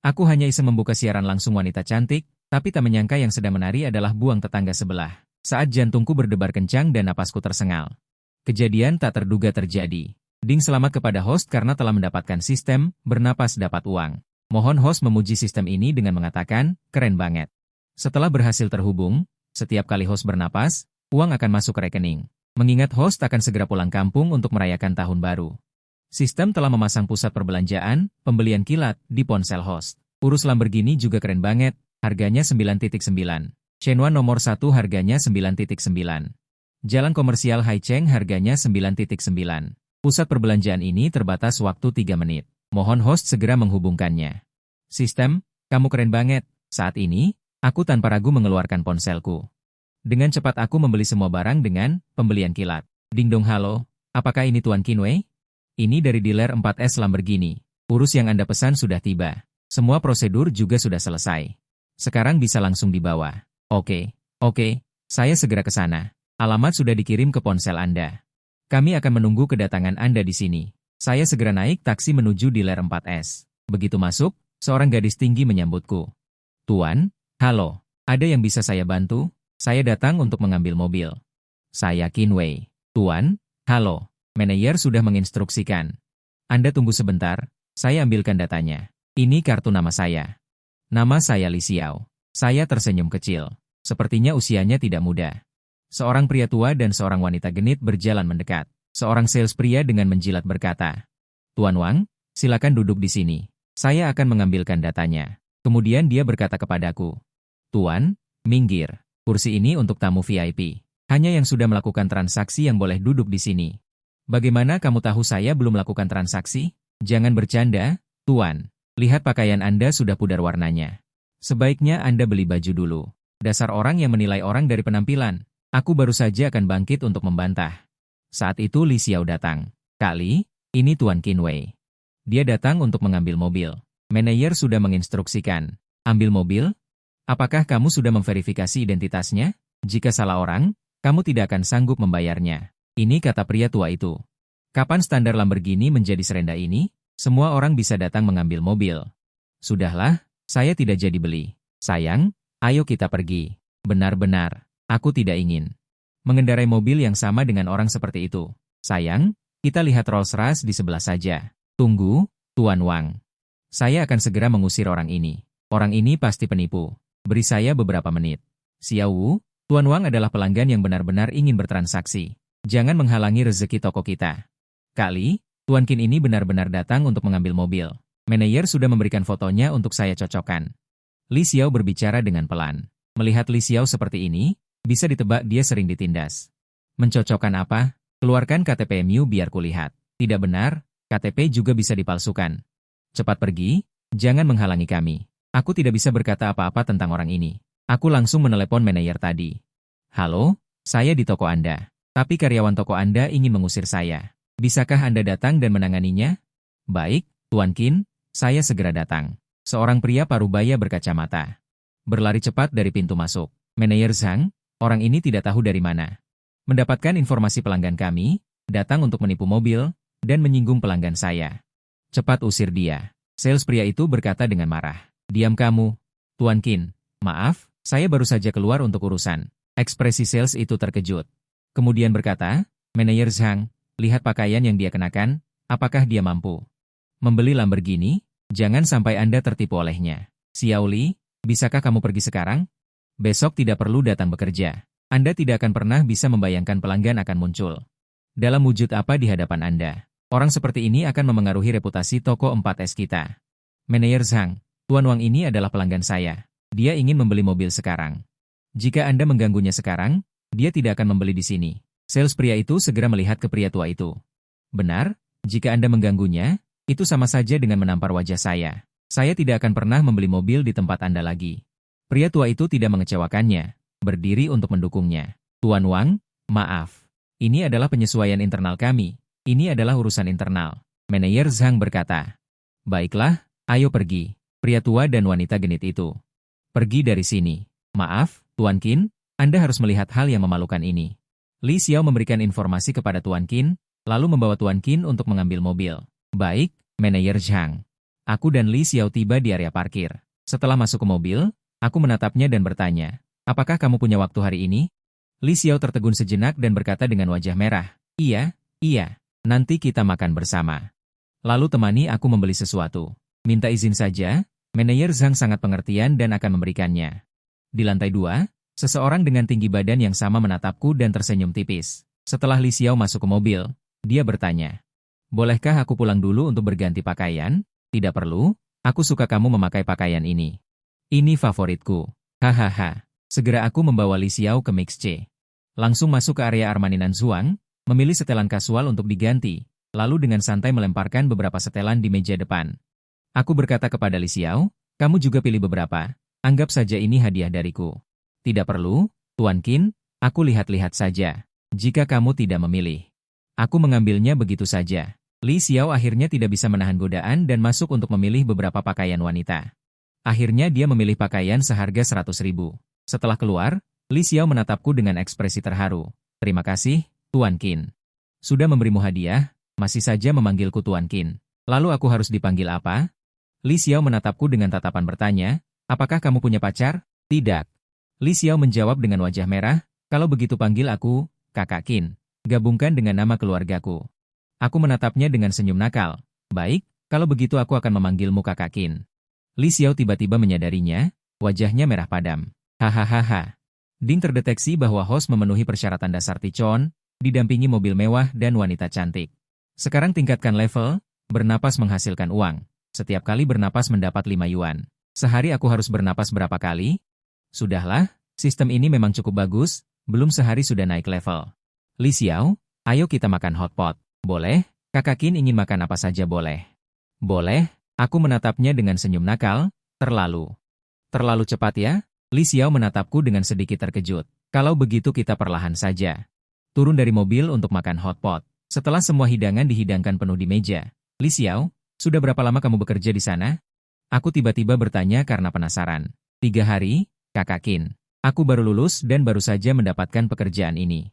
Aku hanya iseng membuka siaran langsung wanita cantik, tapi tak menyangka yang sedang menari adalah buang tetangga sebelah. Saat jantungku berdebar kencang dan napasku tersengal. Kejadian tak terduga terjadi. Ding selamat kepada host karena telah mendapatkan sistem, bernapas dapat uang. Mohon host memuji sistem ini dengan mengatakan, keren banget. Setelah berhasil terhubung, setiap kali host bernapas, uang akan masuk ke rekening. Mengingat host akan segera pulang kampung untuk merayakan tahun baru. Sistem telah memasang pusat perbelanjaan, pembelian kilat, di ponsel host. Urus Lamborghini juga keren banget, harganya 9,9. Chenwan nomor 1 harganya 9,9. Jalan komersial Haicheng harganya 9,9. Pusat perbelanjaan ini terbatas waktu 3 menit. Mohon host segera menghubungkannya. Sistem, kamu keren banget. Saat ini, aku tanpa ragu mengeluarkan ponselku. Dengan cepat aku membeli semua barang dengan pembelian kilat. Ding dong halo, apakah ini Tuan Qinwei? Ini dari dealer 4S Lamborghini. Urus yang Anda pesan sudah tiba. Semua prosedur juga sudah selesai. Sekarang bisa langsung dibawa. Oke, saya segera ke sana. Alamat sudah dikirim ke ponsel Anda. Kami akan menunggu kedatangan Anda di sini. Saya segera naik taksi menuju dealer 4S. Begitu masuk, seorang gadis tinggi menyambutku. Tuan, halo, ada yang bisa saya bantu? Saya datang untuk mengambil mobil. Saya Qinwei. Tuan, halo. Manajer sudah menginstruksikan. Anda tunggu sebentar, saya ambilkan datanya. Ini kartu nama saya. Nama saya Li Xiao. Saya tersenyum kecil. Sepertinya usianya tidak muda. Seorang pria tua dan seorang wanita genit berjalan mendekat. Seorang sales pria dengan menjilat berkata, Tuan Wang, silakan duduk di sini. Saya akan mengambilkan datanya. Kemudian dia berkata kepadaku, Tuan, minggir. Kursi ini untuk tamu VIP. Hanya yang sudah melakukan transaksi yang boleh duduk di sini. Bagaimana kamu tahu saya belum melakukan transaksi? Jangan bercanda, Tuan. Lihat pakaian Anda sudah pudar warnanya. Sebaiknya Anda beli baju dulu. Dasar orang yang menilai orang dari penampilan. Aku baru saja akan bangkit untuk membantah. Saat itu Li Xiao datang. Kak Li, ini Tuan Qinwei. Dia datang untuk mengambil mobil. Manajer sudah menginstruksikan. Ambil mobil? Apakah kamu sudah memverifikasi identitasnya? Jika salah orang, kamu tidak akan sanggup membayarnya. Ini kata pria tua itu. Kapan standar Lamborghini menjadi serendah ini? Semua orang bisa datang mengambil mobil. Sudahlah, saya tidak jadi beli. Sayang, ayo kita pergi. Benar-benar, aku tidak ingin mengendarai mobil yang sama dengan orang seperti itu. Sayang, kita lihat Rolls-Royce di sebelah saja. Tunggu, Tuan Wang. Saya akan segera mengusir orang ini. Orang ini pasti penipu. Beri saya beberapa menit. Xiao Wu, Tuan Wang adalah pelanggan yang benar-benar ingin bertransaksi. Jangan menghalangi rezeki toko kita. Kak Li, Tuan Qin ini benar-benar datang untuk mengambil mobil. Manajer sudah memberikan fotonya untuk saya cocokkan. Li Xiao berbicara dengan pelan. Melihat Li Xiao seperti ini, bisa ditebak dia sering ditindas. Mencocokkan apa? Keluarkan KTP-mu biar kulihat. Tidak benar, KTP juga bisa dipalsukan. Cepat pergi, jangan menghalangi kami. Aku tidak bisa berkata apa-apa tentang orang ini. Aku langsung menelepon manajer tadi. Halo, saya di toko Anda. Tapi karyawan toko Anda ingin mengusir saya. Bisakah Anda datang dan menanganinya? Baik, Tuan Qin, saya segera datang. Seorang pria parubaya berkacamata. Berlari cepat dari pintu masuk. Manajer Zhang, orang ini tidak tahu dari mana. Mendapatkan informasi pelanggan kami, datang untuk menipu mobil, dan menyinggung pelanggan saya. Cepat usir dia. Sales pria itu berkata dengan marah. Diam kamu, Tuan Qin. Maaf, saya baru saja keluar untuk urusan. Ekspresi sales itu terkejut. Kemudian berkata, Manajer Zhang, lihat pakaian yang dia kenakan, apakah dia mampu membeli Lamborghini? Jangan sampai Anda tertipu olehnya. Xiao Li, bisakah kamu pergi sekarang? Besok tidak perlu datang bekerja. Anda tidak akan pernah bisa membayangkan pelanggan akan muncul. Dalam wujud apa di hadapan Anda? Orang seperti ini akan memengaruhi reputasi toko 4S kita. Manajer Zhang, Tuan Wang ini adalah pelanggan saya. Dia ingin membeli mobil sekarang. Jika Anda mengganggunya sekarang, dia tidak akan membeli di sini. Sales pria itu segera melihat ke pria tua itu. Benar, jika Anda mengganggunya, itu sama saja dengan menampar wajah saya. Saya tidak akan pernah membeli mobil di tempat Anda lagi. Pria tua itu tidak mengecewakannya, berdiri untuk mendukungnya. Tuan Wang, maaf. Ini adalah penyesuaian internal kami. Ini adalah urusan internal. Manajer Zhang berkata. Baiklah, ayo pergi. Pria tua dan wanita genit itu. Pergi dari sini. Maaf, Tuan Qin, Anda harus melihat hal yang memalukan ini. Li Xiao memberikan informasi kepada Tuan Qin, lalu membawa Tuan Qin untuk mengambil mobil. Baik, Manajer Zhang. Aku dan Li Xiao tiba di area parkir. Setelah masuk ke mobil, aku menatapnya dan bertanya, apakah kamu punya waktu hari ini? Li Xiao tertegun sejenak dan berkata dengan wajah merah, iya, nanti kita makan bersama. Lalu temani aku membeli sesuatu. Minta izin saja, manajer Zhang sangat pengertian dan akan memberikannya. Di lantai 2, seseorang dengan tinggi badan yang sama menatapku dan tersenyum tipis. Setelah Li Xiao masuk ke mobil, dia bertanya, bolehkah aku pulang dulu untuk berganti pakaian? Tidak perlu, aku suka kamu memakai pakaian ini. Ini favoritku. Hahaha. Segera aku membawa Li Xiao ke Mix C. Langsung masuk ke area Armani Nanzuang, memilih setelan kasual untuk diganti, lalu dengan santai melemparkan beberapa setelan di meja depan. Aku berkata kepada Li Xiao, kamu juga pilih beberapa, anggap saja ini hadiah dariku. Tidak perlu, Tuan Qin, aku lihat-lihat saja. Jika kamu tidak memilih. Aku mengambilnya begitu saja. Li Xiao akhirnya tidak bisa menahan godaan dan masuk untuk memilih beberapa pakaian wanita. Akhirnya dia memilih pakaian seharga 100.000. Setelah keluar, Li Xiao menatapku dengan ekspresi terharu. Terima kasih, Tuan Qin. Sudah memberimu hadiah, masih saja memanggilku Tuan Qin. Lalu aku harus dipanggil apa? Li Xiao menatapku dengan tatapan bertanya, apakah kamu punya pacar? Tidak. Li Xiao menjawab dengan wajah merah, kalau begitu panggil aku, Kakak Qin. Gabungkan dengan nama keluargaku. Aku menatapnya dengan senyum nakal. Baik, kalau begitu aku akan memanggilmu Kakak Qin. Li Xiao tiba-tiba menyadarinya, wajahnya merah padam. Hahaha. Ding terdeteksi bahwa host memenuhi persyaratan dasar Tichon, didampingi mobil mewah dan wanita cantik. Sekarang tingkatkan level, bernapas menghasilkan uang. Setiap kali bernapas mendapat 5 yuan. Sehari aku harus bernapas berapa kali? Sudahlah, sistem ini memang cukup bagus, belum sehari sudah naik level. Li Xiao, ayo kita makan hotpot. Boleh, Kakak Qin ingin makan apa saja boleh. Boleh, aku menatapnya dengan senyum nakal, terlalu cepat ya? Li Xiao menatapku dengan sedikit terkejut. Kalau begitu kita perlahan saja. Turun dari mobil untuk makan hotpot. Setelah semua hidangan dihidangkan penuh di meja. Li Xiao, sudah berapa lama kamu bekerja di sana? Aku tiba-tiba bertanya karena penasaran. 3 hari, Kakak Qin. Aku baru lulus dan baru saja mendapatkan pekerjaan ini.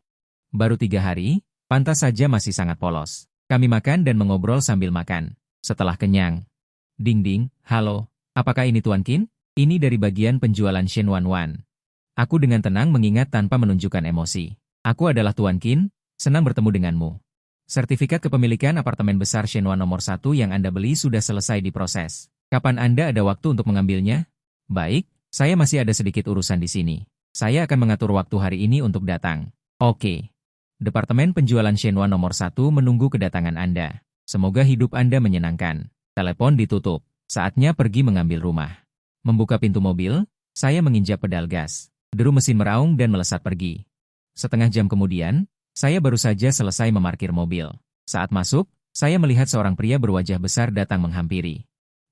Baru 3 hari? Pantas saja masih sangat polos. Kami makan dan mengobrol sambil makan. Setelah kenyang. Ding, halo. Apakah ini Tuan Qin? Ini dari bagian penjualan Shen Wanwan. Aku dengan tenang mengingat tanpa menunjukkan emosi. Aku adalah Tuan Qin, senang bertemu denganmu. Sertifikat kepemilikan apartemen besar Shen Wan nomor 1 yang Anda beli sudah selesai diproses. Kapan Anda ada waktu untuk mengambilnya? Baik, saya masih ada sedikit urusan di sini. Saya akan mengatur waktu hari ini untuk datang. Oke. Departemen penjualan Shen Wan nomor 1 menunggu kedatangan Anda. Semoga hidup Anda menyenangkan. Telepon ditutup. Saatnya pergi mengambil rumah. Membuka pintu mobil, saya menginjak pedal gas. Deru mesin meraung dan melesat pergi. Setengah jam kemudian, saya baru saja selesai memarkir mobil. Saat masuk, saya melihat seorang pria berwajah besar datang menghampiri.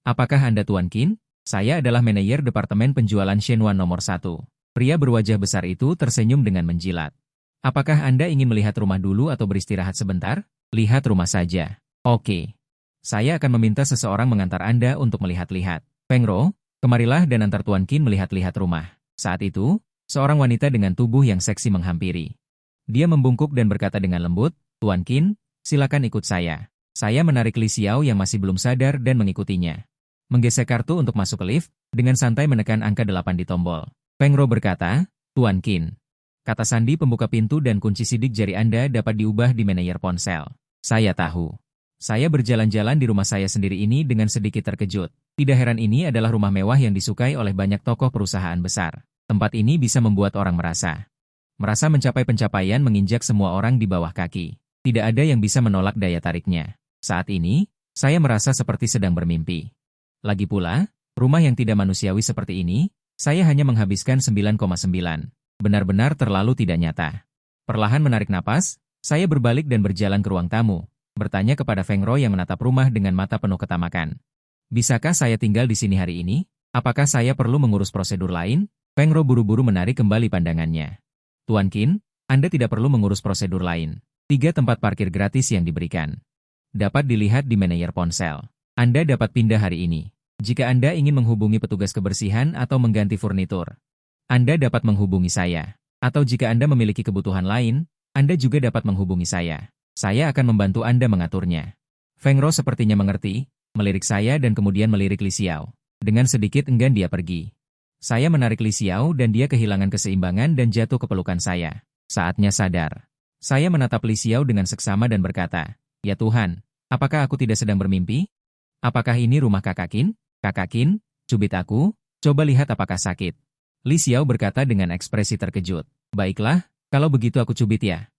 Apakah Anda Tuan Qin? Saya adalah manajer departemen penjualan Shen Wan nomor 1. Pria berwajah besar itu tersenyum dengan menjilat. Apakah Anda ingin melihat rumah dulu atau beristirahat sebentar? Lihat rumah saja. Oke. Saya akan meminta seseorang mengantar Anda untuk melihat-lihat. Feng Ro, kemarilah dan antar Tuan Qin melihat-lihat rumah. Saat itu, seorang wanita dengan tubuh yang seksi menghampiri. Dia membungkuk dan berkata dengan lembut, Tuan Qin, silakan ikut saya. Saya menarik Li Xiao yang masih belum sadar dan mengikutinya. Menggesek kartu untuk masuk ke lift, dengan santai menekan angka 8 di tombol. Feng Ro berkata, Tuan Qin. Kata sandi pembuka pintu dan kunci sidik jari Anda dapat diubah di manajer ponsel. Saya tahu. Saya berjalan-jalan di rumah saya sendiri ini dengan sedikit terkejut. Tidak heran ini adalah rumah mewah yang disukai oleh banyak tokoh perusahaan besar. Tempat ini bisa membuat orang merasa mencapai pencapaian menginjak semua orang di bawah kaki. Tidak ada yang bisa menolak daya tariknya. Saat ini, saya merasa seperti sedang bermimpi. Lagi pula, rumah yang tidak manusiawi seperti ini, saya hanya menghabiskan 9,9. Benar-benar terlalu tidak nyata. Perlahan menarik napas, saya berbalik dan berjalan ke ruang tamu, bertanya kepada Feng Ro yang menatap rumah dengan mata penuh ketamakan. Bisakah saya tinggal di sini hari ini? Apakah saya perlu mengurus prosedur lain? Feng Ro buru-buru menarik kembali pandangannya. Tuan Qin, Anda tidak perlu mengurus prosedur lain. 3 tempat parkir gratis yang diberikan. Dapat dilihat di manajer ponsel. Anda dapat pindah hari ini. Jika Anda ingin menghubungi petugas kebersihan atau mengganti furnitur, Anda dapat menghubungi saya. Atau jika Anda memiliki kebutuhan lain, Anda juga dapat menghubungi saya. Saya akan membantu Anda mengaturnya. Feng Ro sepertinya mengerti, melirik saya dan kemudian melirik Li Xiao. Dengan sedikit enggan dia pergi. Saya menarik Li Xiao dan dia kehilangan keseimbangan dan jatuh ke pelukan saya. Saatnya sadar. Saya menatap Li Xiao dengan seksama dan berkata, "Ya Tuhan, apakah aku tidak sedang bermimpi? Apakah ini rumah Kakak Qin? Kakak Qin, cubit aku, coba lihat apakah sakit." Li Xiao berkata dengan ekspresi terkejut. "Baiklah, kalau begitu aku cubit ya."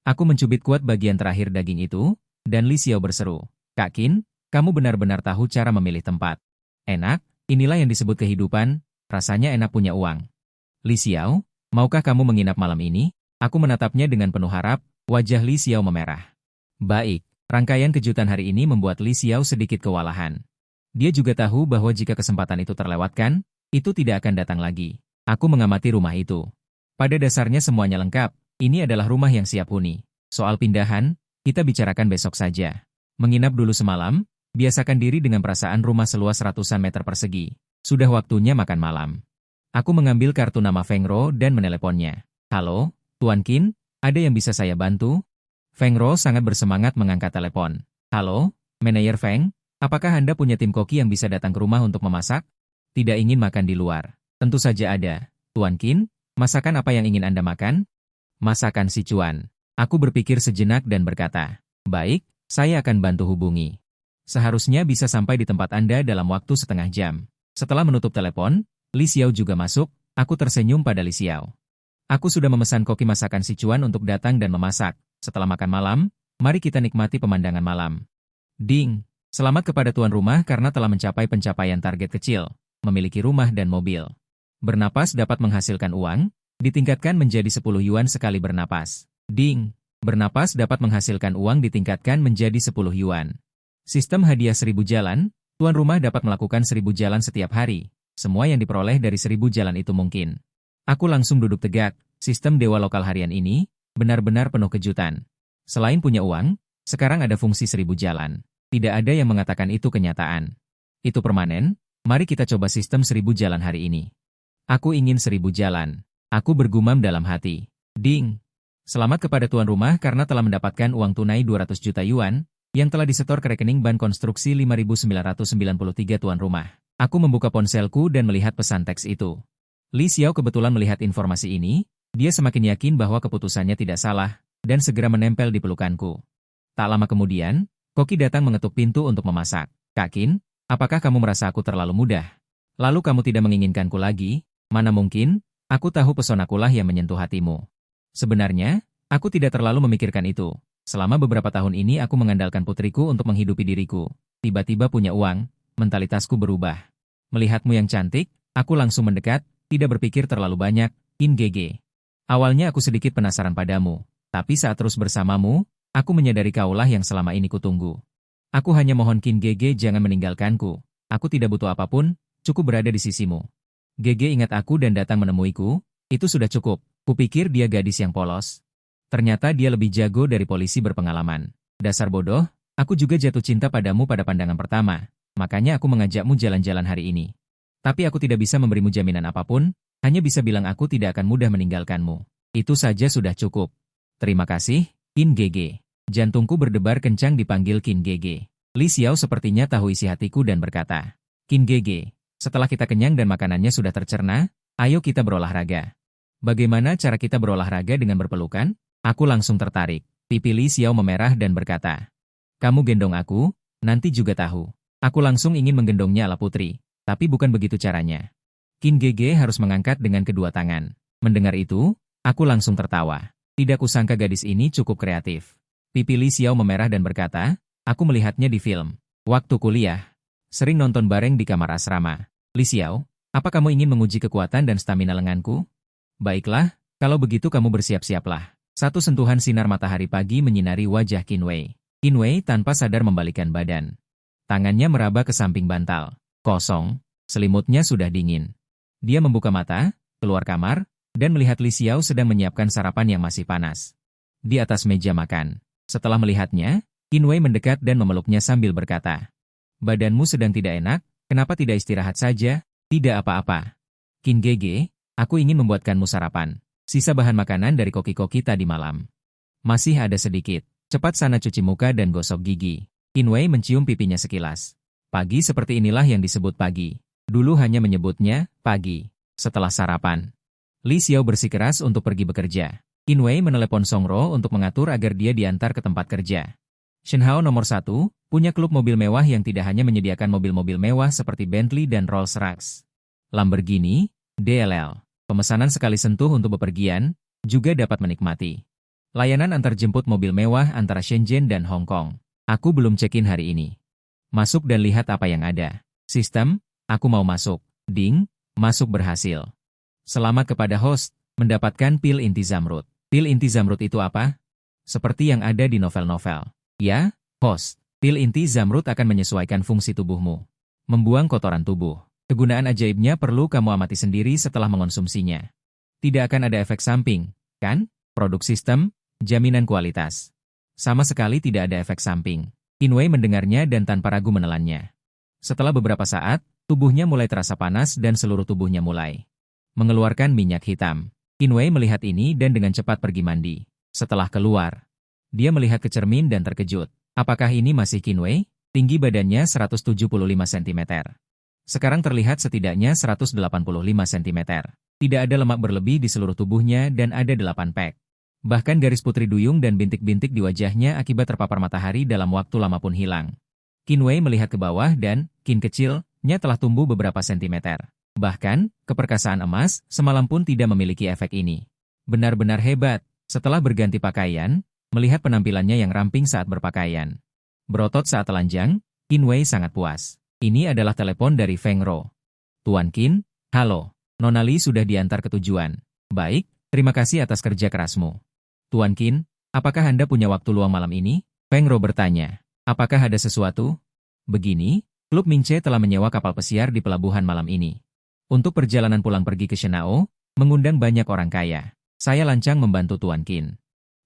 Aku mencubit kuat bagian terakhir daging itu, dan Li Xiao berseru, "Kak Qin, kamu benar-benar tahu cara memilih tempat. Enak, inilah yang disebut kehidupan, rasanya enak punya uang." "Li Xiao, maukah kamu menginap malam ini?" Aku menatapnya dengan penuh harap, wajah Li Xiao memerah. Baik, rangkaian kejutan hari ini membuat Li Xiao sedikit kewalahan. Dia juga tahu bahwa jika kesempatan itu terlewatkan, itu tidak akan datang lagi. Aku mengamati rumah itu. Pada dasarnya semuanya lengkap, ini adalah rumah yang siap huni. Soal pindahan, kita bicarakan besok saja. Menginap dulu semalam, biasakan diri dengan perasaan rumah seluas ratusan meter persegi. Sudah waktunya makan malam. Aku mengambil kartu nama Feng Ro dan meneleponnya. "Halo, Tuan Qin, ada yang bisa saya bantu?" Feng Ro sangat bersemangat mengangkat telepon. "Halo, Manajer Feng, apakah Anda punya tim koki yang bisa datang ke rumah untuk memasak? Tidak ingin makan di luar?" "Tentu saja ada. Tuan Qin, masakan apa yang ingin Anda makan?" "Masakan Sichuan." Aku berpikir sejenak dan berkata, "Baik, saya akan bantu hubungi. Seharusnya bisa sampai di tempat Anda dalam waktu setengah jam." Setelah menutup telepon, Li Xiao juga masuk, aku tersenyum pada Li Xiao. "Aku sudah memesan koki masakan Sichuan untuk datang dan memasak. Setelah makan malam, mari kita nikmati pemandangan malam." Ding! Selamat kepada tuan rumah karena telah mencapai pencapaian target kecil, memiliki rumah dan mobil. Bernapas dapat menghasilkan uang, ditingkatkan menjadi 10 yuan sekali bernapas. Ding! Bernapas dapat menghasilkan uang ditingkatkan menjadi 10 yuan. Sistem hadiah 1000 jalan, tuan rumah dapat melakukan 1000 jalan setiap hari. Semua yang diperoleh dari 1000 jalan itu mungkin. Aku langsung duduk tegak, sistem dewa lokal harian ini, benar-benar penuh kejutan. Selain punya uang, sekarang ada fungsi 1000 jalan. Tidak ada yang mengatakan itu kenyataan. Itu permanen, mari kita coba sistem 1000 jalan hari ini. Aku ingin 1000 jalan. Aku bergumam dalam hati. Ding! Selamat kepada tuan rumah karena telah mendapatkan uang tunai 200 juta yuan, yang telah disetor ke rekening Ban Konstruksi 5993 tuan rumah. Aku membuka ponselku dan melihat pesan teks itu. Li Xiao kebetulan melihat informasi ini, dia semakin yakin bahwa keputusannya tidak salah, dan segera menempel di pelukanku. Tak lama kemudian, Koki datang mengetuk pintu untuk memasak. "Kak Qin, apakah kamu merasa aku terlalu mudah? Lalu kamu tidak menginginkanku lagi? Mana mungkin, aku tahu pesonakulah yang menyentuh hatimu." Sebenarnya, aku tidak terlalu memikirkan itu. Selama beberapa tahun ini aku mengandalkan putriku untuk menghidupi diriku. Tiba-tiba punya uang, mentalitasku berubah. Melihatmu yang cantik, aku langsung mendekat, tidak berpikir terlalu banyak, Qin Gege. Awalnya aku sedikit penasaran padamu, tapi saat terus bersamamu, aku menyadari kaulah yang selama ini kutunggu. Aku hanya mohon Qin Gege jangan meninggalkanku. Aku tidak butuh apapun, cukup berada di sisimu. Gege ingat aku dan datang menemuiku, itu sudah cukup. Kupikir dia gadis yang polos. Ternyata dia lebih jago dari polisi berpengalaman. Dasar bodoh, aku juga jatuh cinta padamu pada pandangan pertama, makanya aku mengajakmu jalan-jalan hari ini. Tapi aku tidak bisa memberimu jaminan apapun, hanya bisa bilang aku tidak akan mudah meninggalkanmu. Itu saja sudah cukup. Terima kasih, Qin Gege. Jantungku berdebar kencang dipanggil Qin Gege. Li Xiao sepertinya tahu isi hatiku dan berkata, "Qin Gege, setelah kita kenyang dan makanannya sudah tercerna, ayo kita berolahraga." "Bagaimana cara kita berolahraga dengan berpelukan?" Aku langsung tertarik. Pipi Li Xiao memerah dan berkata, "Kamu gendong aku, nanti juga tahu." Aku langsung ingin menggendongnya ala putri, tapi bukan begitu caranya. Qin Gege harus mengangkat dengan kedua tangan. Mendengar itu, aku langsung tertawa. Tidak kusangka gadis ini cukup kreatif. Pipi Li Xiao memerah dan berkata, "Aku melihatnya di film. Waktu kuliah. Sering nonton bareng di kamar asrama. Li Xiao, apa kamu ingin menguji kekuatan dan stamina lenganku?" "Baiklah, kalau begitu kamu bersiap-siaplah." Satu sentuhan sinar matahari pagi menyinari wajah Qin Wei. Qin Wei tanpa sadar membalikkan badan. Tangannya meraba ke samping bantal. Kosong, selimutnya sudah dingin. Dia membuka mata, keluar kamar, dan melihat Li Xiao sedang menyiapkan sarapan yang masih panas. Di atas meja makan. Setelah melihatnya, Qin Wei mendekat dan memeluknya sambil berkata, "Badanmu sedang tidak enak, kenapa tidak istirahat saja?" "Tidak apa-apa. Qin Gege, aku ingin membuatkanmu sarapan. Sisa bahan makanan dari koki-koki tadi malam. Masih ada sedikit. Cepat sana cuci muka dan gosok gigi." Qin Wei mencium pipinya sekilas. Pagi seperti inilah yang disebut pagi. Dulu hanya menyebutnya pagi. Setelah sarapan, Li Xiao bersikeras untuk pergi bekerja. Qin Wei menelepon Song Ro untuk mengatur agar dia diantar ke tempat kerja. Shen Hao nomor 1, punya klub mobil mewah yang tidak hanya menyediakan mobil-mobil mewah seperti Bentley dan Rolls-Royce, Lamborghini, DLL. Pemesanan sekali sentuh untuk bepergian, juga dapat menikmati layanan antar jemput mobil mewah antara Shenzhen dan Hong Kong. Aku belum check-in hari ini. Masuk dan lihat apa yang ada. Sistem, aku mau masuk. Ding, masuk berhasil. Selamat kepada host, mendapatkan pil inti zamrud. Pil inti zamrud itu apa? Seperti yang ada di novel-novel. Ya, host, pil inti zamrud akan menyesuaikan fungsi tubuhmu. Membuang kotoran tubuh. Kegunaan ajaibnya perlu kamu amati sendiri setelah mengonsumsinya. Tidak akan ada efek samping, kan? Produk sistem, jaminan kualitas. Sama sekali tidak ada efek samping. Qin Wei mendengarnya dan tanpa ragu menelannya. Setelah beberapa saat, tubuhnya mulai terasa panas dan seluruh tubuhnya mulai mengeluarkan minyak hitam. Qin Wei melihat ini dan dengan cepat pergi mandi. Setelah keluar, dia melihat ke cermin dan terkejut. Apakah ini masih Qin Wei? Tinggi badannya 175 cm. Sekarang terlihat setidaknya 185 cm. Tidak ada lemak berlebih di seluruh tubuhnya dan ada 8 pack. Bahkan garis putri duyung dan bintik-bintik di wajahnya akibat terpapar matahari dalam waktu lama pun hilang. Qin Wei melihat ke bawah dan, Qin kecilnya telah tumbuh beberapa sentimeter. Bahkan, keperkasaan emas semalam pun tidak memiliki efek ini. Benar-benar hebat. Setelah berganti pakaian, melihat penampilannya yang ramping saat berpakaian, berotot saat telanjang, Qin Wei sangat puas. Ini adalah telepon dari Feng Ro. Tuan Qin, halo. Nona Li sudah diantar ke tujuan. Baik, terima kasih atas kerja kerasmu. Tuan Qin, apakah Anda punya waktu luang malam ini? Feng Ro bertanya. Apakah ada sesuatu? Begini, Klub Mingche telah menyewa kapal pesiar di pelabuhan malam ini. Untuk perjalanan pulang pergi ke Shenao, mengundang banyak orang kaya. Saya lancang membantu Tuan Qin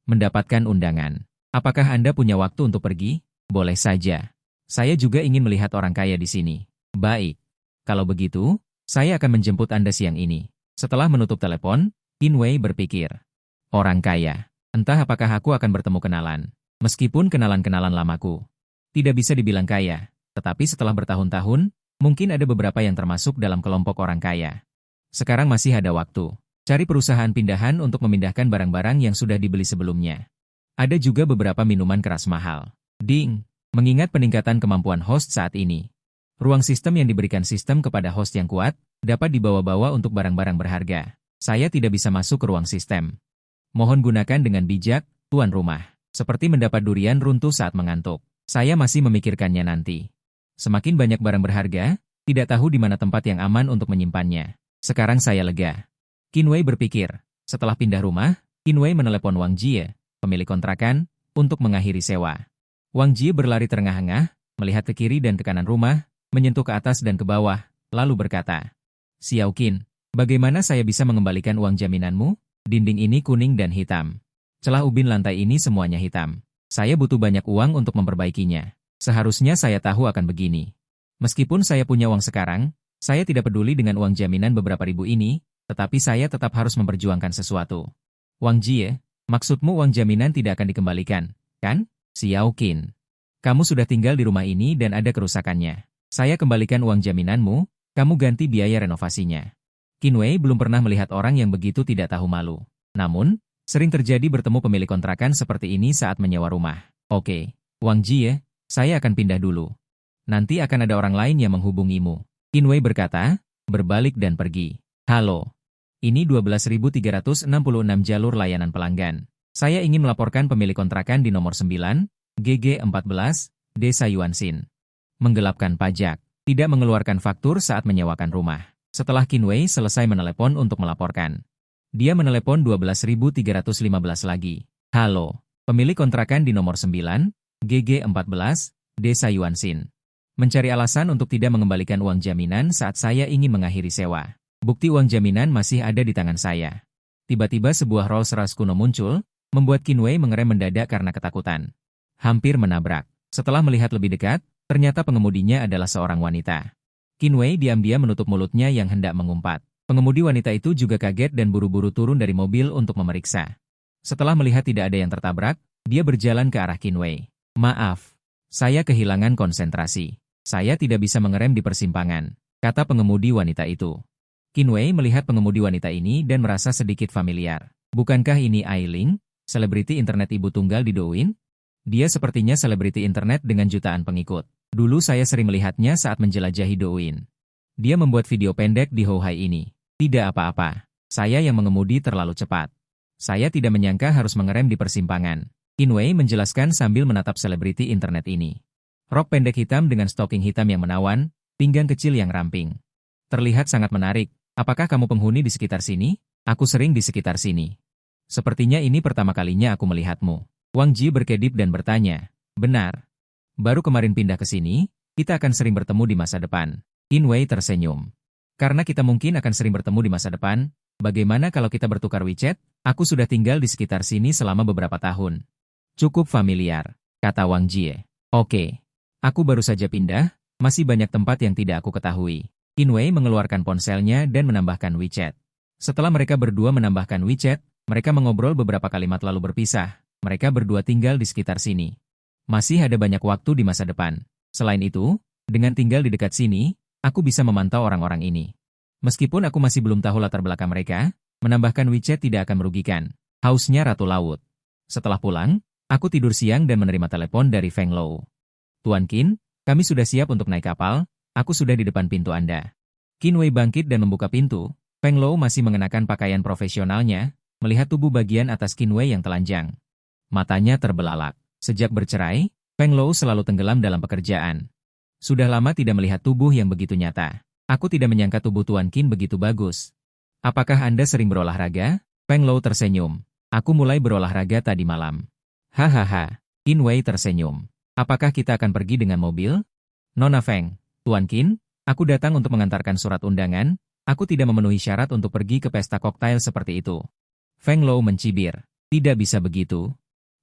mendapatkan undangan. Apakah Anda punya waktu untuk pergi? Boleh saja. Saya juga ingin melihat orang kaya di sini. Baik. Kalau begitu, saya akan menjemput Anda siang ini. Setelah menutup telepon, Qin Wei berpikir. Orang kaya. Entah apakah aku akan bertemu kenalan. Meskipun kenalan-kenalan lamaku tidak bisa dibilang kaya, tetapi setelah bertahun-tahun, mungkin ada beberapa yang termasuk dalam kelompok orang kaya. Sekarang masih ada waktu. Cari perusahaan pindahan untuk memindahkan barang-barang yang sudah dibeli sebelumnya. Ada juga beberapa minuman keras mahal. Ding, mengingat peningkatan kemampuan host saat ini. Ruang sistem yang diberikan sistem kepada host yang kuat, dapat dibawa-bawa untuk barang-barang berharga. Saya tidak bisa masuk ke ruang sistem. Mohon gunakan dengan bijak, tuan rumah. Seperti mendapat durian runtuh saat mengantuk. Saya masih memikirkannya nanti. Semakin banyak barang berharga, tidak tahu di mana tempat yang aman untuk menyimpannya. Sekarang saya lega. Qin Wei berpikir. Setelah pindah rumah, Qin Wei menelepon Wang Jie, pemilik kontrakan, untuk mengakhiri sewa. Wang Jie berlari terengah-engah, melihat ke kiri dan ke kanan rumah, menyentuh ke atas dan ke bawah, lalu berkata, Xiao Qin, bagaimana saya bisa mengembalikan uang jaminanmu? Dinding ini kuning dan hitam. Celah ubin lantai ini semuanya hitam. Saya butuh banyak uang untuk memperbaikinya. Seharusnya saya tahu akan begini. Meskipun saya punya uang sekarang, saya tidak peduli dengan uang jaminan beberapa ribu ini, tetapi saya tetap harus memperjuangkan sesuatu. Wang Jie, maksudmu uang jaminan tidak akan dikembalikan, kan? Xiao Qin. Kamu sudah tinggal di rumah ini dan ada kerusakannya. Saya kembalikan uang jaminanmu, kamu ganti biaya renovasinya. Qin Wei belum pernah melihat orang yang begitu tidak tahu malu. Namun, sering terjadi bertemu pemilik kontrakan seperti ini saat menyewa rumah. Oke, Wang Jie, saya akan pindah dulu. Nanti akan ada orang lain yang menghubungimu. Qin Wei berkata, berbalik dan pergi. Halo. Ini 12.366 jalur layanan pelanggan. Saya ingin melaporkan pemilik kontrakan di nomor 9, GG14, Desa Yuanxin. Menggelapkan pajak, tidak mengeluarkan faktur saat menyewakan rumah. Setelah Qin Wei selesai menelepon untuk melaporkan, dia menelepon 12.315 lagi. Halo, pemilik kontrakan di nomor 9, GG14, Desa Yuanxin. Mencari alasan untuk tidak mengembalikan uang jaminan saat saya ingin mengakhiri sewa. Bukti uang jaminan masih ada di tangan saya. Tiba-tiba sebuah Rolls-Royce kuno muncul, membuat Qin Wei mengerem mendadak karena ketakutan. Hampir menabrak. Setelah melihat lebih dekat, ternyata pengemudinya adalah seorang wanita. Qin Wei diam-diam menutup mulutnya yang hendak mengumpat. Pengemudi wanita itu juga kaget dan buru-buru turun dari mobil untuk memeriksa. Setelah melihat tidak ada yang tertabrak, dia berjalan ke arah Qin Wei. Maaf, saya kehilangan konsentrasi. Saya tidak bisa mengerem di persimpangan, kata pengemudi wanita itu. Qinwei melihat pengemudi wanita ini dan merasa sedikit familiar. Bukankah ini Ailing, selebriti internet ibu tunggal di Douyin? Dia sepertinya selebriti internet dengan jutaan pengikut. Dulu saya sering melihatnya saat menjelajahi Douyin. Dia membuat video pendek di Houhai ini. Tidak apa-apa. Saya yang mengemudi terlalu cepat. Saya tidak menyangka harus mengerem di persimpangan. Qinwei menjelaskan sambil menatap selebriti internet ini. Rok pendek hitam dengan stocking hitam yang menawan, pinggang kecil yang ramping. Terlihat sangat menarik. Apakah kamu penghuni di sekitar sini? Aku sering di sekitar sini. Sepertinya ini pertama kalinya aku melihatmu. Wang Ji berkedip dan bertanya. Benar. Baru kemarin pindah ke sini, kita akan sering bertemu di masa depan. Qinwei tersenyum. Karena kita mungkin akan sering bertemu di masa depan, bagaimana kalau kita bertukar WeChat? Aku sudah tinggal di sekitar sini selama beberapa tahun. Cukup familiar, kata Wang Ji. Oke. Aku baru saja pindah, masih banyak tempat yang tidak aku ketahui. Qinwei mengeluarkan ponselnya dan menambahkan WeChat. Setelah mereka berdua menambahkan WeChat, mereka mengobrol beberapa kalimat lalu berpisah. Mereka berdua tinggal di sekitar sini. Masih ada banyak waktu di masa depan. Selain itu, dengan tinggal di dekat sini, aku bisa memantau orang-orang ini. Meskipun aku masih belum tahu latar belakang mereka, menambahkan WeChat tidak akan merugikan. Hausnya Ratu Laut. Setelah pulang, aku tidur siang dan menerima telepon dari Feng Lou. Tuan Qin, kami sudah siap untuk naik kapal, aku sudah di depan pintu Anda. Qinwei bangkit dan membuka pintu. Feng Lou masih mengenakan pakaian profesionalnya, melihat tubuh bagian atas Qinwei yang telanjang. Matanya terbelalak. Sejak bercerai, Feng Lou selalu tenggelam dalam pekerjaan. Sudah lama tidak melihat tubuh yang begitu nyata. Aku tidak menyangka tubuh Tuan Qin begitu bagus. Apakah Anda sering berolahraga? Feng Lou tersenyum. Aku mulai berolahraga tadi malam. Hahaha. Qinwei tersenyum. Apakah kita akan pergi dengan mobil? Nona Feng, Tuan Qin, aku datang untuk mengantarkan surat undangan, aku tidak memenuhi syarat untuk pergi ke pesta koktail seperti itu. Feng Lou mencibir. Tidak bisa begitu.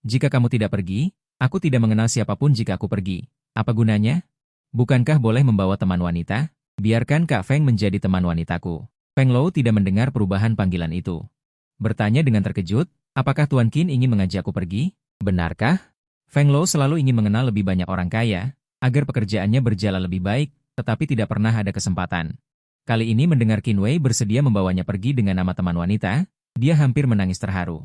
Jika kamu tidak pergi, aku tidak mengenal siapapun jika aku pergi. Apa gunanya? Bukankah boleh membawa teman wanita? Biarkan Kak Feng menjadi teman wanitaku. Feng Lou tidak mendengar perubahan panggilan itu. Bertanya dengan terkejut, apakah Tuan Qin ingin mengajakku pergi? Benarkah? Feng Lou selalu ingin mengenal lebih banyak orang kaya, agar pekerjaannya berjalan lebih baik, tetapi tidak pernah ada kesempatan. Kali ini mendengar Qinwei bersedia membawanya pergi dengan nama teman wanita, dia hampir menangis terharu.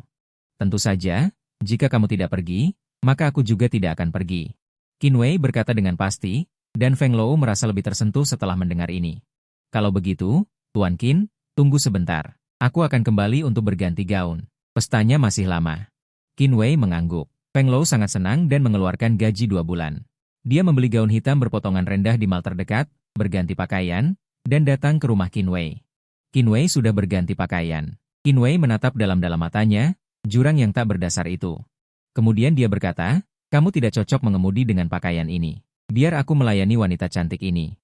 Tentu saja, jika kamu tidak pergi, maka aku juga tidak akan pergi. Qinwei berkata dengan pasti, dan Feng Lou merasa lebih tersentuh setelah mendengar ini. Kalau begitu, Tuan Qin, tunggu sebentar. Aku akan kembali untuk berganti gaun. Pestanya masih lama. Qinwei mengangguk. Feng Lou sangat senang dan mengeluarkan gaji 2 bulan. Dia membeli gaun hitam berpotongan rendah di mall terdekat, berganti pakaian, dan datang ke rumah Qinwei. Qinwei sudah berganti pakaian. Qinwei menatap dalam-dalam matanya, jurang yang tak berdasar itu. Kemudian dia berkata, kamu tidak cocok mengemudi dengan pakaian ini. Biar aku melayani wanita cantik ini.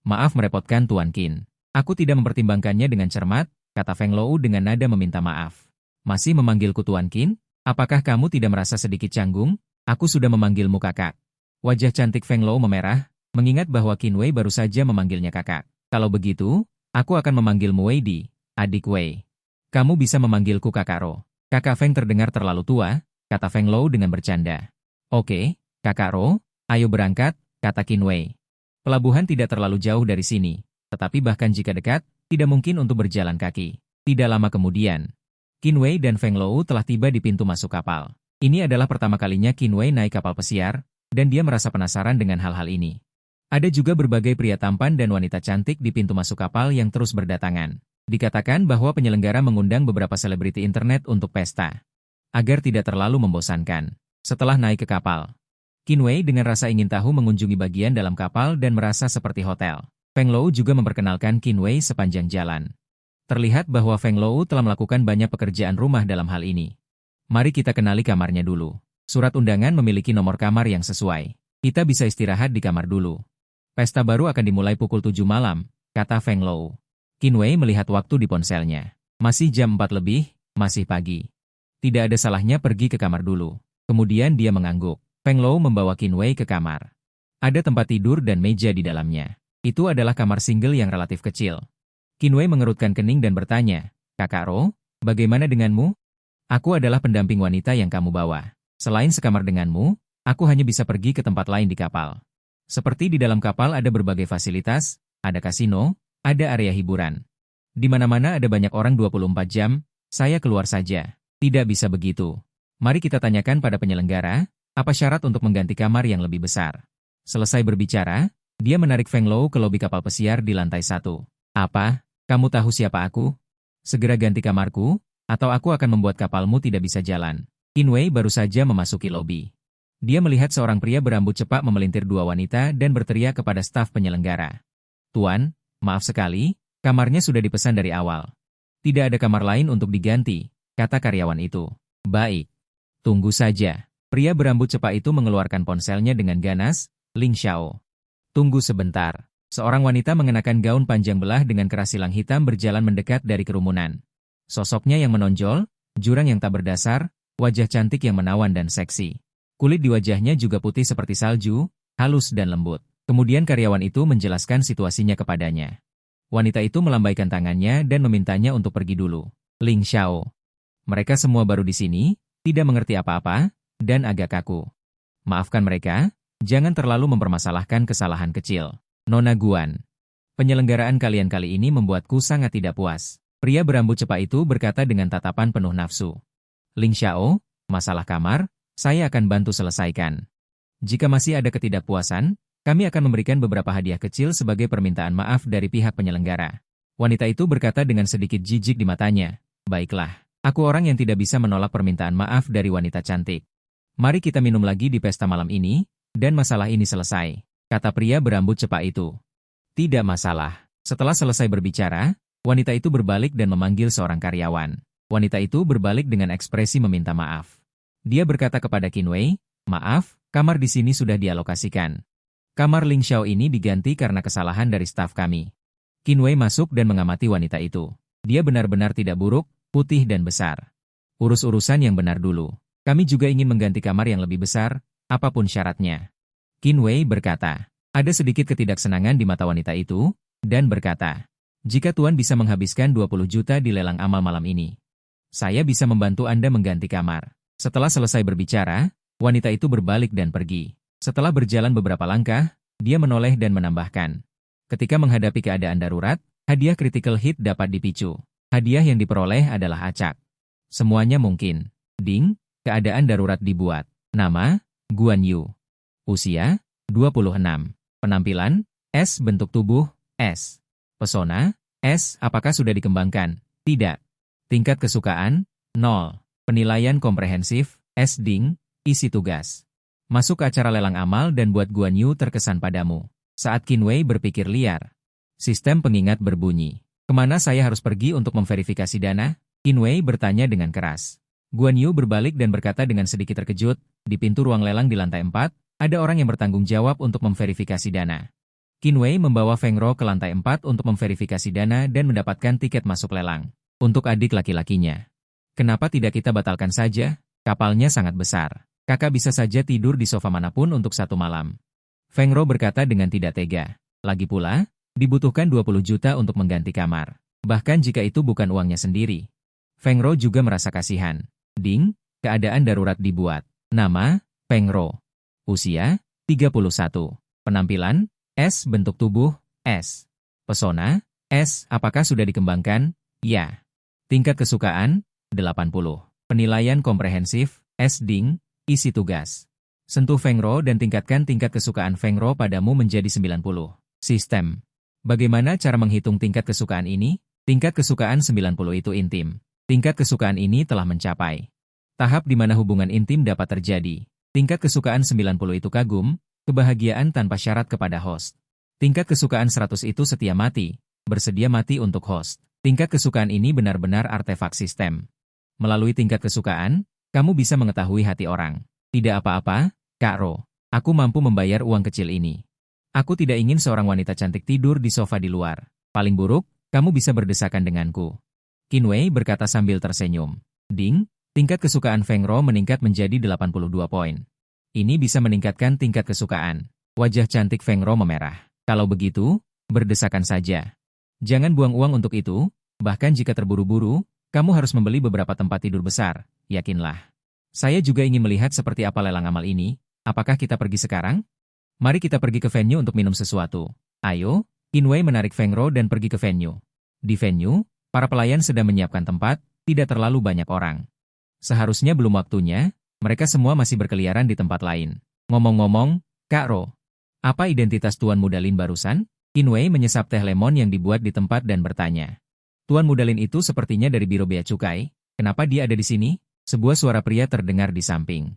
Maaf merepotkan Tuan Qin. Aku tidak mempertimbangkannya dengan cermat, kata Feng Lou dengan nada meminta maaf. Masih memanggilku Tuan Qin? Apakah kamu tidak merasa sedikit canggung? Aku sudah memanggilmu kakak. Wajah cantik Feng Lou memerah, mengingat bahwa Qinwei baru saja memanggilnya kakak. Kalau begitu, aku akan memanggilmu Wei Di, adik Wei. Kamu bisa memanggilku kakak Ro. Kakak Feng terdengar terlalu tua, kata Feng Lou dengan bercanda. Oke, kakak Ro, ayo berangkat, kata Qinwei. Pelabuhan tidak terlalu jauh dari sini, tetapi bahkan jika dekat, tidak mungkin untuk berjalan kaki. Tidak lama kemudian, Qinwei dan Feng Lou telah tiba di pintu masuk kapal. Ini adalah pertama kalinya Qinwei naik kapal pesiar, dan dia merasa penasaran dengan hal-hal ini. Ada juga berbagai pria tampan dan wanita cantik di pintu masuk kapal yang terus berdatangan. Dikatakan bahwa penyelenggara mengundang beberapa selebriti internet untuk pesta. Agar tidak terlalu membosankan. Setelah naik ke kapal, Qinwei dengan rasa ingin tahu mengunjungi bagian dalam kapal dan merasa seperti hotel. Feng Lou juga memperkenalkan Qinwei sepanjang jalan. Terlihat bahwa Feng Lou telah melakukan banyak pekerjaan rumah dalam hal ini. Mari kita kenali kamarnya dulu. Surat undangan memiliki nomor kamar yang sesuai. Kita bisa istirahat di kamar dulu. Pesta baru akan dimulai pukul 7 malam, kata Feng Lou. Qinwei melihat waktu di ponselnya. Masih jam 4 lebih, masih pagi. Tidak ada salahnya pergi ke kamar dulu. Kemudian dia mengangguk. Feng Lou membawa Qinwei ke kamar. Ada tempat tidur dan meja di dalamnya. Itu adalah kamar single yang relatif kecil. Qinwei mengerutkan kening dan bertanya, Kakak Ro, bagaimana denganmu? Aku adalah pendamping wanita yang kamu bawa. Selain sekamar denganmu, aku hanya bisa pergi ke tempat lain di kapal. Seperti di dalam kapal ada berbagai fasilitas, ada kasino, ada area hiburan. Di mana-mana ada banyak orang 24 jam, saya keluar saja. Tidak bisa begitu. Mari kita tanyakan pada penyelenggara, apa syarat untuk mengganti kamar yang lebih besar. Selesai berbicara, dia menarik Feng Lou ke lobi kapal pesiar di lantai 1. Apa? Kamu tahu siapa aku? Segera ganti kamarku, atau aku akan membuat kapalmu tidak bisa jalan. Qin Wei baru saja memasuki lobi. Dia melihat seorang pria berambut cepak memelintir dua wanita dan berteriak kepada staf penyelenggara. Tuan, maaf sekali, kamarnya sudah dipesan dari awal. Tidak ada kamar lain untuk diganti, kata karyawan itu. Baik. Tunggu saja. Pria berambut cepak itu mengeluarkan ponselnya dengan ganas. Ling Xiao. Tunggu sebentar. Seorang wanita mengenakan gaun panjang belah dengan keras silang hitam berjalan mendekat dari kerumunan. Sosoknya yang menonjol, jurang yang tak berdasar, wajah cantik yang menawan dan seksi. Kulit di wajahnya juga putih seperti salju, halus dan lembut. Kemudian karyawan itu menjelaskan situasinya kepadanya. Wanita itu melambaikan tangannya dan memintanya untuk pergi dulu. Ling Xiao. Mereka semua baru di sini, tidak mengerti apa-apa, dan agak kaku. Maafkan mereka, jangan terlalu mempermasalahkan kesalahan kecil. Nona Guan. Penyelenggaraan kalian kali ini membuatku sangat tidak puas. Pria berambut cepak itu berkata dengan tatapan penuh nafsu. Ling Xiao, masalah kamar, saya akan bantu selesaikan. Jika masih ada ketidakpuasan, kami akan memberikan beberapa hadiah kecil sebagai permintaan maaf dari pihak penyelenggara. Wanita itu berkata dengan sedikit jijik di matanya. Baiklah, aku orang yang tidak bisa menolak permintaan maaf dari wanita cantik. Mari kita minum lagi di pesta malam ini, dan masalah ini selesai, kata pria berambut cepak itu. Tidak masalah. Setelah selesai berbicara, wanita itu berbalik dan memanggil seorang karyawan. Wanita itu berbalik dengan ekspresi meminta maaf. Dia berkata kepada Qin Wei, maaf, kamar di sini sudah dialokasikan. Kamar Ling Xiao ini diganti karena kesalahan dari staf kami. Qin Wei masuk dan mengamati wanita itu. Dia benar-benar tidak buruk, putih dan besar. Urus urusan yang benar dulu. Kami juga ingin mengganti kamar yang lebih besar, apapun syaratnya. Qin Wei berkata, ada sedikit ketidaksenangan di mata wanita itu, dan berkata, jika Tuan bisa menghabiskan 20 juta di lelang amal malam ini, saya bisa membantu Anda mengganti kamar. Setelah selesai berbicara, wanita itu berbalik dan pergi. Setelah berjalan beberapa langkah, dia menoleh dan menambahkan. Ketika menghadapi keadaan darurat, hadiah critical hit dapat dipicu. Hadiah yang diperoleh adalah acak. Semuanya mungkin. Ding, keadaan darurat dibuat. Nama, Guan Yu. Usia, 26. Penampilan, S. Bentuk tubuh, S. Pesona, S. Apakah sudah dikembangkan? Tidak. Tingkat kesukaan, 0. Penilaian komprehensif, S. Ding, isi tugas. Masuk ke acara lelang amal dan buat Guan Yu terkesan padamu. Saat Qin Wei berpikir liar. Sistem pengingat berbunyi. Kemana saya harus pergi untuk memverifikasi dana? Qin Wei bertanya dengan keras. Guan Yu berbalik dan berkata dengan sedikit terkejut, di pintu ruang lelang di lantai 4, ada orang yang bertanggung jawab untuk memverifikasi dana. Qin Wei membawa Feng Ro ke lantai 4 untuk memverifikasi dana dan mendapatkan tiket masuk lelang. Untuk adik laki-lakinya. Kenapa tidak kita batalkan saja? Kapalnya sangat besar. Kakak bisa saja tidur di sofa manapun untuk 1 malam. Feng Ro berkata dengan tidak tega. Lagi pula, dibutuhkan 20 juta untuk mengganti kamar. Bahkan jika itu bukan uangnya sendiri. Feng Ro juga merasa kasihan. Ding, keadaan darurat dibuat. Nama, Feng Ro. Usia, 31. Penampilan, S. Bentuk tubuh, S. Pesona, S. Apakah sudah dikembangkan? Ya. Tingkat kesukaan, 80. Penilaian komprehensif, S. Ding, isi tugas. Sentuh Feng Ro dan tingkatkan tingkat kesukaan Feng Ro padamu menjadi 90. Sistem. Bagaimana cara menghitung tingkat kesukaan ini? Tingkat kesukaan 90 itu intim. Tingkat kesukaan ini telah mencapai tahap di mana hubungan intim dapat terjadi. Tingkat kesukaan 90 itu kagum, kebahagiaan tanpa syarat kepada host. Tingkat kesukaan 100 itu setia mati, bersedia mati untuk host. Tingkat kesukaan ini benar-benar artefak sistem. Melalui tingkat kesukaan, kamu bisa mengetahui hati orang. Tidak apa-apa, Kak Ro. Aku mampu membayar uang kecil ini. Aku tidak ingin seorang wanita cantik tidur di sofa di luar. Paling buruk, kamu bisa berdesakan denganku. Qin Wei berkata sambil tersenyum. Ding, tingkat kesukaan Feng Ro meningkat menjadi 82 poin. Ini bisa meningkatkan tingkat kesukaan. Wajah cantik Feng Ro memerah. Kalau begitu, berdesakan saja. Jangan buang uang untuk itu, bahkan jika terburu-buru, kamu harus membeli beberapa tempat tidur besar, yakinlah. Saya juga ingin melihat seperti apa lelang amal ini, apakah kita pergi sekarang? Mari kita pergi ke venue untuk minum sesuatu. Ayo, Qinwei menarik Feng Rou dan pergi ke venue. Di venue, para pelayan sedang menyiapkan tempat, tidak terlalu banyak orang. Seharusnya belum waktunya, mereka semua masih berkeliaran di tempat lain. Ngomong-ngomong, Kak Ro, apa identitas Tuan Mudalin barusan? Qinwei menyesap teh lemon yang dibuat di tempat dan bertanya. Tuan Mudalin itu sepertinya dari Biro Bea Cukai, kenapa dia ada di sini? Sebuah suara pria terdengar di samping.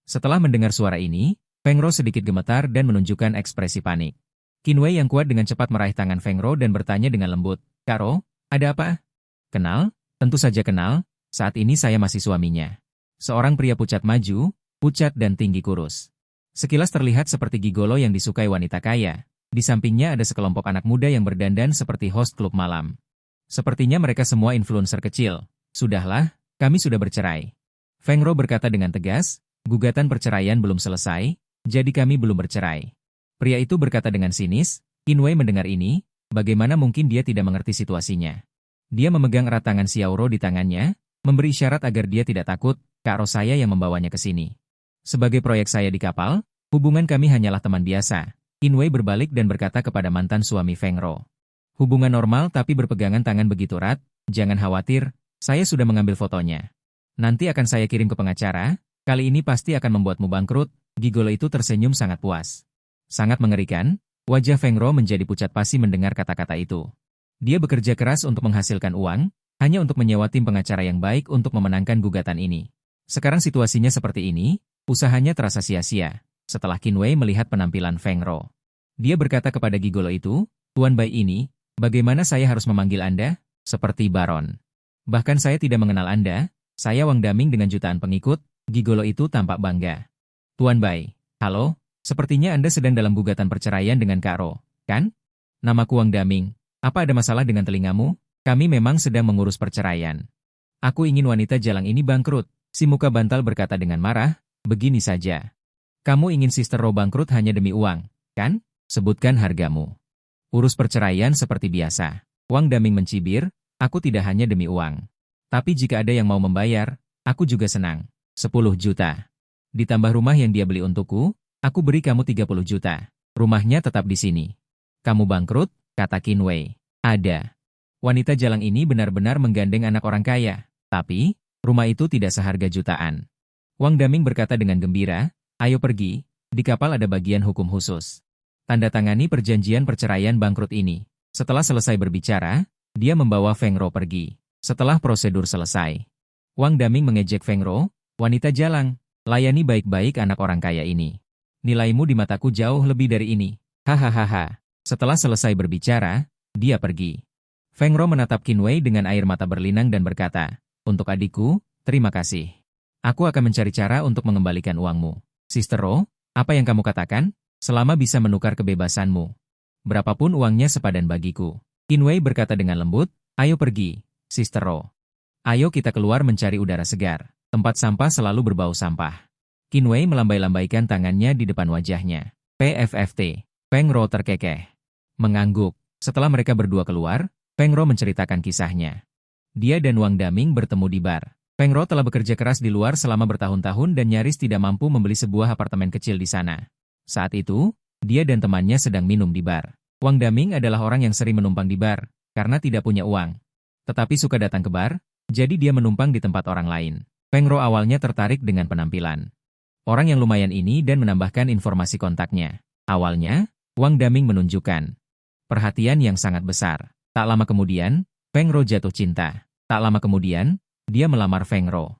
Setelah mendengar suara ini, Feng Rou sedikit gemetar dan menunjukkan ekspresi panik. Qinwei yang kuat dengan cepat meraih tangan Feng Rou dan bertanya dengan lembut, Kak Rou, ada apa? Kenal? Tentu saja kenal, saat ini saya masih suaminya. Seorang pria pucat maju, pucat dan tinggi kurus. Sekilas terlihat seperti gigolo yang disukai wanita kaya. Di sampingnya ada sekelompok anak muda yang berdandan seperti host klub malam. Sepertinya mereka semua influencer kecil. Sudahlah, kami sudah bercerai. Feng Rou berkata dengan tegas, gugatan perceraian belum selesai, jadi kami belum bercerai. Pria itu berkata dengan sinis. Qinwei mendengar ini, bagaimana mungkin dia tidak mengerti situasinya. Dia memegang erat tangan Xiao Rou di tangannya, memberi isyarat agar dia tidak takut, Kak Rou saya yang membawanya ke sini. Sebagai proyek saya di kapal, hubungan kami hanyalah teman biasa. Qinwei berbalik dan berkata kepada mantan suami Feng Rou. Hubungan normal tapi berpegangan tangan begitu erat, jangan khawatir, saya sudah mengambil fotonya. Nanti akan saya kirim ke pengacara, kali ini pasti akan membuatmu bangkrut. Gigolo itu tersenyum sangat puas. Sangat mengerikan, wajah Feng Rou menjadi pucat pasi mendengar kata-kata itu. Dia bekerja keras untuk menghasilkan uang, hanya untuk menyewa tim pengacara yang baik untuk memenangkan gugatan ini. Sekarang situasinya seperti ini, usahanya terasa sia-sia. Setelah Qinwei melihat penampilan Feng Rou, dia berkata kepada gigolo itu, Tuan Bai ini, bagaimana saya harus memanggil Anda? Seperti Baron. Bahkan saya tidak mengenal Anda, saya Wang Daming dengan jutaan pengikut. Gigolo itu tampak bangga. Tuan Bai, halo, sepertinya Anda sedang dalam gugatan perceraian dengan Kak Rou, kan? Namaku Wang Daming, apa ada masalah dengan telingamu? Kami memang sedang mengurus perceraian. Aku ingin wanita jalang ini bangkrut. Si muka bantal berkata dengan marah, begini saja. Kamu ingin Sister Rou bangkrut hanya demi uang, kan? Sebutkan hargamu. Urus perceraian seperti biasa. Wang Daming mencibir, aku tidak hanya demi uang. Tapi jika ada yang mau membayar, aku juga senang. 10 juta. Ditambah rumah yang dia beli untukku, aku beri kamu 30 juta. Rumahnya tetap di sini. Kamu bangkrut, kata Qinwei. Ada. Wanita jalang ini benar-benar menggandeng anak orang kaya. Tapi, rumah itu tidak seharga jutaan. Wang Daming berkata dengan gembira, ayo pergi, di kapal ada bagian hukum khusus. Tanda tangani perjanjian perceraian bangkrut ini. Setelah selesai berbicara, dia membawa Feng Rou pergi. Setelah prosedur selesai, Wang Daming mengejek Feng Rou, wanita jalang. Layani baik-baik anak orang kaya ini. Nilaimu di mataku jauh lebih dari ini. Hahaha. Setelah selesai berbicara, dia pergi. Feng Rou menatap Qinwei dengan air mata berlinang dan berkata, untuk adikku, terima kasih. Aku akan mencari cara untuk mengembalikan uangmu. Sister Rou, apa yang kamu katakan? Selama bisa menukar kebebasanmu. Berapapun uangnya sepadan bagiku. Qinwei berkata dengan lembut, ayo pergi, Sister Rou. Ayo kita keluar mencari udara segar. Tempat sampah selalu berbau sampah. Qinwei melambai-lambaikan tangannya di depan wajahnya. PFFT. Feng Rou terkekeh. Mengangguk. Setelah mereka berdua keluar, Feng Rou menceritakan kisahnya. Dia dan Wang Daming bertemu di bar. Feng Rou telah bekerja keras di luar selama bertahun-tahun dan nyaris tidak mampu membeli sebuah apartemen kecil di sana. Saat itu, dia dan temannya sedang minum di bar. Wang Daming adalah orang yang sering menumpang di bar, karena tidak punya uang. Tetapi suka datang ke bar, jadi dia menumpang di tempat orang lain. Feng Rou awalnya tertarik dengan penampilan orang yang lumayan ini dan menambahkan informasi kontaknya. Awalnya, Wang Daming menunjukkan perhatian yang sangat besar. Tak lama kemudian, Feng Rou jatuh cinta. Tak lama kemudian, dia melamar Feng Rou.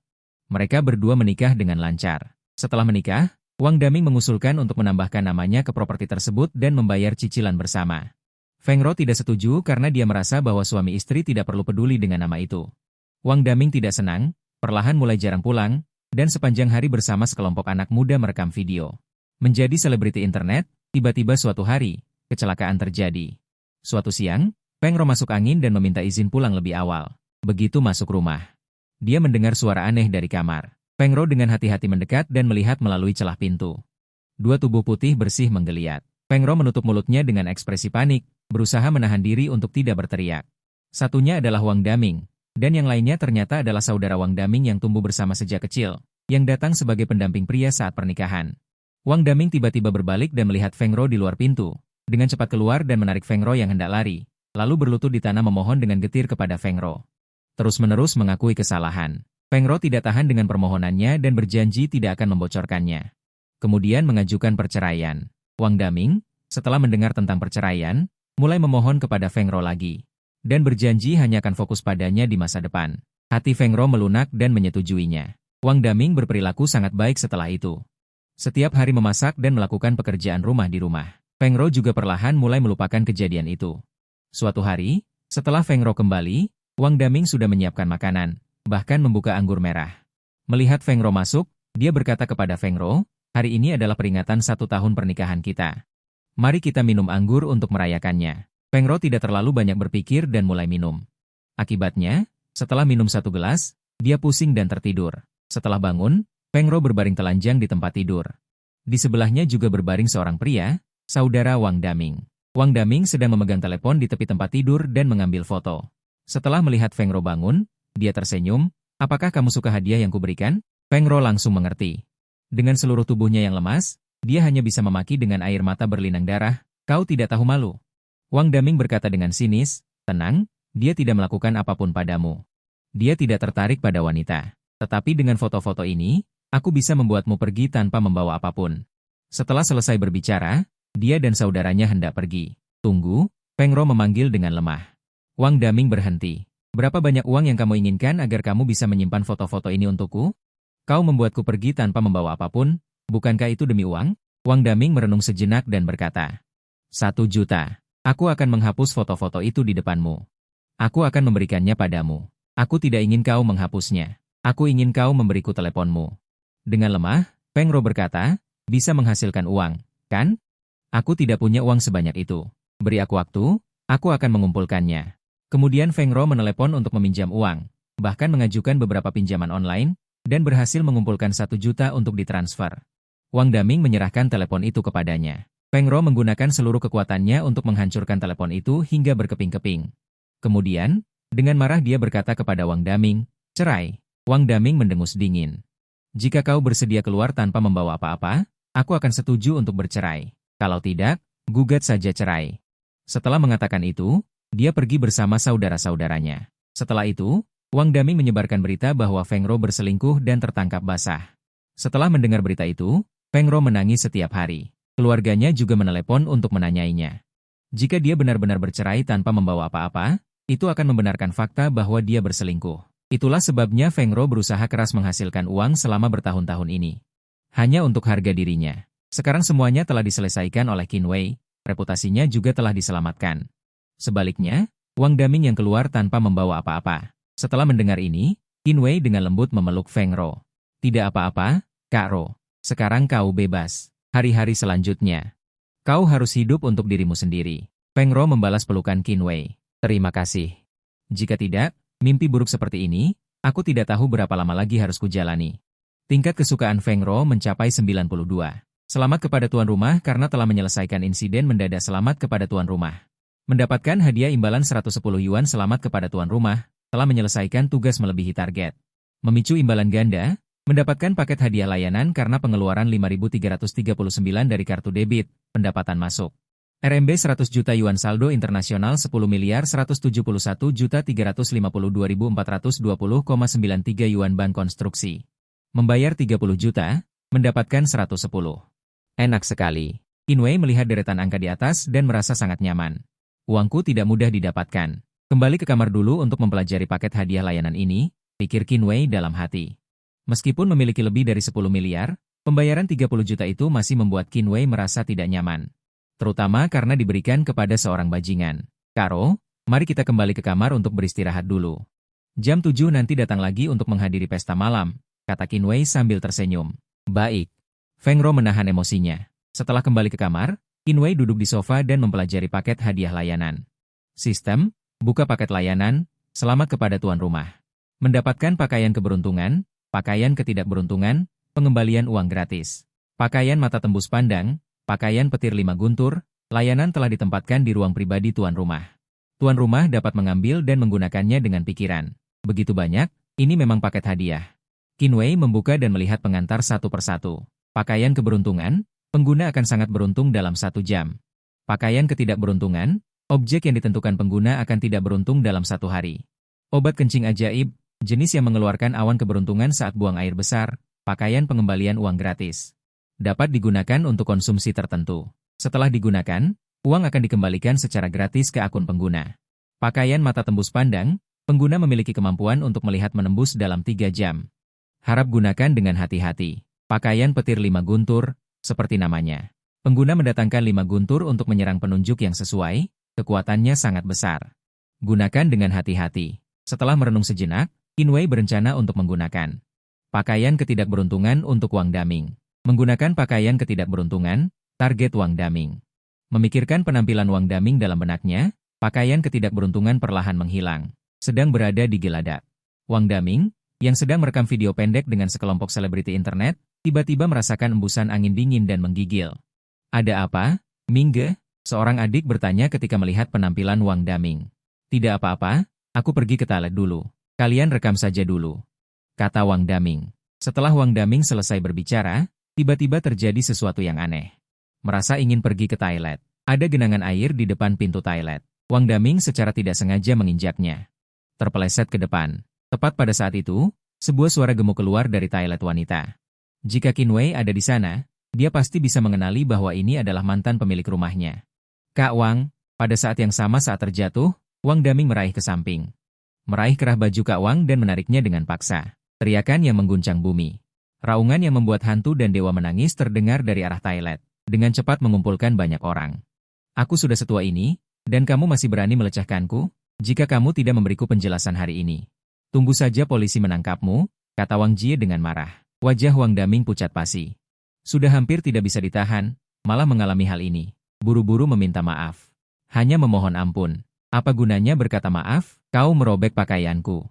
Mereka berdua menikah dengan lancar. Setelah menikah, Wang Daming mengusulkan untuk menambahkan namanya ke properti tersebut dan membayar cicilan bersama. Feng Rou tidak setuju karena dia merasa bahwa suami istri tidak perlu peduli dengan nama itu. Wang Daming tidak senang, perlahan mulai jarang pulang, dan sepanjang hari bersama sekelompok anak muda merekam video. Menjadi selebriti internet, tiba-tiba suatu hari, kecelakaan terjadi. Suatu siang, Feng Rou masuk angin dan meminta izin pulang lebih awal. Begitu masuk rumah, dia mendengar suara aneh dari kamar. Feng Rou dengan hati-hati mendekat dan melihat melalui celah pintu. Dua tubuh putih bersih menggeliat. Feng Rou menutup mulutnya dengan ekspresi panik, berusaha menahan diri untuk tidak berteriak. Satunya adalah Wang Daming. Dan yang lainnya ternyata adalah saudara Wang Daming yang tumbuh bersama sejak kecil, yang datang sebagai pendamping pria saat pernikahan. Wang Daming tiba-tiba berbalik dan melihat Feng Ro di luar pintu. Dengan cepat keluar dan menarik Feng Ro yang hendak lari. Lalu berlutut di tanah memohon dengan getir kepada Feng Ro. Terus-menerus mengakui kesalahan. Feng Ro tidak tahan dengan permohonannya dan berjanji tidak akan membocorkannya. Kemudian mengajukan perceraian. Wang Daming, setelah mendengar tentang perceraian, mulai memohon kepada Feng Ro lagi. Dan berjanji hanya akan fokus padanya di masa depan. Hati Feng Ro melunak dan menyetujuinya. Wang Daming berperilaku sangat baik setelah itu. Setiap hari memasak dan melakukan pekerjaan rumah di rumah. Feng Ro juga perlahan mulai melupakan kejadian itu. Suatu hari, setelah Feng Ro kembali, Wang Daming sudah menyiapkan makanan, bahkan membuka anggur merah. Melihat Feng Ro masuk, dia berkata kepada Feng Ro, hari ini adalah peringatan 1 tahun pernikahan kita. Mari kita minum anggur untuk merayakannya. Feng Ro tidak terlalu banyak berpikir dan mulai minum. Akibatnya, setelah minum 1 gelas, dia pusing dan tertidur. Setelah bangun, Feng Ro berbaring telanjang di tempat tidur. Di sebelahnya juga berbaring seorang pria, saudara Wang Daming. Wang Daming sedang memegang telepon di tepi tempat tidur dan mengambil foto. Setelah melihat Feng Ro bangun, dia tersenyum, apakah kamu suka hadiah yang kuberikan? Feng Ro langsung mengerti. Dengan seluruh tubuhnya yang lemas, dia hanya bisa memaki dengan air mata berlinang darah, kau tidak tahu malu. Wang Daming berkata dengan sinis, tenang, dia tidak melakukan apapun padamu. Dia tidak tertarik pada wanita. Tetapi dengan foto-foto ini, aku bisa membuatmu pergi tanpa membawa apapun. Setelah selesai berbicara, dia dan saudaranya hendak pergi. Tunggu, Feng Ro memanggil dengan lemah. Wang Daming berhenti. Berapa banyak uang yang kamu inginkan agar kamu bisa menyimpan foto-foto ini untukku? Kau membuatku pergi tanpa membawa apapun, bukankah itu demi uang? Wang Daming merenung sejenak dan berkata, 1 juta. Aku akan menghapus foto-foto itu di depanmu. Aku akan memberikannya padamu. Aku tidak ingin kau menghapusnya. Aku ingin kau memberiku teleponmu. Dengan lemah, Feng Ro berkata, bisa menghasilkan uang, kan? Aku tidak punya uang sebanyak itu. Beri aku waktu, aku akan mengumpulkannya. Kemudian Feng Ro menelepon untuk meminjam uang, bahkan mengajukan beberapa pinjaman online, dan berhasil mengumpulkan 1 juta untuk ditransfer. Wang Daming menyerahkan telepon itu kepadanya. Feng Ro menggunakan seluruh kekuatannya untuk menghancurkan telepon itu hingga berkeping-keping. Kemudian, dengan marah dia berkata kepada Wang Daming, cerai. Wang Daming mendengus dingin. Jika kau bersedia keluar tanpa membawa apa-apa, aku akan setuju untuk bercerai. Kalau tidak, gugat saja cerai. Setelah mengatakan itu, dia pergi bersama saudara-saudaranya. Setelah itu, Wang Daming menyebarkan berita bahwa Feng Ro berselingkuh dan tertangkap basah. Setelah mendengar berita itu, Feng Ro menangis setiap hari. Keluarganya juga menelepon untuk menanyainya. Jika dia benar-benar bercerai tanpa membawa apa-apa, itu akan membenarkan fakta bahwa dia berselingkuh. Itulah sebabnya Feng Ro berusaha keras menghasilkan uang selama bertahun-tahun ini. Hanya untuk harga dirinya. Sekarang semuanya telah diselesaikan oleh Qin Wei, reputasinya juga telah diselamatkan. Sebaliknya, Wang Daming yang keluar tanpa membawa apa-apa. Setelah mendengar ini, Qin Wei dengan lembut memeluk Feng Ro. Tidak apa-apa, Kak Ro. Sekarang kau bebas. Hari-hari selanjutnya, kau harus hidup untuk dirimu sendiri. Feng Ro membalas pelukan Qin Wei. Terima kasih. Jika tidak, mimpi buruk seperti ini, aku tidak tahu berapa lama lagi harus kujalani. Tingkat kesukaan Feng Ro mencapai 92. Selamat kepada tuan rumah karena telah menyelesaikan insiden mendadak. Selamat kepada tuan rumah. Mendapatkan hadiah imbalan 110 yuan. Selamat kepada tuan rumah, telah menyelesaikan tugas melebihi target. Memicu imbalan ganda, mendapatkan paket hadiah layanan karena pengeluaran 5.339 dari kartu debit, pendapatan masuk. RMB 100 juta yuan saldo internasional 10.171.352.420,93 yuan bank konstruksi. Membayar 30 juta, mendapatkan 110. Enak sekali. Qin Wei melihat deretan angka di atas dan merasa sangat nyaman. Uangku tidak mudah didapatkan. Kembali ke kamar dulu untuk mempelajari paket hadiah layanan ini, pikir Qin Wei dalam hati. Meskipun memiliki lebih dari 10 miliar, pembayaran 30 juta itu masih membuat Qin Wei merasa tidak nyaman. Terutama karena diberikan kepada seorang bajingan. Karo, mari kita kembali ke kamar untuk beristirahat dulu. Jam 7 nanti datang lagi untuk menghadiri pesta malam, kata Qin Wei sambil tersenyum. Baik. Feng Ro menahan emosinya. Setelah kembali ke kamar, Qin Wei duduk di sofa dan mempelajari paket hadiah layanan. Sistem, buka paket layanan, selamat kepada tuan rumah. Mendapatkan pakaian keberuntungan, pakaian ketidakberuntungan, pengembalian uang gratis. Pakaian mata tembus pandang, pakaian petir 5 guntur, layanan telah ditempatkan di ruang pribadi tuan rumah. Tuan rumah dapat mengambil dan menggunakannya dengan pikiran. Begitu banyak, ini memang paket hadiah. Qin Wei membuka dan melihat pengantar satu persatu. Pakaian keberuntungan, pengguna akan sangat beruntung dalam 1 jam. Pakaian ketidakberuntungan, objek yang ditentukan pengguna akan tidak beruntung dalam 1 hari. Obat kencing ajaib, jenis yang mengeluarkan awan keberuntungan saat buang air besar, pakaian pengembalian uang gratis. Dapat digunakan untuk konsumsi tertentu. Setelah digunakan, uang akan dikembalikan secara gratis ke akun pengguna. Pakaian mata tembus pandang, pengguna memiliki kemampuan untuk melihat menembus dalam 3 jam. Harap gunakan dengan hati-hati. Pakaian petir 5 guntur, seperti namanya. Pengguna mendatangkan 5 guntur untuk menyerang penunjuk yang sesuai, kekuatannya sangat besar. Gunakan dengan hati-hati. Setelah merenung sejenak, Qinwei berencana untuk menggunakan pakaian ketidakberuntungan untuk Wang Daming. Menggunakan pakaian ketidakberuntungan, target Wang Daming. Memikirkan penampilan Wang Daming dalam benaknya, pakaian ketidakberuntungan perlahan menghilang. Sedang berada di geladak. Wang Daming, yang sedang merekam video pendek dengan sekelompok selebriti internet, tiba-tiba merasakan embusan angin dingin dan menggigil. Ada apa, Mingge? Seorang adik bertanya ketika melihat penampilan Wang Daming. Tidak apa-apa, aku pergi ke toilet dulu. Kalian rekam saja dulu, kata Wang Daming. Setelah Wang Daming selesai berbicara, tiba-tiba terjadi sesuatu yang aneh. Merasa ingin pergi ke toilet. Ada genangan air di depan pintu toilet. Wang Daming secara tidak sengaja menginjaknya. Terpeleset ke depan. Tepat pada saat itu, sebuah suara gemuk keluar dari toilet wanita. Jika Qinwei ada di sana, dia pasti bisa mengenali bahwa ini adalah mantan pemilik rumahnya. Kak Wang, pada saat yang sama saat terjatuh, Wang Daming meraih ke samping. Meraih kerah baju Kak Wang dan menariknya dengan paksa. Teriakan yang mengguncang bumi. Raungan yang membuat hantu dan dewa menangis terdengar dari arah toilet. Dengan cepat mengumpulkan banyak orang. Aku sudah setua ini, dan kamu masih berani melecehkanku, jika kamu tidak memberiku penjelasan hari ini. Tunggu saja polisi menangkapmu, kata Wang Jie dengan marah. Wajah Wang Daming pucat pasi. Sudah hampir tidak bisa ditahan, malah mengalami hal ini. Buru-buru meminta maaf. Hanya memohon ampun. Apa gunanya berkata maaf? Kau merobek pakaianku.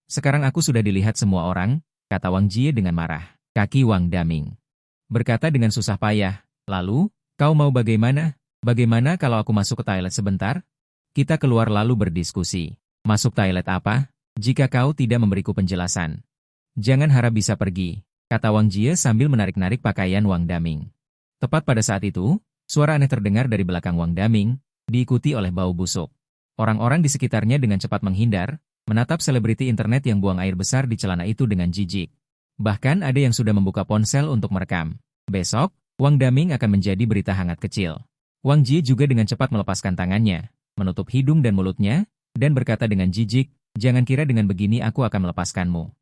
Sekarang aku sudah dilihat semua orang, kata Wang Jie dengan marah. Kaki Wang Daming berkata dengan susah payah. Lalu, kau mau bagaimana? Bagaimana kalau aku masuk ke toilet sebentar? Kita keluar lalu berdiskusi. Masuk toilet apa? Jika kau tidak memberiku penjelasan. Jangan harap bisa pergi, kata Wang Jie sambil menarik-narik pakaian Wang Daming. Tepat pada saat itu, suara aneh terdengar dari belakang Wang Daming, diikuti oleh bau busuk. Orang-orang di sekitarnya dengan cepat menghindar, menatap selebriti internet yang buang air besar di celana itu dengan jijik. Bahkan ada yang sudah membuka ponsel untuk merekam. Besok, Wang Daming akan menjadi berita hangat kecil. Wang Jie juga dengan cepat melepaskan tangannya, menutup hidung dan mulutnya, dan berkata dengan jijik, jangan kira dengan begini aku akan melepaskanmu.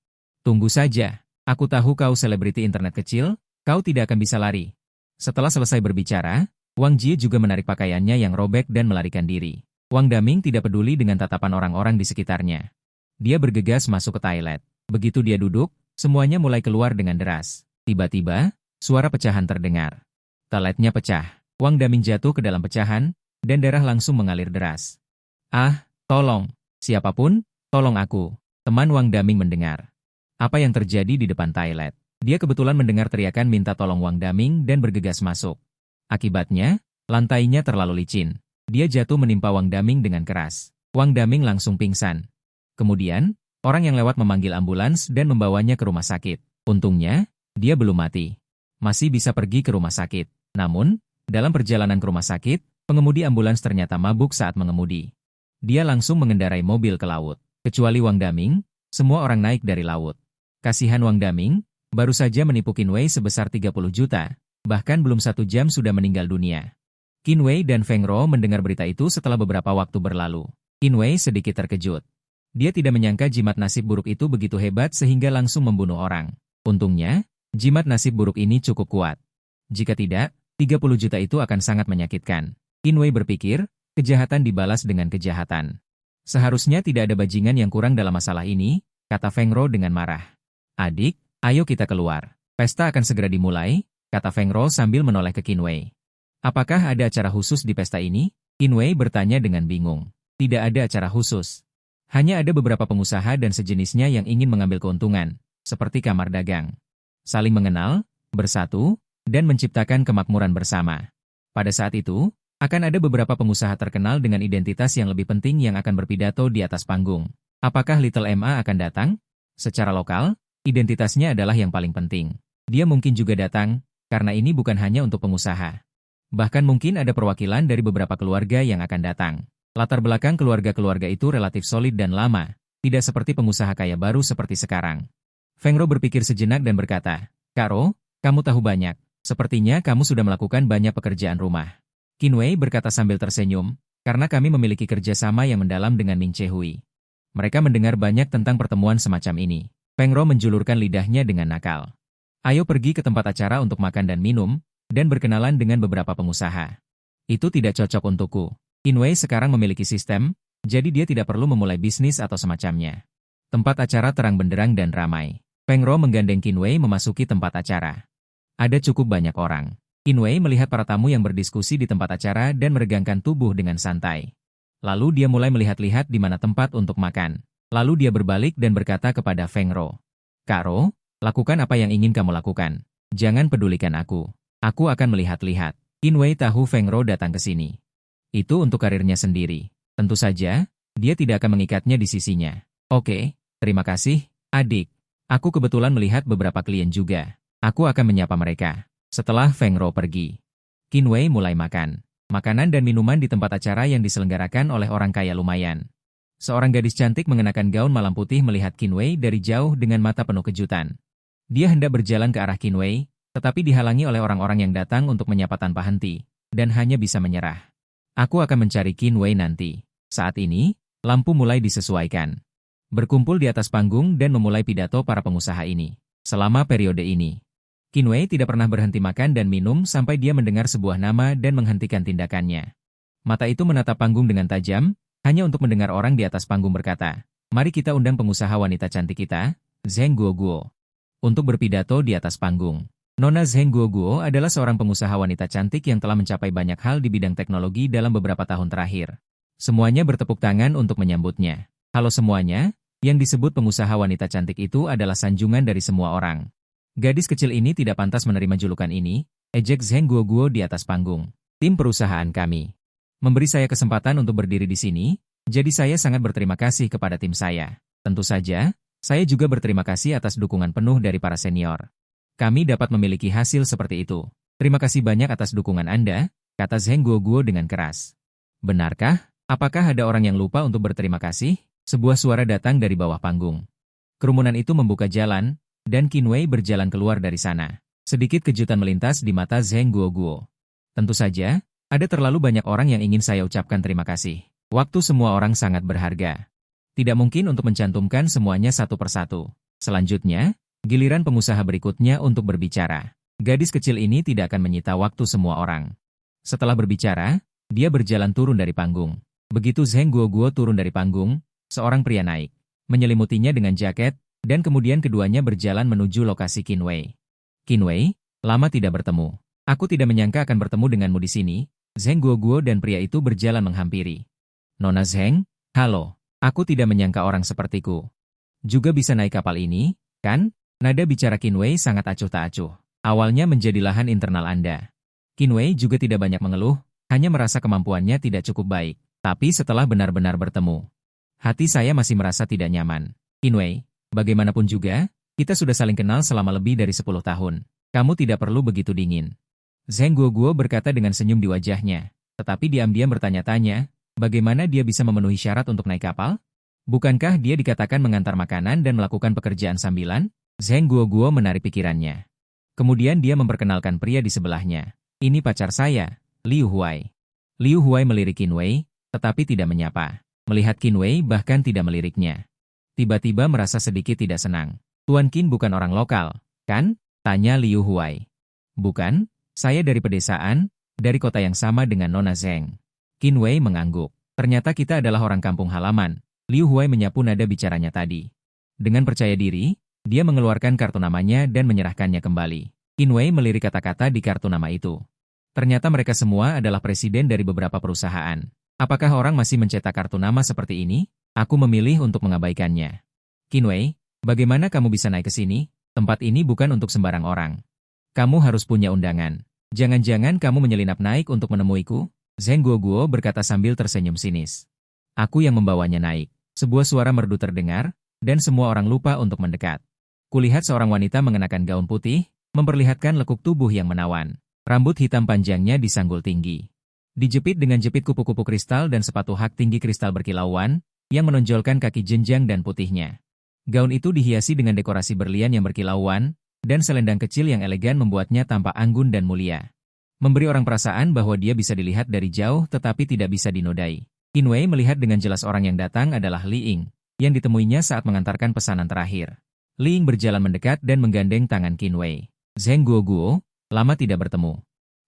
Tunggu saja, aku tahu kau selebriti internet kecil, kau tidak akan bisa lari. Setelah selesai berbicara, Wang Jie juga menarik pakaiannya yang robek dan melarikan diri. Wang Daming tidak peduli dengan tatapan orang-orang di sekitarnya. Dia bergegas masuk ke toilet. Begitu dia duduk, semuanya mulai keluar dengan deras. Tiba-tiba, suara pecahan terdengar. Toiletnya pecah. Wang Daming jatuh ke dalam pecahan, dan darah langsung mengalir deras. Ah, tolong, siapapun, tolong aku. Teman Wang Daming mendengar apa yang terjadi di depan toilet. Dia kebetulan mendengar teriakan minta tolong Wang Daming dan bergegas masuk. Akibatnya, lantainya terlalu licin. Dia jatuh menimpa Wang Daming dengan keras. Wang Daming langsung pingsan. Kemudian, orang yang lewat memanggil ambulans dan membawanya ke rumah sakit. Untungnya, dia belum mati. Masih bisa pergi ke rumah sakit. Namun, dalam perjalanan ke rumah sakit, pengemudi ambulans ternyata mabuk saat mengemudi. Dia langsung mengendarai mobil ke laut. Kecuali Wang Daming, semua orang naik dari laut. Kasihan Wang Daming, baru saja menipu Qinwei sebesar 30 juta, bahkan belum 1 jam sudah meninggal dunia. Qinwei dan Feng Ro mendengar berita itu setelah beberapa waktu berlalu. Qinwei sedikit terkejut. Dia tidak menyangka jimat nasib buruk itu begitu hebat sehingga langsung membunuh orang. Untungnya, jimat nasib buruk ini cukup kuat. Jika tidak, 30 juta itu akan sangat menyakitkan. Qinwei berpikir, kejahatan dibalas dengan kejahatan. Seharusnya tidak ada bajingan yang kurang dalam masalah ini, kata Feng Ro dengan marah. Adik, ayo kita keluar. Pesta akan segera dimulai, kata Feng Ro sambil menoleh ke Qinwei. Apakah ada acara khusus di pesta ini? Qinwei bertanya dengan bingung. Tidak ada acara khusus. Hanya ada beberapa pengusaha dan sejenisnya yang ingin mengambil keuntungan, seperti kamar dagang. Saling mengenal, bersatu, dan menciptakan kemakmuran bersama. Pada saat itu, akan ada beberapa pengusaha terkenal dengan identitas yang lebih penting yang akan berpidato di atas panggung. Apakah Little Ma akan datang? Secara lokal, identitasnya adalah yang paling penting. Dia mungkin juga datang, karena ini bukan hanya untuk pengusaha. Bahkan mungkin ada perwakilan dari beberapa keluarga yang akan datang. Latar belakang keluarga-keluarga itu relatif solid dan lama, tidak seperti pengusaha kaya baru seperti sekarang. Feng Rou berpikir sejenak dan berkata, Karo, kamu tahu banyak. Sepertinya kamu sudah melakukan banyak pekerjaan rumah. Qin Wei berkata sambil tersenyum, karena kami memiliki kerjasama yang mendalam dengan Ming Chehui. Mereka mendengar banyak tentang pertemuan semacam ini. Feng Rou menjulurkan lidahnya dengan nakal. Ayo pergi ke tempat acara untuk makan dan minum, dan berkenalan dengan beberapa pengusaha. Itu tidak cocok untukku. Qin Wei sekarang memiliki sistem, jadi dia tidak perlu memulai bisnis atau semacamnya. Tempat acara terang benderang dan ramai. Feng Rou menggandeng Qin Wei memasuki tempat acara. Ada cukup banyak orang. Qin Wei melihat para tamu yang berdiskusi di tempat acara dan meregangkan tubuh dengan santai. Lalu dia mulai melihat-lihat di mana tempat untuk makan. Lalu dia berbalik dan berkata kepada Feng Rou, Kak Rou, lakukan apa yang ingin kamu lakukan. Jangan pedulikan aku. Aku akan melihat-lihat. Qin Wei tahu Feng Rou datang ke sini. Itu untuk karirnya sendiri. Tentu saja, dia tidak akan mengikatnya di sisinya. Oke, terima kasih, adik. Aku kebetulan melihat beberapa klien juga. Aku akan menyapa mereka. Setelah Feng Rou pergi, Qin Wei mulai makan. Makanan dan minuman di tempat acara yang diselenggarakan oleh orang kaya lumayan. Seorang gadis cantik mengenakan gaun malam putih melihat Qin Wei dari jauh dengan mata penuh kejutan. Dia hendak berjalan ke arah Qin Wei, tetapi dihalangi oleh orang-orang yang datang untuk menyapa tanpa henti, dan hanya bisa menyerah. Aku akan mencari Qin Wei nanti. Saat ini, lampu mulai disesuaikan. Berkumpul di atas panggung dan memulai pidato para pengusaha ini. Selama periode ini, Qin Wei tidak pernah berhenti makan dan minum sampai dia mendengar sebuah nama dan menghentikan tindakannya. Mata itu menatap panggung dengan tajam, hanya untuk mendengar orang di atas panggung berkata, mari kita undang pengusaha wanita cantik kita, Zheng Guoguo, untuk berpidato di atas panggung. Nona Zheng Guoguo adalah seorang pengusaha wanita cantik yang telah mencapai banyak hal di bidang teknologi dalam beberapa tahun terakhir. Semuanya bertepuk tangan untuk menyambutnya. Halo semuanya, yang disebut pengusaha wanita cantik itu adalah sanjungan dari semua orang. Gadis kecil ini tidak pantas menerima julukan ini, ejek Zheng Guoguo di atas panggung. Tim perusahaan kami memberi saya kesempatan untuk berdiri di sini, jadi saya sangat berterima kasih kepada tim saya. Tentu saja, saya juga berterima kasih atas dukungan penuh dari para senior. Kami dapat memiliki hasil seperti itu. Terima kasih banyak atas dukungan Anda, kata Zheng Guoguo dengan keras. Benarkah? Apakah ada orang yang lupa untuk berterima kasih? Sebuah suara datang dari bawah panggung. Kerumunan itu membuka jalan, dan Qin Wei berjalan keluar dari sana. Sedikit kejutan melintas di mata Zheng Guoguo. Tentu saja, ada terlalu banyak orang yang ingin saya ucapkan terima kasih. Waktu semua orang sangat berharga. Tidak mungkin untuk mencantumkan semuanya satu persatu. Selanjutnya, giliran pengusaha berikutnya untuk berbicara. Gadis kecil ini tidak akan menyita waktu semua orang. Setelah berbicara, dia berjalan turun dari panggung. Begitu Zheng Guoguo turun dari panggung, seorang pria naik, menyelimutinya dengan jaket, dan kemudian keduanya berjalan menuju lokasi Qin Wei. Qin Wei, lama tidak bertemu. Aku tidak menyangka akan bertemu denganmu di sini. Zheng Guoguo dan pria itu berjalan menghampiri. Nona Zheng, halo. Aku tidak menyangka orang sepertiku juga bisa naik kapal ini, kan? Nada bicara Qin Wei sangat acuh tak acuh. Awalnya menjadi lahan internal Anda. Qin Wei juga tidak banyak mengeluh, hanya merasa kemampuannya tidak cukup baik. Tapi setelah benar-benar bertemu, hati saya masih merasa tidak nyaman. Qin Wei, bagaimanapun juga, kita sudah saling kenal selama lebih dari 10 tahun. Kamu tidak perlu begitu dingin. Zheng Guoguo berkata dengan senyum di wajahnya, tetapi diam-diam bertanya-tanya, bagaimana dia bisa memenuhi syarat untuk naik kapal? Bukankah dia dikatakan mengantar makanan dan melakukan pekerjaan sambilan? Zheng Guoguo menarik pikirannya. Kemudian dia memperkenalkan pria di sebelahnya. Ini pacar saya, Liu Huai. Liu Huai melirik Qin Wei, tetapi tidak menyapa. Melihat Qin Wei bahkan tidak meliriknya. Tiba-tiba merasa sedikit tidak senang. Tuan Qin bukan orang lokal, kan? Tanya Liu Huai. Bukan, saya dari pedesaan, dari kota yang sama dengan Nona Zheng. Qin Wei mengangguk. Ternyata kita adalah orang kampung halaman. Liu Huai menyapu nada bicaranya tadi. Dengan percaya diri, dia mengeluarkan kartu namanya dan menyerahkannya kembali. Qin Wei melirik kata-kata di kartu nama itu. Ternyata mereka semua adalah presiden dari beberapa perusahaan. Apakah orang masih mencetak kartu nama seperti ini? Aku memilih untuk mengabaikannya. Qin Wei, bagaimana kamu bisa naik ke sini? Tempat ini bukan untuk sembarang orang. Kamu harus punya undangan. Jangan-jangan kamu menyelinap naik untuk menemuiku? Zheng Guoguo berkata sambil tersenyum sinis. Aku yang membawanya naik. Sebuah suara merdu terdengar, dan semua orang lupa untuk mendekat. Kulihat seorang wanita mengenakan gaun putih, memperlihatkan lekuk tubuh yang menawan. Rambut hitam panjangnya disanggul tinggi. Dijepit dengan jepit kupu-kupu kristal dan sepatu hak tinggi kristal berkilauan, yang menonjolkan kaki jenjang dan putihnya. Gaun itu dihiasi dengan dekorasi berlian yang berkilauan, dan selendang kecil yang elegan membuatnya tampak anggun dan mulia. Memberi orang perasaan bahwa dia bisa dilihat dari jauh tetapi tidak bisa dinodai. Qin Wei melihat dengan jelas orang yang datang adalah Li Ying, yang ditemuinya saat mengantarkan pesanan terakhir. Li Ying berjalan mendekat dan menggandeng tangan Qin Wei. Zheng Guoguo, lama tidak bertemu.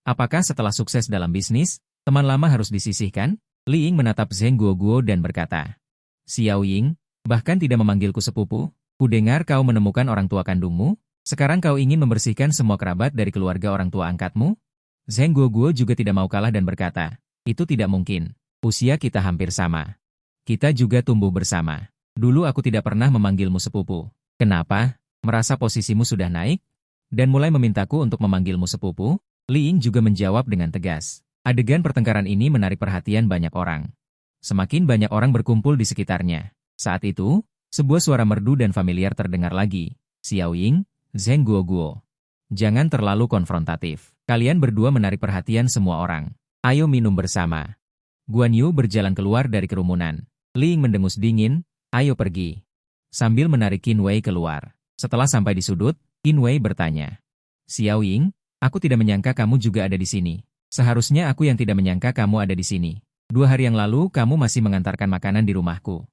Apakah setelah sukses dalam bisnis, teman lama harus disisihkan? Li Ying menatap Zheng Guoguo dan berkata, Xiao Ying, bahkan tidak memanggilku sepupu, kudengar kau menemukan orang tua kandungmu, sekarang kau ingin membersihkan semua kerabat dari keluarga orang tua angkatmu? Zheng Guoguo juga tidak mau kalah dan berkata, itu tidak mungkin. Usia kita hampir sama. Kita juga tumbuh bersama. Dulu aku tidak pernah memanggilmu sepupu. Kenapa? Merasa posisimu sudah naik? Dan mulai memintaku untuk memanggilmu sepupu? Li Ying juga menjawab dengan tegas. Adegan pertengkaran ini menarik perhatian banyak orang. Semakin banyak orang berkumpul di sekitarnya. Saat itu, sebuah suara merdu dan familiar terdengar lagi. Xiao Ying, Zheng Guoguo. Jangan terlalu konfrontatif. Kalian berdua menarik perhatian semua orang. Ayo minum bersama. Guan Yu berjalan keluar dari kerumunan. Li Ying mendengus dingin, ayo pergi. Sambil menarik Qin Wei keluar. Setelah sampai di sudut, Qin Wei bertanya. Xiao Ying, aku tidak menyangka kamu juga ada di sini. Seharusnya aku yang tidak menyangka kamu ada di sini. 2 hari yang lalu kamu masih mengantarkan makanan di rumahku.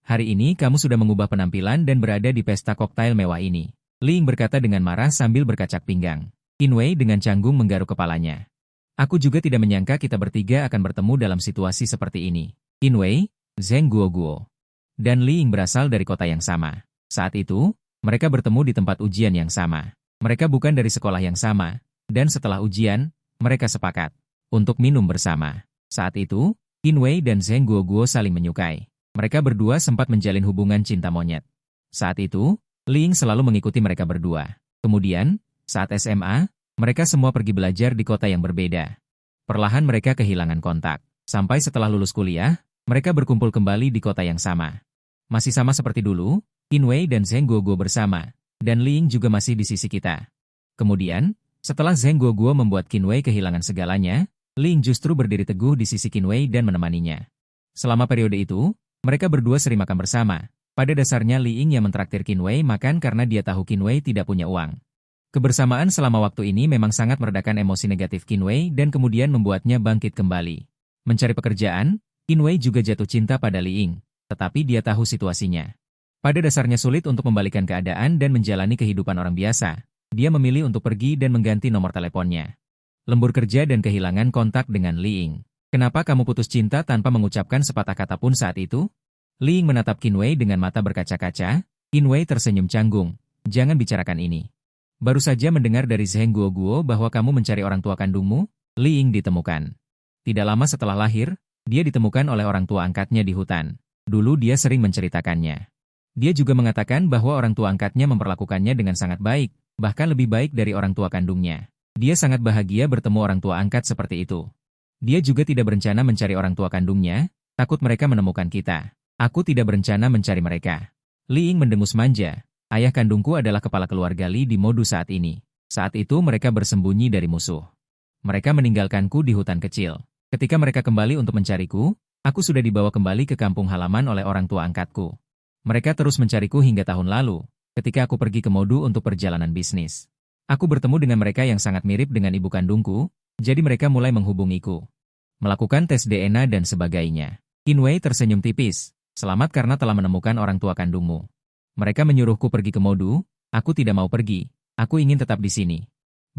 Hari ini kamu sudah mengubah penampilan dan berada di pesta koktail mewah ini. Li Ying berkata dengan marah sambil berkacak pinggang. Qin Wei dengan canggung menggaruk kepalanya. Aku juga tidak menyangka kita bertiga akan bertemu dalam situasi seperti ini. Qin Wei, Zheng Guoguo, dan Li Ying berasal dari kota yang sama. Saat itu, mereka bertemu di tempat ujian yang sama. Mereka bukan dari sekolah yang sama, dan setelah ujian, mereka sepakat untuk minum bersama. Saat itu, Qin Wei dan Zheng Guoguo saling menyukai. Mereka berdua sempat menjalin hubungan cinta monyet. Saat itu, Li Ying selalu mengikuti mereka berdua. Kemudian, saat SMA, mereka semua pergi belajar di kota yang berbeda. Perlahan mereka kehilangan kontak. Sampai setelah lulus kuliah, mereka berkumpul kembali di kota yang sama. Masih sama seperti dulu, Qin Wei dan Zheng Guoguo bersama, dan Li Ying juga masih di sisi kita. Kemudian, setelah Zheng Guoguo membuat Qin Wei kehilangan segalanya, Li Ying justru berdiri teguh di sisi Qin Wei dan menemaninya. Selama periode itu, mereka berdua sering makan bersama. Pada dasarnya Li Ying yang mentraktir Qin Wei makan karena dia tahu Qin Wei tidak punya uang. Kebersamaan selama waktu ini memang sangat meredakan emosi negatif Qin Wei dan kemudian membuatnya bangkit kembali. Mencari pekerjaan, Qin Wei juga jatuh cinta pada Li Ying, tetapi dia tahu situasinya. Pada dasarnya sulit untuk membalikan keadaan dan menjalani kehidupan orang biasa. Dia memilih untuk pergi dan mengganti nomor teleponnya. Lembur kerja dan kehilangan kontak dengan Li Ying. Kenapa kamu putus cinta tanpa mengucapkan sepatah kata pun saat itu? Li Ying menatap Qin Wei dengan mata berkaca-kaca. Qin Wei tersenyum canggung. Jangan bicarakan ini. Baru saja mendengar dari Zheng Guoguo bahwa kamu mencari orang tua kandungmu, Li Ying ditemukan. Tidak lama setelah lahir, dia ditemukan oleh orang tua angkatnya di hutan. Dulu dia sering menceritakannya. Dia juga mengatakan bahwa orang tua angkatnya memperlakukannya dengan sangat baik, bahkan lebih baik dari orang tua kandungnya. Dia sangat bahagia bertemu orang tua angkat seperti itu. Dia juga tidak berencana mencari orang tua kandungnya, takut mereka menemukan kita. Aku tidak berencana mencari mereka. Li Ying mendengus manja. Ayah kandungku adalah kepala keluarga Li di Modu saat ini. Saat itu mereka bersembunyi dari musuh. Mereka meninggalkanku di hutan kecil. Ketika mereka kembali untuk mencariku, aku sudah dibawa kembali ke kampung halaman oleh orang tua angkatku. Mereka terus mencariku hingga tahun lalu, ketika aku pergi ke Modu untuk perjalanan bisnis. Aku bertemu dengan mereka yang sangat mirip dengan ibu kandungku, jadi mereka mulai menghubungiku. Melakukan tes DNA dan sebagainya. Qin Wei tersenyum tipis. Selamat karena telah menemukan orang tua kandungmu. Mereka menyuruhku pergi ke Modu, aku tidak mau pergi, aku ingin tetap di sini.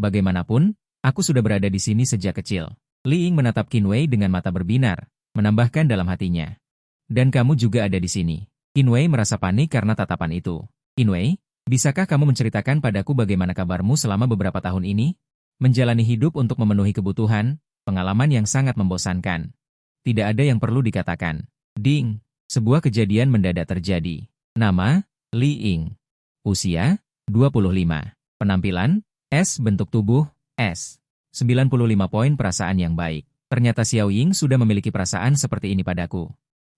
Bagaimanapun, aku sudah berada di sini sejak kecil. Li Ying menatap Qin Wei dengan mata berbinar, menambahkan dalam hatinya. Dan kamu juga ada di sini. Qin Wei merasa panik karena tatapan itu. Qin Wei, bisakah kamu menceritakan padaku bagaimana kabarmu selama beberapa tahun ini? Menjalani hidup untuk memenuhi kebutuhan, pengalaman yang sangat membosankan. Tidak ada yang perlu dikatakan. Ding, sebuah kejadian mendadak terjadi. Nama, Li Ying. Usia, 25. Penampilan, S. Bentuk tubuh, S. 95 poin perasaan yang baik. Ternyata Xiao Ying sudah memiliki perasaan seperti ini padaku.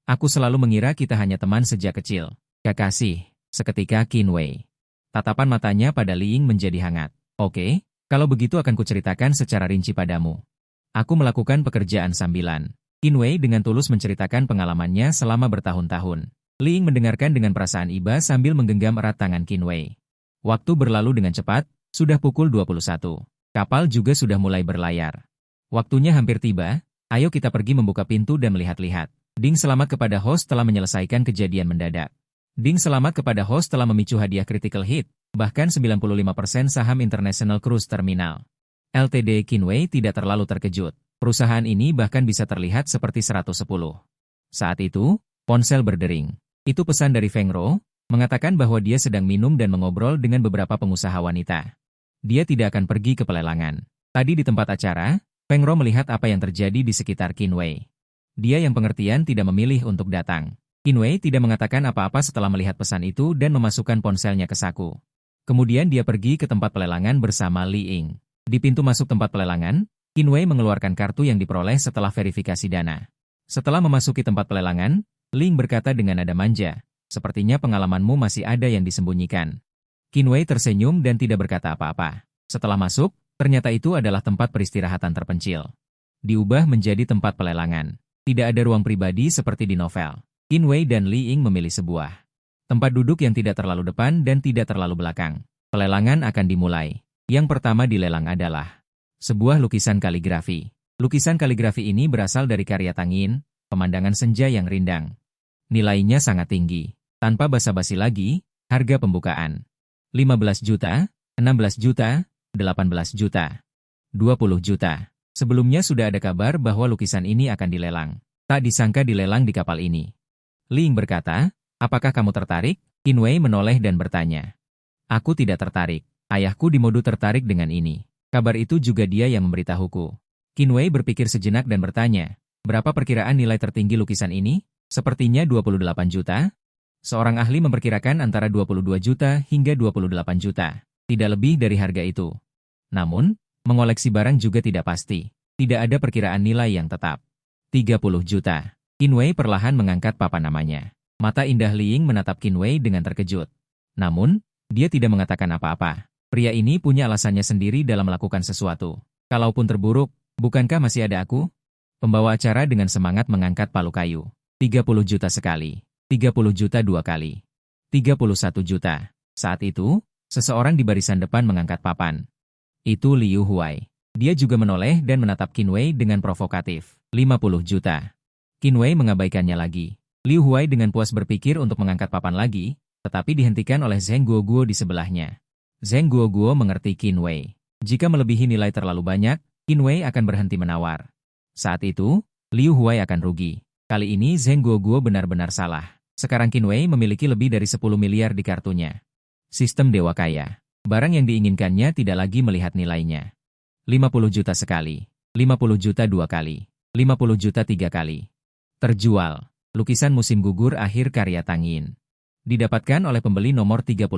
Aku selalu mengira kita hanya teman sejak kecil. Kekasih, seketika Qin Wei. Tatapan matanya pada Li Ying menjadi hangat. Oke, kalau begitu akan kuceritakan secara rinci padamu. Aku melakukan pekerjaan sambilan. Qin Wei dengan tulus menceritakan pengalamannya selama bertahun-tahun. Li Ying mendengarkan dengan perasaan iba sambil menggenggam erat tangan Qin Wei. Waktu berlalu dengan cepat, sudah pukul 21. Kapal juga sudah mulai berlayar. Waktunya hampir tiba, ayo kita pergi membuka pintu dan melihat-lihat. Ding selamat kepada host telah menyelesaikan kejadian mendadak. Ding selamat kepada host telah memicu hadiah critical hit, bahkan 95% saham International Cruise Terminal. LTD Qin Wei tidak terlalu terkejut. Perusahaan ini bahkan bisa terlihat seperti 110. Saat itu, ponsel berdering. Itu pesan dari Feng Ro, mengatakan bahwa dia sedang minum dan mengobrol dengan beberapa pengusaha wanita. Dia tidak akan pergi ke pelelangan. Tadi di tempat acara, Feng Ro melihat apa yang terjadi di sekitar Qin Wei. Dia yang pengertian tidak memilih untuk datang. Qin Wei tidak mengatakan apa-apa setelah melihat pesan itu dan memasukkan ponselnya ke saku. Kemudian dia pergi ke tempat pelelangan bersama Li Ying. Di pintu masuk tempat pelelangan, Qin Wei mengeluarkan kartu yang diperoleh setelah verifikasi dana. Setelah memasuki tempat pelelangan, Li Ying berkata dengan nada manja, "Sepertinya pengalamanmu masih ada yang disembunyikan." Qin Wei tersenyum dan tidak berkata apa-apa. Setelah masuk, ternyata itu adalah tempat peristirahatan terpencil. Diubah menjadi tempat pelelangan. Tidak ada ruang pribadi seperti di novel. Qin Wei dan Li Ying memilih sebuah tempat duduk yang tidak terlalu depan dan tidak terlalu belakang. Pelelangan akan dimulai. Yang pertama dilelang adalah sebuah lukisan kaligrafi. Lukisan kaligrafi ini berasal dari karya Tang Yin, pemandangan senja yang rindang. Nilainya sangat tinggi. Tanpa basa-basi lagi, harga pembukaan. 15 juta, 16 juta, 18 juta, 20 juta. Sebelumnya sudah ada kabar bahwa lukisan ini akan dilelang. Tak disangka dilelang di kapal ini. Li Ying berkata, "Apakah kamu tertarik?" Qin Wei menoleh dan bertanya. "Aku tidak tertarik. Ayahku di mode tertarik dengan ini." Kabar itu juga dia yang memberitahuku. Qin Wei berpikir sejenak dan bertanya, "Berapa perkiraan nilai tertinggi lukisan ini?" "Sepertinya 28 juta." Seorang ahli memperkirakan antara 22 juta hingga 28 juta. Tidak lebih dari harga itu. Namun, mengoleksi barang juga tidak pasti. Tidak ada perkiraan nilai yang tetap. 30 juta. Qin Wei perlahan mengangkat papan namanya. Mata indah Li Ying menatap Qin Wei dengan terkejut. Namun, dia tidak mengatakan apa-apa. Pria ini punya alasannya sendiri dalam melakukan sesuatu. Kalaupun terburuk, bukankah masih ada aku? Pembawa acara dengan semangat mengangkat palu kayu. 30 juta sekali. 30 juta dua kali. 31 juta. Saat itu, seseorang di barisan depan mengangkat papan. Itu Liu Huai. Dia juga menoleh dan menatap Qin Wei dengan provokatif. 50 juta. Qin Wei mengabaikannya lagi. Liu Huai dengan puas berpikir untuk mengangkat papan lagi, tetapi dihentikan oleh Zheng Guoguo di sebelahnya. Zheng Guoguo mengerti Qin Wei. Jika melebihi nilai terlalu banyak, Qin Wei akan berhenti menawar. Saat itu, Liu Huai akan rugi. Kali ini Zheng Guoguo benar-benar salah. Sekarang Qin Wei memiliki lebih dari 10 miliar di kartunya. Sistem dewa kaya. Barang yang diinginkannya tidak lagi melihat nilainya. 50 juta sekali. 50 juta dua kali. 50 juta tiga kali. Terjual. Lukisan musim gugur akhir karya Tang Yin. Didapatkan oleh pembeli nomor 36.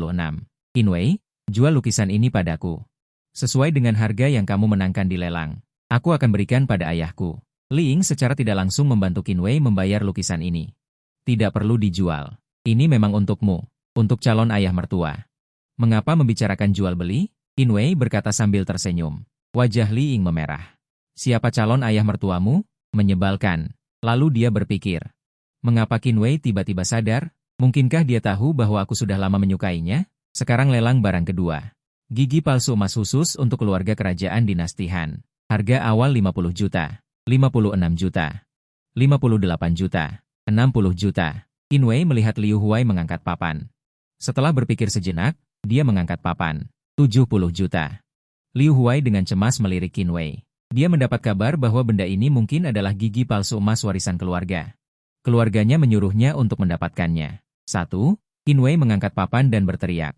Qin Wei, jual lukisan ini padaku. Sesuai dengan harga yang kamu menangkan di lelang. Aku akan berikan pada ayahku. Li Ying secara tidak langsung membantu Qin Wei membayar lukisan ini. Tidak perlu dijual. Ini memang untukmu. Untuk calon ayah mertua. Mengapa membicarakan jual beli? Qin Wei berkata sambil tersenyum. Wajah Li Ying memerah. Siapa calon ayah mertuamu? Menyebalkan. Lalu dia berpikir. Mengapa Qin Wei tiba-tiba sadar? Mungkinkah dia tahu bahwa aku sudah lama menyukainya? Sekarang lelang barang kedua. Gigi palsu emas khusus untuk keluarga kerajaan dinasti Han. Harga awal 50 juta. 56 juta. 58 juta. 60 juta. Qin Wei melihat Liu Huai mengangkat papan. Setelah berpikir sejenak, dia mengangkat papan. 70 juta. Liu Huai dengan cemas melirik Qin Wei. Dia mendapat kabar bahwa benda ini mungkin adalah gigi palsu emas warisan keluarga. Keluarganya menyuruhnya untuk mendapatkannya. 1. Qin Wei mengangkat papan dan berteriak.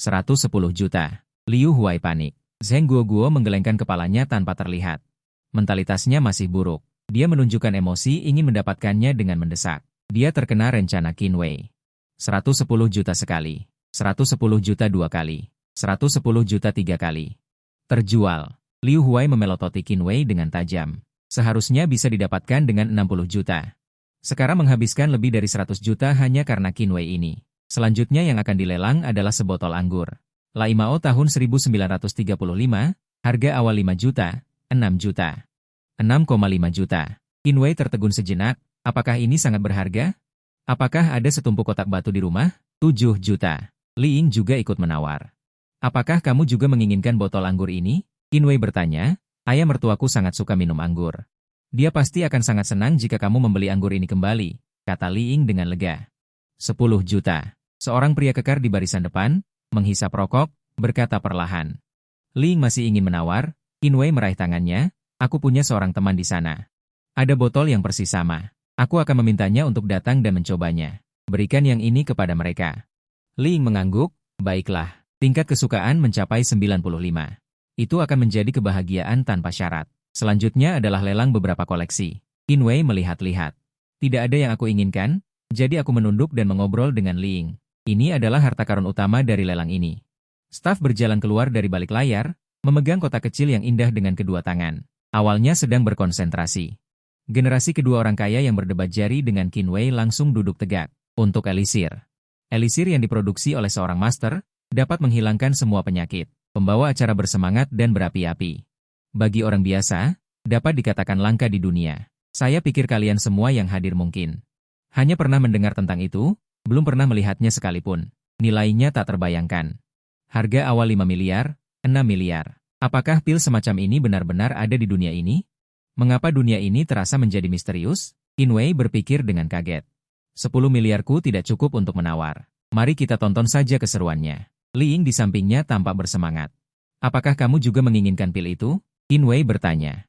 110 juta. Liu Huai panik. Zheng Guoguo menggelengkan kepalanya tanpa terlihat. Mentalitasnya masih buruk. Dia menunjukkan emosi ingin mendapatkannya dengan mendesak. Dia terkena rencana Qin Wei. 110 juta sekali. 110 juta dua kali. 110 juta tiga kali. Terjual. Liu Huai memelototi Qin Wei dengan tajam. Seharusnya bisa didapatkan dengan 60 juta. Sekarang menghabiskan lebih dari 100 juta hanya karena Qin Wei ini. Selanjutnya yang akan dilelang adalah sebotol anggur. Lai Mao tahun 1935, harga awal 5 juta, 6 juta, 6,5 juta. Qinwei tertegun sejenak, apakah ini sangat berharga? Apakah ada setumpuk kotak batu di rumah? 7 juta. Li Ying juga ikut menawar. Apakah kamu juga menginginkan botol anggur ini? Qinwei bertanya, ayah mertuaku sangat suka minum anggur. Dia pasti akan sangat senang jika kamu membeli anggur ini kembali, kata Li Ying dengan lega. 10 juta. Seorang pria kekar di barisan depan, menghisap rokok, berkata perlahan. Li Ying masih ingin menawar, Qinwei meraih tangannya, aku punya seorang teman di sana. Ada botol yang persis sama. Aku akan memintanya untuk datang dan mencobanya. Berikan yang ini kepada mereka. Li Ying mengangguk, baiklah. Tingkat kesukaan mencapai 95. Itu akan menjadi kebahagiaan tanpa syarat. Selanjutnya adalah lelang beberapa koleksi. Qinwei melihat-lihat. Tidak ada yang aku inginkan, jadi aku menunduk dan mengobrol dengan Li Ying. Ini adalah harta karun utama dari lelang ini. Staf berjalan keluar dari balik layar, memegang kotak kecil yang indah dengan kedua tangan. Awalnya sedang berkonsentrasi. Generasi kedua orang kaya yang berdebat jari dengan Qinwei langsung duduk tegak. Untuk elisir. Elisir yang diproduksi oleh seorang master, dapat menghilangkan semua penyakit, pembawa acara bersemangat dan berapi-api. Bagi orang biasa, dapat dikatakan langka di dunia. Saya pikir kalian semua yang hadir mungkin hanya pernah mendengar tentang itu, belum pernah melihatnya sekalipun. Nilainya tak terbayangkan. Harga awal 5 miliar, 6 miliar. Apakah pil semacam ini benar-benar ada di dunia ini? Mengapa dunia ini terasa menjadi misterius? Qinwei berpikir dengan kaget. 10 miliarku tidak cukup untuk menawar. Mari kita tonton saja keseruannya. Li Ying di sampingnya tampak bersemangat. Apakah kamu juga menginginkan pil itu? Qinwei bertanya.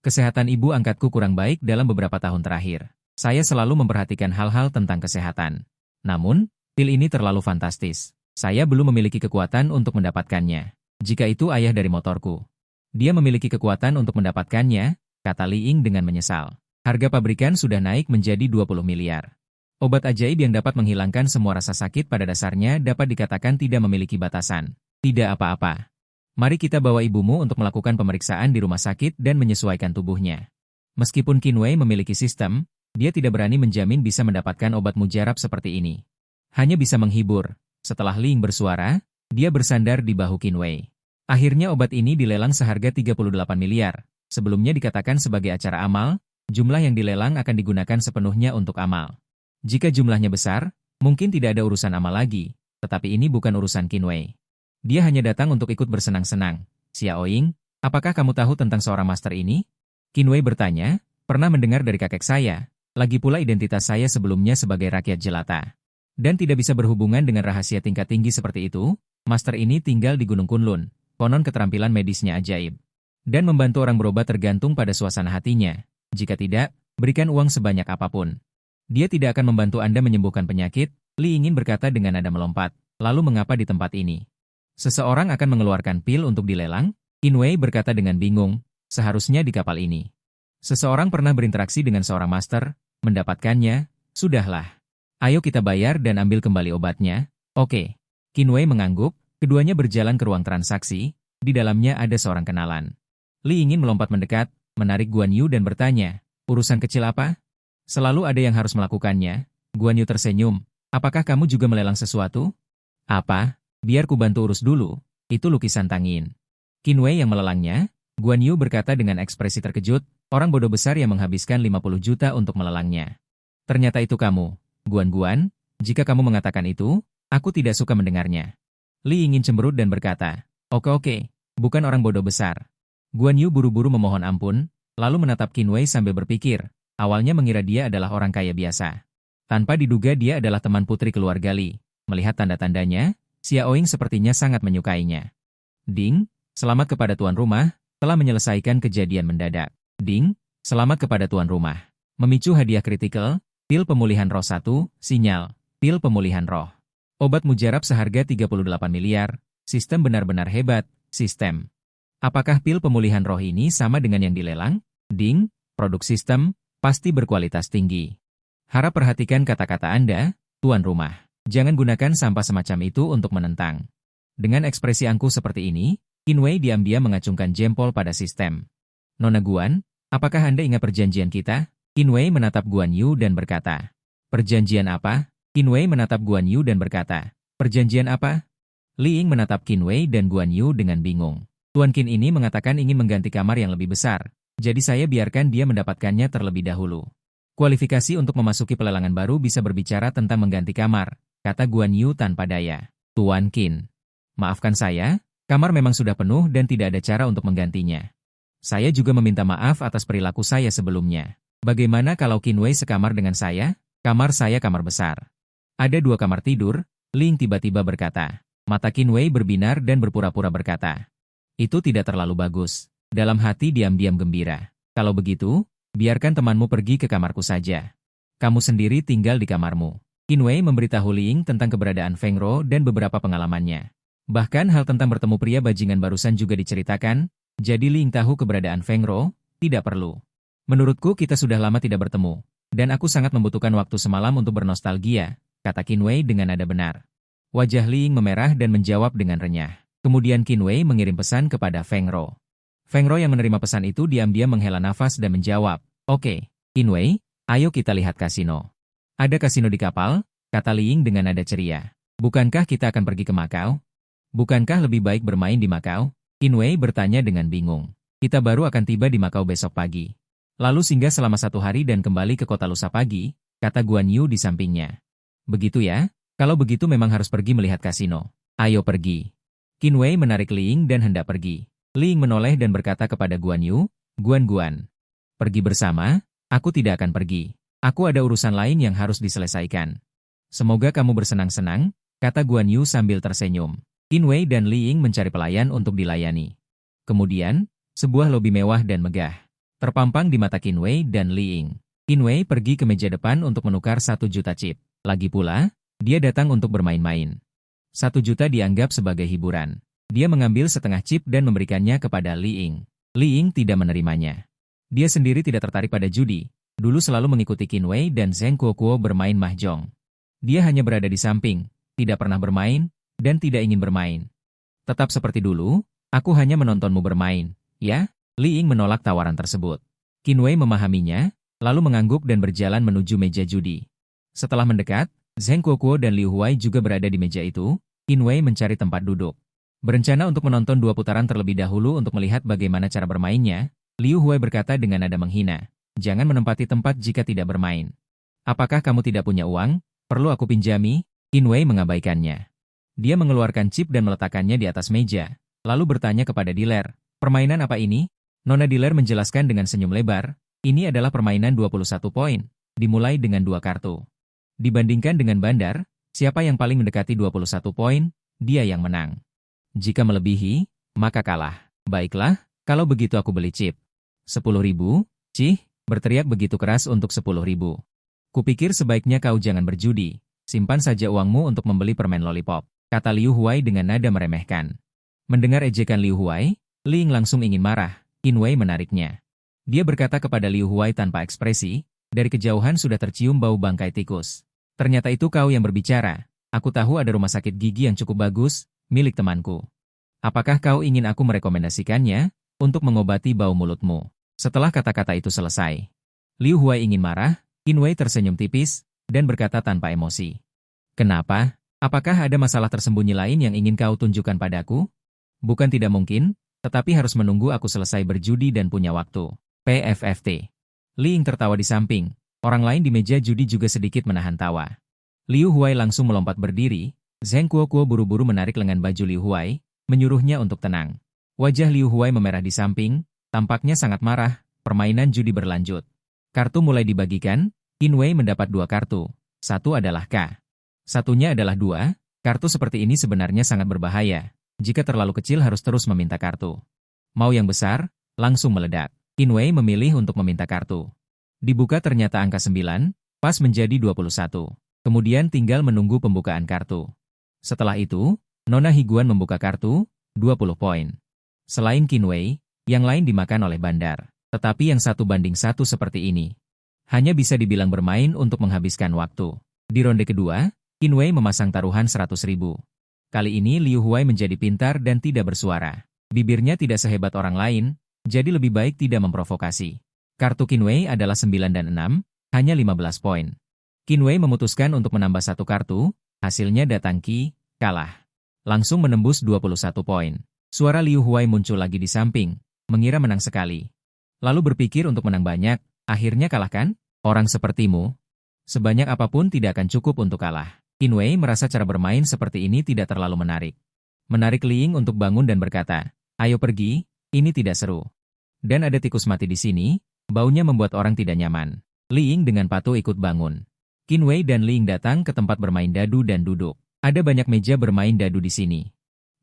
Kesehatan ibu angkatku kurang baik dalam beberapa tahun terakhir. Saya selalu memperhatikan hal-hal tentang kesehatan. Namun, pil ini terlalu fantastis. Saya belum memiliki kekuatan untuk mendapatkannya. Jika itu ayah dari motorku. Dia memiliki kekuatan untuk mendapatkannya, kata Li Ying dengan menyesal. Harga pabrikan sudah naik menjadi 20 miliar. Obat ajaib yang dapat menghilangkan semua rasa sakit pada dasarnya dapat dikatakan tidak memiliki batasan. Tidak apa-apa. Mari kita bawa ibumu untuk melakukan pemeriksaan di rumah sakit dan menyesuaikan tubuhnya. Meskipun Qinwei memiliki sistem, dia tidak berani menjamin bisa mendapatkan obat mujarab seperti ini. Hanya bisa menghibur. Setelah Li Ying bersuara, dia bersandar di bahu Qinwei. Akhirnya obat ini dilelang seharga 38 miliar. Sebelumnya dikatakan sebagai acara amal, jumlah yang dilelang akan digunakan sepenuhnya untuk amal. Jika jumlahnya besar, mungkin tidak ada urusan amal lagi, tetapi ini bukan urusan Qinwei. Dia hanya datang untuk ikut bersenang-senang. Xiao Ying, apakah kamu tahu tentang seorang master ini? Qinwei bertanya, pernah mendengar dari kakek saya. Lagi pula identitas saya sebelumnya sebagai rakyat jelata. Dan tidak bisa berhubungan dengan rahasia tingkat tinggi seperti itu, master ini tinggal di Gunung Kunlun, konon keterampilan medisnya ajaib. Dan membantu orang berobat tergantung pada suasana hatinya. Jika tidak, berikan uang sebanyak apapun. Dia tidak akan membantu Anda menyembuhkan penyakit, Li ingin berkata dengan nada melompat, lalu mengapa di tempat ini? Seseorang akan mengeluarkan pil untuk dilelang? Qinwei berkata dengan bingung, seharusnya di kapal ini. Seseorang pernah berinteraksi dengan seorang master, mendapatkannya, sudahlah. Ayo kita bayar dan ambil kembali obatnya, oke. Qinwei mengangguk, keduanya berjalan ke ruang transaksi, di dalamnya ada seorang kenalan. Li ingin melompat mendekat, menarik Guan Yu dan bertanya, urusan kecil apa? Selalu ada yang harus melakukannya. Guan Yu tersenyum, apakah kamu juga melelang sesuatu? Apa? Biar ku bantu urus dulu, itu lukisan Tangin. Qinwei yang melelangnya, Guan Yu berkata dengan ekspresi terkejut, orang bodoh besar yang menghabiskan 50 juta untuk melelangnya. Ternyata itu kamu, Guan, jika kamu mengatakan itu, aku tidak suka mendengarnya. Li ingin cemberut dan berkata, oke, bukan orang bodoh besar. Guan Yu buru-buru memohon ampun, lalu menatap Qinwei sambil berpikir, awalnya mengira dia adalah orang kaya biasa. Tanpa diduga dia adalah teman putri keluarga Li. Melihat tanda-tandanya, Xiao Ying sepertinya sangat menyukainya. Ding, selamat kepada tuan rumah, telah menyelesaikan kejadian mendadak. Ding, selamat kepada tuan rumah. Memicu hadiah kritikal, pil pemulihan roh 1, sinyal, pil pemulihan roh. Obat mujarab seharga 38 miliar, sistem benar-benar hebat, sistem. Apakah pil pemulihan roh ini sama dengan yang dilelang? Ding, produk sistem, pasti berkualitas tinggi. Harap perhatikan kata-kata Anda, tuan rumah. Jangan gunakan sampah semacam itu untuk menentang. Dengan ekspresi angkuh seperti ini, Qinwei diam-diam mengacungkan jempol pada sistem. Nona Guan, apakah Anda ingat perjanjian kita? Qinwei menatap Guan Yu dan berkata, perjanjian apa? Qinwei menatap Guan Yu dan berkata, perjanjian apa? Li Ying menatap Qin Wei dan Guan Yu dengan bingung. Tuan Qin ini mengatakan ingin mengganti kamar yang lebih besar, jadi saya biarkan dia mendapatkannya terlebih dahulu. Kualifikasi untuk memasuki pelelangan baru bisa berbicara tentang mengganti kamar, kata Guan Yu tanpa daya. Tuan Qin, maafkan saya, kamar memang sudah penuh dan tidak ada cara untuk menggantinya. Saya juga meminta maaf atas perilaku saya sebelumnya. Bagaimana kalau Qin Wei sekamar dengan saya? Kamar saya kamar besar. Ada 2 kamar tidur, Ling tiba-tiba berkata. Mata Qin Wei berbinar dan berpura-pura berkata. Itu tidak terlalu bagus. Dalam hati diam-diam gembira. Kalau begitu, biarkan temanmu pergi ke kamarku saja. Kamu sendiri tinggal di kamarmu. Qin Wei memberitahu Ling tentang keberadaan Feng Ro dan beberapa pengalamannya. Bahkan hal tentang bertemu pria bajingan barusan juga diceritakan, jadi Ling tahu keberadaan Feng Ro, tidak perlu. Menurutku kita sudah lama tidak bertemu, dan aku sangat membutuhkan waktu semalam untuk bernostalgia, kata Qin Wei dengan nada benar. Wajah Ling memerah dan menjawab dengan renyah. Kemudian Qin Wei mengirim pesan kepada Feng Ro. Feng Ro yang menerima pesan itu diam-diam menghela nafas dan menjawab, Oke, Qin Wei, ayo kita lihat kasino. Ada kasino di kapal, kata Ling dengan nada ceria. Bukankah kita akan pergi ke Makau? Bukankah lebih baik bermain di Makau? Qin Wei bertanya dengan bingung. Kita baru akan tiba di Makau besok pagi. Lalu singgah selama 1 hari dan kembali ke kota lusa pagi, kata Guan Yu di sampingnya. Begitu ya? Kalau begitu memang harus pergi melihat kasino. Ayo pergi. Qin Wei menarik Ling dan hendak pergi. Ling menoleh dan berkata kepada Guan Yu, Guan. Pergi bersama? Aku tidak akan pergi. Aku ada urusan lain yang harus diselesaikan. Semoga kamu bersenang-senang, kata Guan Yu sambil tersenyum. Qin Wei dan Li Ying mencari pelayan untuk dilayani. Kemudian, sebuah lobi mewah dan megah terpampang di mata Qin Wei dan Li Ying. Qin Wei pergi ke meja depan untuk menukar 1 juta chip. Lagi pula, dia datang untuk bermain-main. 1 juta dianggap sebagai hiburan. Dia mengambil setengah chip dan memberikannya kepada Li Ying. Li Ying tidak menerimanya. Dia sendiri tidak tertarik pada judi. Dulu selalu mengikuti Qin Wei dan Zheng Kuo bermain mahjong. Dia hanya berada di samping, tidak pernah bermain, dan tidak ingin bermain. Tetap seperti dulu, aku hanya menontonmu bermain, ya? Li Ying menolak tawaran tersebut. Qin Wei memahaminya, lalu mengangguk dan berjalan menuju meja judi. Setelah mendekat, Zheng Kuo dan Liu Huai juga berada di meja itu. Qin Wei mencari tempat duduk. Berencana untuk menonton 2 putaran terlebih dahulu untuk melihat bagaimana cara bermainnya, Liu Huai berkata dengan nada menghina, jangan menempati tempat jika tidak bermain. Apakah kamu tidak punya uang? Perlu aku pinjami? Qin Wei mengabaikannya. Dia mengeluarkan chip dan meletakkannya di atas meja, lalu bertanya kepada dealer, permainan apa ini? Nona dealer menjelaskan dengan senyum lebar, ini adalah permainan 21 poin, dimulai dengan 2 kartu. Dibandingkan dengan bandar, siapa yang paling mendekati 21 poin, dia yang menang. Jika melebihi, maka kalah. Baiklah, kalau begitu aku beli chip. 10.000, cih, berteriak begitu keras untuk 10.000. Kupikir sebaiknya kau jangan berjudi, simpan saja uangmu untuk membeli permen lollipop, kata Liu Huai dengan nada meremehkan. Mendengar ejekan Liu Huai, Li Ying langsung ingin marah. Qin Wei menariknya. Dia berkata kepada Liu Huai tanpa ekspresi, dari kejauhan sudah tercium bau bangkai tikus. Ternyata itu kau yang berbicara. Aku tahu ada rumah sakit gigi yang cukup bagus, milik temanku. Apakah kau ingin aku merekomendasikannya untuk mengobati bau mulutmu? Setelah kata-kata itu selesai, Liu Huai ingin marah. Qin Wei tersenyum tipis dan berkata tanpa emosi. Kenapa? Apakah ada masalah tersembunyi lain yang ingin kau tunjukkan padaku? Bukan tidak mungkin, tetapi harus menunggu aku selesai berjudi dan punya waktu. PFFT. Li Ying tertawa di samping. Orang lain di meja judi juga sedikit menahan tawa. Liu Huai langsung melompat berdiri. Zheng Kuo buru-buru menarik lengan baju Liu Huai, menyuruhnya untuk tenang. Wajah Liu Huai memerah di samping, tampaknya sangat marah. Permainan judi berlanjut. Kartu mulai dibagikan. Qin Wei mendapat 2 kartu. 1 adalah K. Satunya adalah 2. Kartu seperti ini sebenarnya sangat berbahaya. Jika terlalu kecil harus terus meminta kartu. Mau yang besar, langsung meledak. Qin Wei memilih untuk meminta kartu. Dibuka ternyata angka 9, pas menjadi 21. Kemudian tinggal menunggu pembukaan kartu. Setelah itu, Nona Higuan membuka kartu, 20 poin. Selain Qin Wei, yang lain dimakan oleh bandar. Tetapi yang 1:1 seperti ini. Hanya bisa dibilang bermain untuk menghabiskan waktu. Di ronde kedua, Qin Wei memasang taruhan 100.000. Kali ini Liu Huai menjadi pintar dan tidak bersuara. Bibirnya tidak sehebat orang lain, jadi lebih baik tidak memprovokasi. Kartu Qin Wei adalah 9 dan 6, hanya 15 poin. Qin Wei memutuskan untuk menambah 1 kartu, hasilnya datang Qi, kalah. langsung menembus 21 poin. Suara Liu Huai muncul lagi di samping, mengira menang sekali. Lalu berpikir untuk menang banyak, akhirnya kalahkan? Orang sepertimu, sebanyak apapun tidak akan cukup untuk kalah. Qin Wei merasa cara bermain seperti ini tidak terlalu menarik. Menarik Li Ying untuk bangun dan berkata, "Ayo pergi, ini tidak seru." Dan ada tikus mati di sini, baunya membuat orang tidak nyaman. Li Ying dengan patuh ikut bangun. Qin Wei dan Li Ying datang ke tempat bermain dadu dan duduk. Ada banyak meja bermain dadu di sini.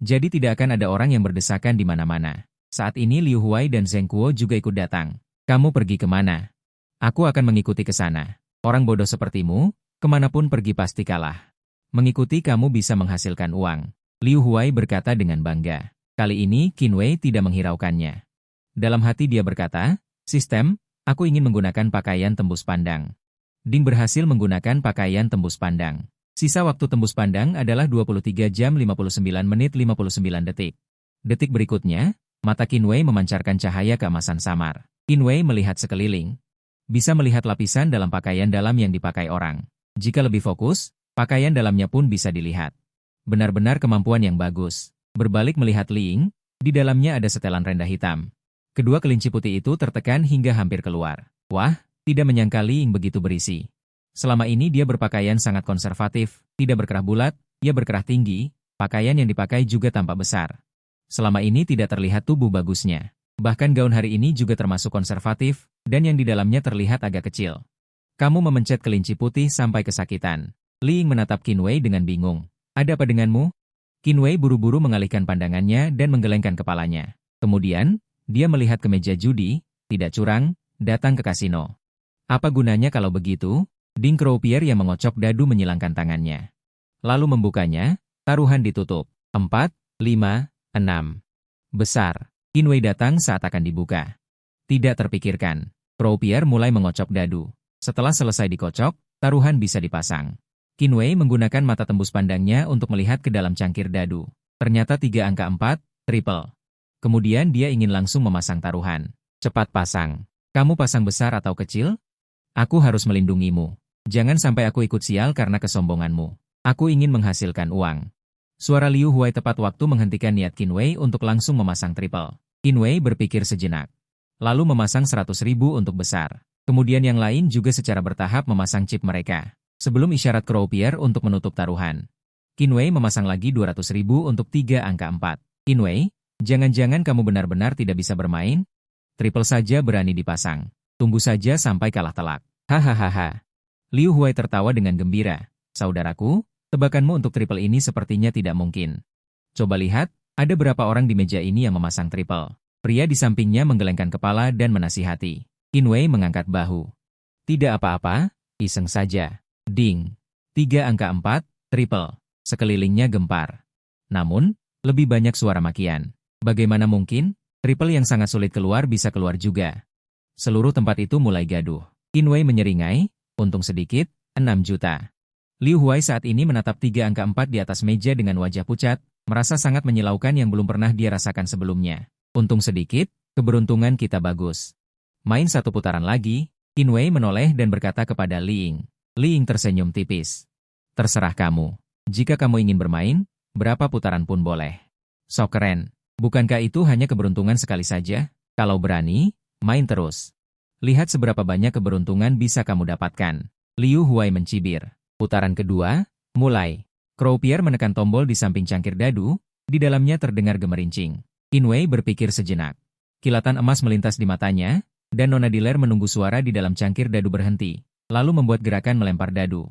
Jadi tidak akan ada orang yang berdesakan di mana-mana. Saat ini Liu Huai dan Zheng Kuo juga ikut datang. "Kamu pergi kemana?" "Aku akan mengikuti ke sana. Orang bodoh sepertimu, kemanapun pergi pasti kalah. Mengikuti kamu bisa menghasilkan uang." Liu Huai berkata dengan bangga. Kali ini Qin Wei tidak menghiraukannya. Dalam hati dia berkata, "Sistem, aku ingin menggunakan pakaian tembus pandang." Ding berhasil menggunakan pakaian tembus pandang. Sisa waktu tembus pandang adalah 23 jam 59 menit 59 detik. Detik berikutnya, mata Qin Wei memancarkan cahaya keemasan samar. Qin Wei melihat sekeliling. Bisa melihat lapisan dalam pakaian dalam yang dipakai orang. Jika lebih fokus, pakaian dalamnya pun bisa dilihat. Benar-benar kemampuan yang bagus. Berbalik melihat Li Ying, di dalamnya ada setelan rendah hitam. Kedua kelinci putih itu tertekan hingga hampir keluar. Wah, tidak menyangka Li Ying begitu berisi. Selama ini dia berpakaian sangat konservatif, tidak berkerah bulat, ia berkerah tinggi, pakaian yang dipakai juga tampak besar. Selama ini tidak terlihat tubuh bagusnya. Bahkan gaun hari ini juga termasuk konservatif, dan yang di dalamnya terlihat agak kecil. "Kamu memencet kelinci putih sampai kesakitan." Li Ying menatap Qin Wei dengan bingung. "Ada apa denganmu?" Qin Wei buru-buru mengalihkan pandangannya dan menggelengkan kepalanya. Kemudian, dia melihat ke meja judi, tidak curang, datang ke kasino. "Apa gunanya kalau begitu?" Ding Croupier yang mengocok dadu menyilangkan tangannya. Lalu membukanya, taruhan ditutup. 4, 5, 6. Besar. Qin Wei datang saat akan dibuka. Tidak terpikirkan. Croupier mulai mengocok dadu. Setelah selesai dikocok, taruhan bisa dipasang. Qin Wei menggunakan mata tembus pandangnya untuk melihat ke dalam cangkir dadu. Ternyata 3 angka 4, triple. Kemudian dia ingin langsung memasang taruhan. "Cepat pasang. Kamu pasang besar atau kecil? Aku harus melindungimu. Jangan sampai aku ikut sial karena kesombonganmu. Aku ingin menghasilkan uang." Suara Liu Huai tepat waktu menghentikan niat Qin Wei untuk langsung memasang triple. Qin Wei berpikir sejenak. Lalu memasang 100.000 untuk besar. Kemudian yang lain juga secara bertahap memasang chip mereka. Sebelum isyarat Croupier untuk menutup taruhan. Qin Wei memasang lagi 200.000 untuk 3 angka 4. "Qin Wei, jangan-jangan kamu benar-benar tidak bisa bermain? Triple saja berani dipasang. Tunggu saja sampai kalah telak." Hahaha. Liu Huai tertawa dengan gembira. "Saudaraku, tebakanmu untuk triple ini sepertinya tidak mungkin. Coba lihat, ada berapa orang di meja ini yang memasang triple." Pria di sampingnya menggelengkan kepala dan menasihati. Qin Wei mengangkat bahu. "Tidak apa-apa, iseng saja." Ding. 3 angka 4, triple. Sekelilingnya gempar. Namun, lebih banyak suara makian. Bagaimana mungkin? Triple yang sangat sulit keluar bisa keluar juga. Seluruh tempat itu mulai gaduh. Qin Wei menyeringai, untung sedikit, 6 juta. Liu Huai saat ini menatap 3 angka 4 di atas meja dengan wajah pucat, merasa sangat menyilaukan yang belum pernah dia rasakan sebelumnya. Untung sedikit, keberuntungan kita bagus. Main satu putaran lagi, Qin Wei menoleh dan berkata kepada Li Ying. Li Ying tersenyum tipis. "Terserah kamu. Jika kamu ingin bermain, berapa putaran pun boleh." "Sok keren. Bukankah itu hanya keberuntungan sekali saja? Kalau berani, main terus. Lihat seberapa banyak keberuntungan bisa kamu dapatkan." Liu Huai mencibir. Putaran kedua, mulai. Croupier menekan tombol di samping cangkir dadu, di dalamnya terdengar gemerincing. Qin Wei berpikir sejenak. Kilatan emas melintas di matanya, dan Nona Diler menunggu suara di dalam cangkir dadu berhenti, lalu membuat gerakan melempar dadu.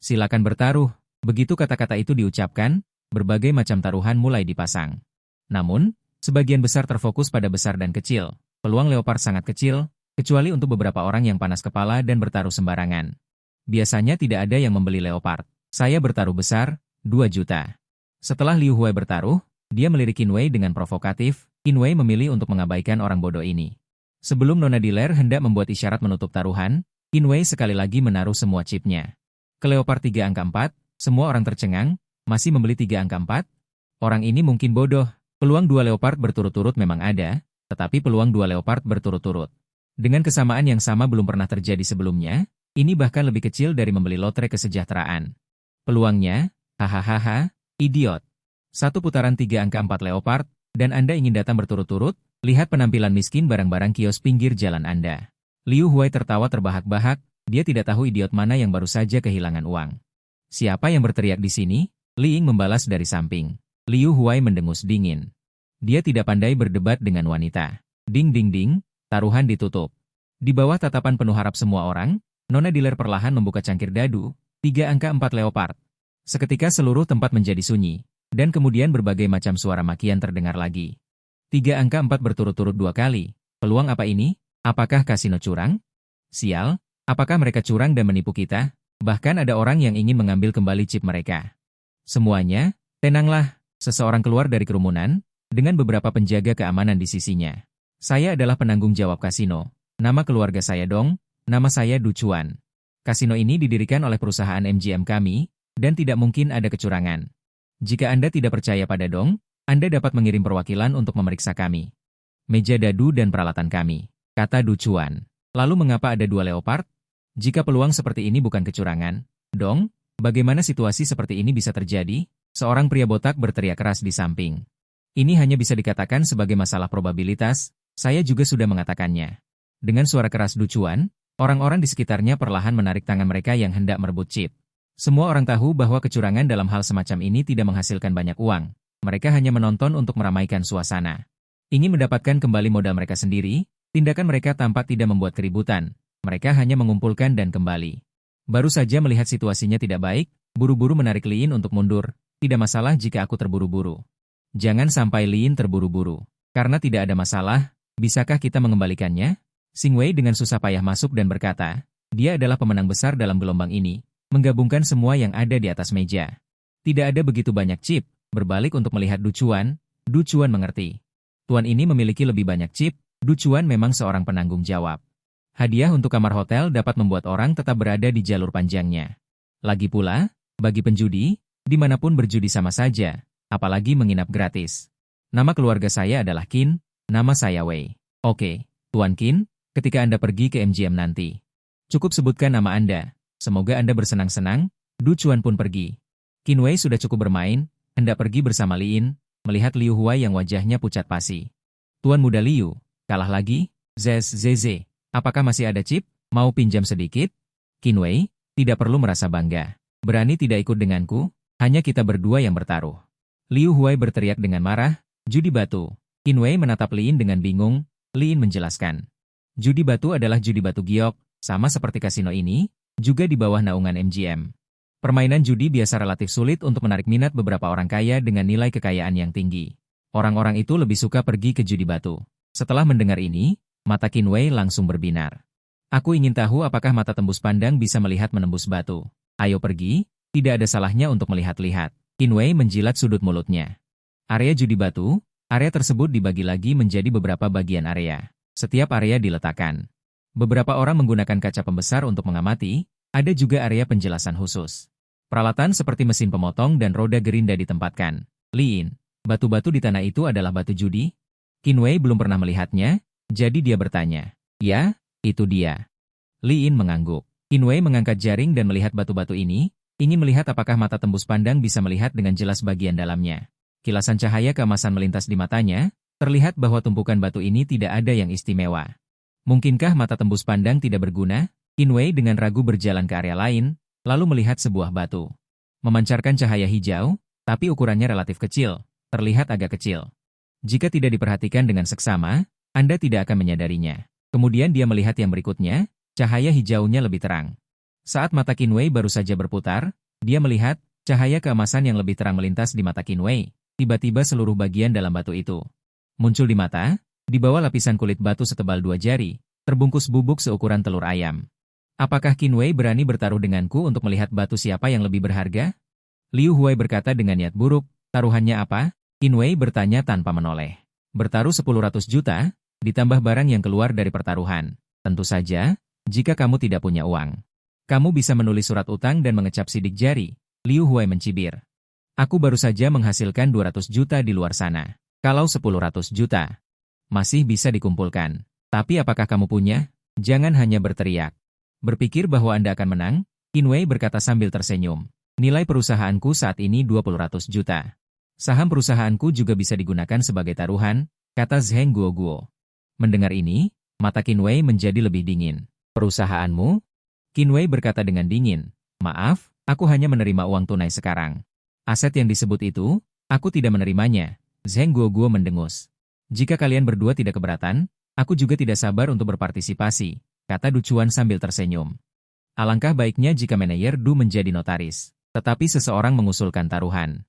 "Silakan bertaruh." Begitu kata-kata itu diucapkan, berbagai macam taruhan mulai dipasang. Namun, sebagian besar terfokus pada besar dan kecil. Peluang leopard sangat kecil, kecuali untuk beberapa orang yang panas kepala dan bertaruh sembarangan. Biasanya tidak ada yang membeli leopard. "Saya bertaruh besar, 2 juta." Setelah Liu Huai bertaruh, dia melirik Qin Wei dengan provokatif. Qin Wei memilih untuk mengabaikan orang bodoh ini. Sebelum Nona Diler hendak membuat isyarat menutup taruhan, Qin Wei sekali lagi menaruh semua chipnya. Ke leopard 3 angka 4, semua orang tercengang, masih membeli 3 angka 4? Orang ini mungkin bodoh. Peluang 2 leopard berturut-turut memang ada, tetapi peluang 2 leopard berturut-turut dengan kesamaan yang sama belum pernah terjadi sebelumnya. Ini bahkan lebih kecil dari membeli lotre kesejahteraan. Peluangnya, hahaha, idiot. Satu putaran 3 angka 4 leopard, dan Anda ingin datang berturut-turut? Lihat penampilan miskin barang-barang kios pinggir jalan Anda. Liu Huai tertawa terbahak-bahak, dia tidak tahu idiot mana yang baru saja kehilangan uang. Siapa yang berteriak di sini? Li Ying membalas dari samping. Liu Huai mendengus dingin. Dia tidak pandai berdebat dengan wanita. Ding ding ding, taruhan ditutup. Di bawah tatapan penuh harap semua orang, Nona Dealer perlahan membuka cangkir dadu, 3 angka 4 leopard. Seketika seluruh tempat menjadi sunyi, dan kemudian berbagai macam suara makian terdengar lagi. 3 angka 4 berturut-turut 2 kali. Peluang apa ini? Apakah kasino curang? Sial, apakah mereka curang dan menipu kita? Bahkan ada orang yang ingin mengambil kembali chip mereka. Semuanya, tenanglah. Seseorang keluar dari kerumunan, dengan beberapa penjaga keamanan di sisinya. Saya adalah penanggung jawab kasino. Nama keluarga saya Dong, nama saya Du Chuan. Kasino ini didirikan oleh perusahaan MGM kami, dan tidak mungkin ada kecurangan. Jika Anda tidak percaya pada Dong, Anda dapat mengirim perwakilan untuk memeriksa kami. Meja dadu dan peralatan kami, kata Du Chuan. Lalu mengapa ada 2 leopard? Jika peluang seperti ini bukan kecurangan, Dong, bagaimana situasi seperti ini bisa terjadi? Seorang pria botak berteriak keras di samping. Ini hanya bisa dikatakan sebagai masalah probabilitas, saya juga sudah mengatakannya. Dengan suara keras Du Chuan, orang-orang di sekitarnya perlahan menarik tangan mereka yang hendak merebut chip. Semua orang tahu bahwa kecurangan dalam hal semacam ini tidak menghasilkan banyak uang. Mereka hanya menonton untuk meramaikan suasana. Ingin mendapatkan kembali modal mereka sendiri, tindakan mereka tampak tidak membuat keributan. Mereka hanya mengumpulkan dan kembali. Baru saja melihat situasinya tidak baik, buru-buru menarik Li Yin untuk mundur. Tidak masalah jika aku terburu-buru. Jangan sampai Li Yin terburu-buru. Karena tidak ada masalah, bisakah kita mengembalikannya? Xing Wei dengan susah payah masuk dan berkata, dia adalah pemenang besar dalam gelombang ini, menggabungkan semua yang ada di atas meja. Tidak ada begitu banyak chip. Berbalik untuk melihat Du Chuan mengerti. Tuan ini memiliki lebih banyak chip, Du Chuan memang seorang penanggung jawab. Hadiah untuk kamar hotel dapat membuat orang tetap berada di jalur panjangnya. Lagi pula, bagi penjudi, dimanapun berjudi sama saja, apalagi menginap gratis. Nama keluarga saya adalah Qin, nama saya Wei. Oke, Tuan Qin, ketika Anda pergi ke MGM nanti, cukup sebutkan nama Anda. Semoga Anda bersenang-senang. Du Chuan pun pergi. Qin Wei sudah cukup bermain, hendak pergi bersama Li Yin, melihat Liu Huai yang wajahnya pucat pasi. Tuan muda Liu, kalah lagi? Zeze, apakah masih ada chip? Mau pinjam sedikit? Qin Wei, tidak perlu merasa bangga. Berani tidak ikut denganku? Hanya kita berdua yang bertaruh. Liu Huai berteriak dengan marah, judi batu. Qin Wei menatap Li Yin dengan bingung. Li Yin menjelaskan. Judi batu adalah judi batu giok, sama seperti kasino ini, juga di bawah naungan MGM. Permainan judi biasa relatif sulit untuk menarik minat beberapa orang kaya dengan nilai kekayaan yang tinggi. Orang-orang itu lebih suka pergi ke judi batu. Setelah mendengar ini, mata Qin Wei langsung berbinar. Aku ingin tahu apakah mata tembus pandang bisa melihat menembus batu. Ayo pergi, tidak ada salahnya untuk melihat-lihat. Qin Wei menjilat sudut mulutnya. Area judi batu, area tersebut dibagi lagi menjadi beberapa bagian area. Setiap area diletakkan. Beberapa orang menggunakan kaca pembesar untuk mengamati, ada juga area penjelasan khusus. Peralatan seperti mesin pemotong dan roda gerinda ditempatkan. Li Yin, batu-batu di tanah itu adalah batu judi? Qin Wei belum pernah melihatnya, jadi dia bertanya. Ya, itu dia. Li Yin mengangguk. Qin Wei mengangkat jaring dan melihat batu-batu ini, ingin melihat apakah mata tembus pandang bisa melihat dengan jelas bagian dalamnya. Kilasan cahaya keemasan melintas di matanya, terlihat bahwa tumpukan batu ini tidak ada yang istimewa. Mungkinkah mata tembus pandang tidak berguna? Qin Wei dengan ragu berjalan ke area lain, lalu melihat sebuah batu. Memancarkan cahaya hijau, tapi ukurannya relatif kecil, terlihat agak kecil. Jika tidak diperhatikan dengan seksama, Anda tidak akan menyadarinya. Kemudian dia melihat yang berikutnya, cahaya hijaunya lebih terang. Saat mata Qin Wei baru saja berputar, dia melihat cahaya keemasan yang lebih terang melintas di mata Qin Wei. Tiba-tiba seluruh bagian dalam batu itu muncul di mata, di bawah lapisan kulit batu setebal 2 jari, terbungkus bubuk seukuran telur ayam. Apakah Qin Wei berani bertaruh denganku untuk melihat batu siapa yang lebih berharga? Liu Huai berkata dengan niat buruk, taruhannya apa? Qin Wei bertanya tanpa menoleh. Bertaruh 10 juta, ditambah barang yang keluar dari pertaruhan. Tentu saja, jika kamu tidak punya uang. Kamu bisa menulis surat utang dan mengecap sidik jari. Liu Huai mencibir. Aku baru saja menghasilkan 200 juta di luar sana. Kalau 10 juta, masih bisa dikumpulkan. Tapi apakah kamu punya? Jangan hanya berteriak. Berpikir bahwa Anda akan menang? Qin Wei berkata sambil tersenyum. Nilai perusahaanku saat ini 20 juta. Saham perusahaanku juga bisa digunakan sebagai taruhan, kata Zheng Guoguo. Mendengar ini, mata Qin Wei menjadi lebih dingin. Perusahaanmu? Qin Wei berkata dengan dingin. Maaf, aku hanya menerima uang tunai sekarang. Aset yang disebut itu, aku tidak menerimanya. Zheng Guoguo mendengus. Jika kalian berdua tidak keberatan, aku juga tidak sabar untuk berpartisipasi, kata Du Chuan sambil tersenyum. Alangkah baiknya jika manajer Du menjadi notaris. Tetapi seseorang mengusulkan taruhan.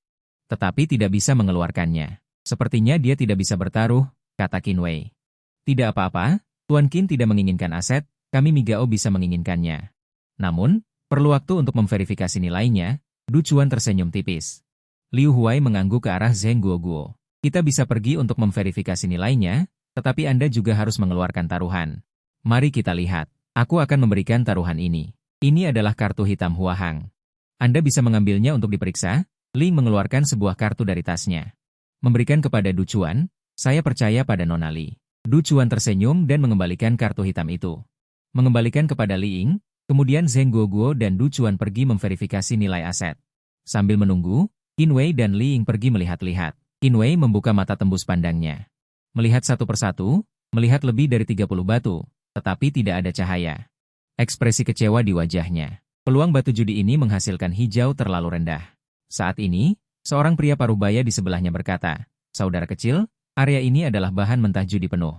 Tetapi tidak bisa mengeluarkannya. Sepertinya dia tidak bisa bertaruh, kata Qin Wei. Tidak apa-apa, Tuan Qin tidak menginginkan aset, kami Migao bisa menginginkannya. Namun, perlu waktu untuk memverifikasi nilainya. Du Chuan tersenyum tipis. Liu Huai mengangguk ke arah Zheng Guoguo. Kita bisa pergi untuk memverifikasi nilainya, tetapi Anda juga harus mengeluarkan taruhan. Mari kita lihat. Aku akan memberikan taruhan ini. Ini adalah kartu hitam Huahang. Anda bisa mengambilnya untuk diperiksa. Ling mengeluarkan sebuah kartu dari tasnya. Memberikan kepada Du Chuan, saya percaya pada Nona Li. Du Chuan tersenyum dan mengembalikan kartu hitam itu. Mengembalikan kepada Li Ying, kemudian Zheng Guoguo dan Du Chuan pergi memverifikasi nilai aset. Sambil menunggu, Qin Wei dan Li Ying pergi melihat-lihat. Qin Wei membuka mata tembus pandangnya. Melihat satu persatu, melihat lebih dari 30 batu, tetapi tidak ada cahaya. Ekspresi kecewa di wajahnya. Peluang batu judi ini menghasilkan hijau terlalu rendah. Saat ini, seorang pria parubaya di sebelahnya berkata, saudara kecil, area ini adalah bahan mentah judi penuh.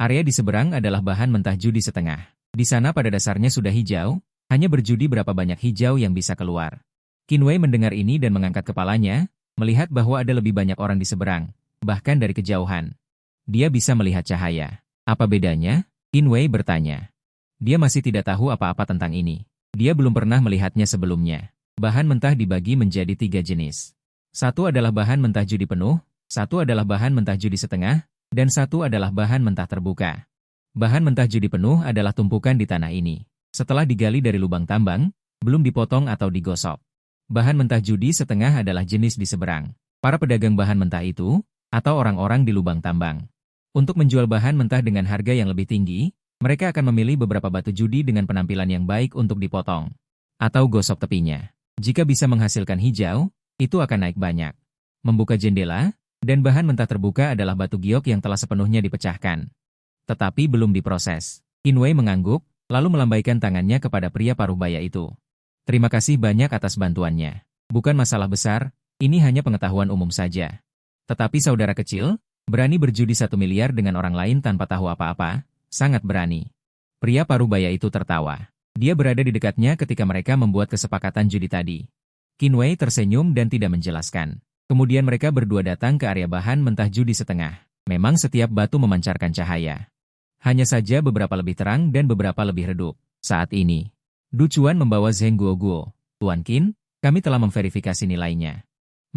Area di seberang adalah bahan mentah judi setengah. Di sana pada dasarnya sudah hijau, hanya berjudi berapa banyak hijau yang bisa keluar. Qin Wei mendengar ini dan mengangkat kepalanya, melihat bahwa ada lebih banyak orang di seberang, bahkan dari kejauhan. Dia bisa melihat cahaya. Apa bedanya? Qin Wei bertanya. Dia masih tidak tahu apa-apa tentang ini. Dia belum pernah melihatnya sebelumnya. Bahan mentah dibagi menjadi 3 jenis. Satu adalah bahan mentah judi penuh, satu adalah bahan mentah judi setengah, dan satu adalah bahan mentah terbuka. Bahan mentah judi penuh adalah tumpukan di tanah ini. Setelah digali dari lubang tambang, belum dipotong atau digosok. Bahan mentah judi setengah adalah jenis di seberang. Para pedagang bahan mentah itu, atau orang-orang di lubang tambang. Untuk menjual bahan mentah dengan harga yang lebih tinggi, mereka akan memilih beberapa batu judi dengan penampilan yang baik untuk dipotong. Atau gosok tepinya. Jika bisa menghasilkan hijau, itu akan naik banyak. Membuka jendela, dan bahan mentah terbuka adalah batu giok yang telah sepenuhnya dipecahkan. Tetapi belum diproses. Qin Wei mengangguk, lalu melambaikan tangannya kepada pria parubaya itu. Terima kasih banyak atas bantuannya. Bukan masalah besar, ini hanya pengetahuan umum saja. Tetapi saudara kecil, berani berjudi 1 miliar dengan orang lain tanpa tahu apa-apa, sangat berani. Pria parubaya itu tertawa. Dia berada di dekatnya ketika mereka membuat kesepakatan judi tadi. Qin Wei tersenyum dan tidak menjelaskan. Kemudian mereka berdua datang ke area bahan mentah judi setengah. Memang setiap batu memancarkan cahaya. Hanya saja beberapa lebih terang dan beberapa lebih redup. Saat ini, Du Chuan membawa Zheng Guoguo. Tuan Qin, kami telah memverifikasi nilainya.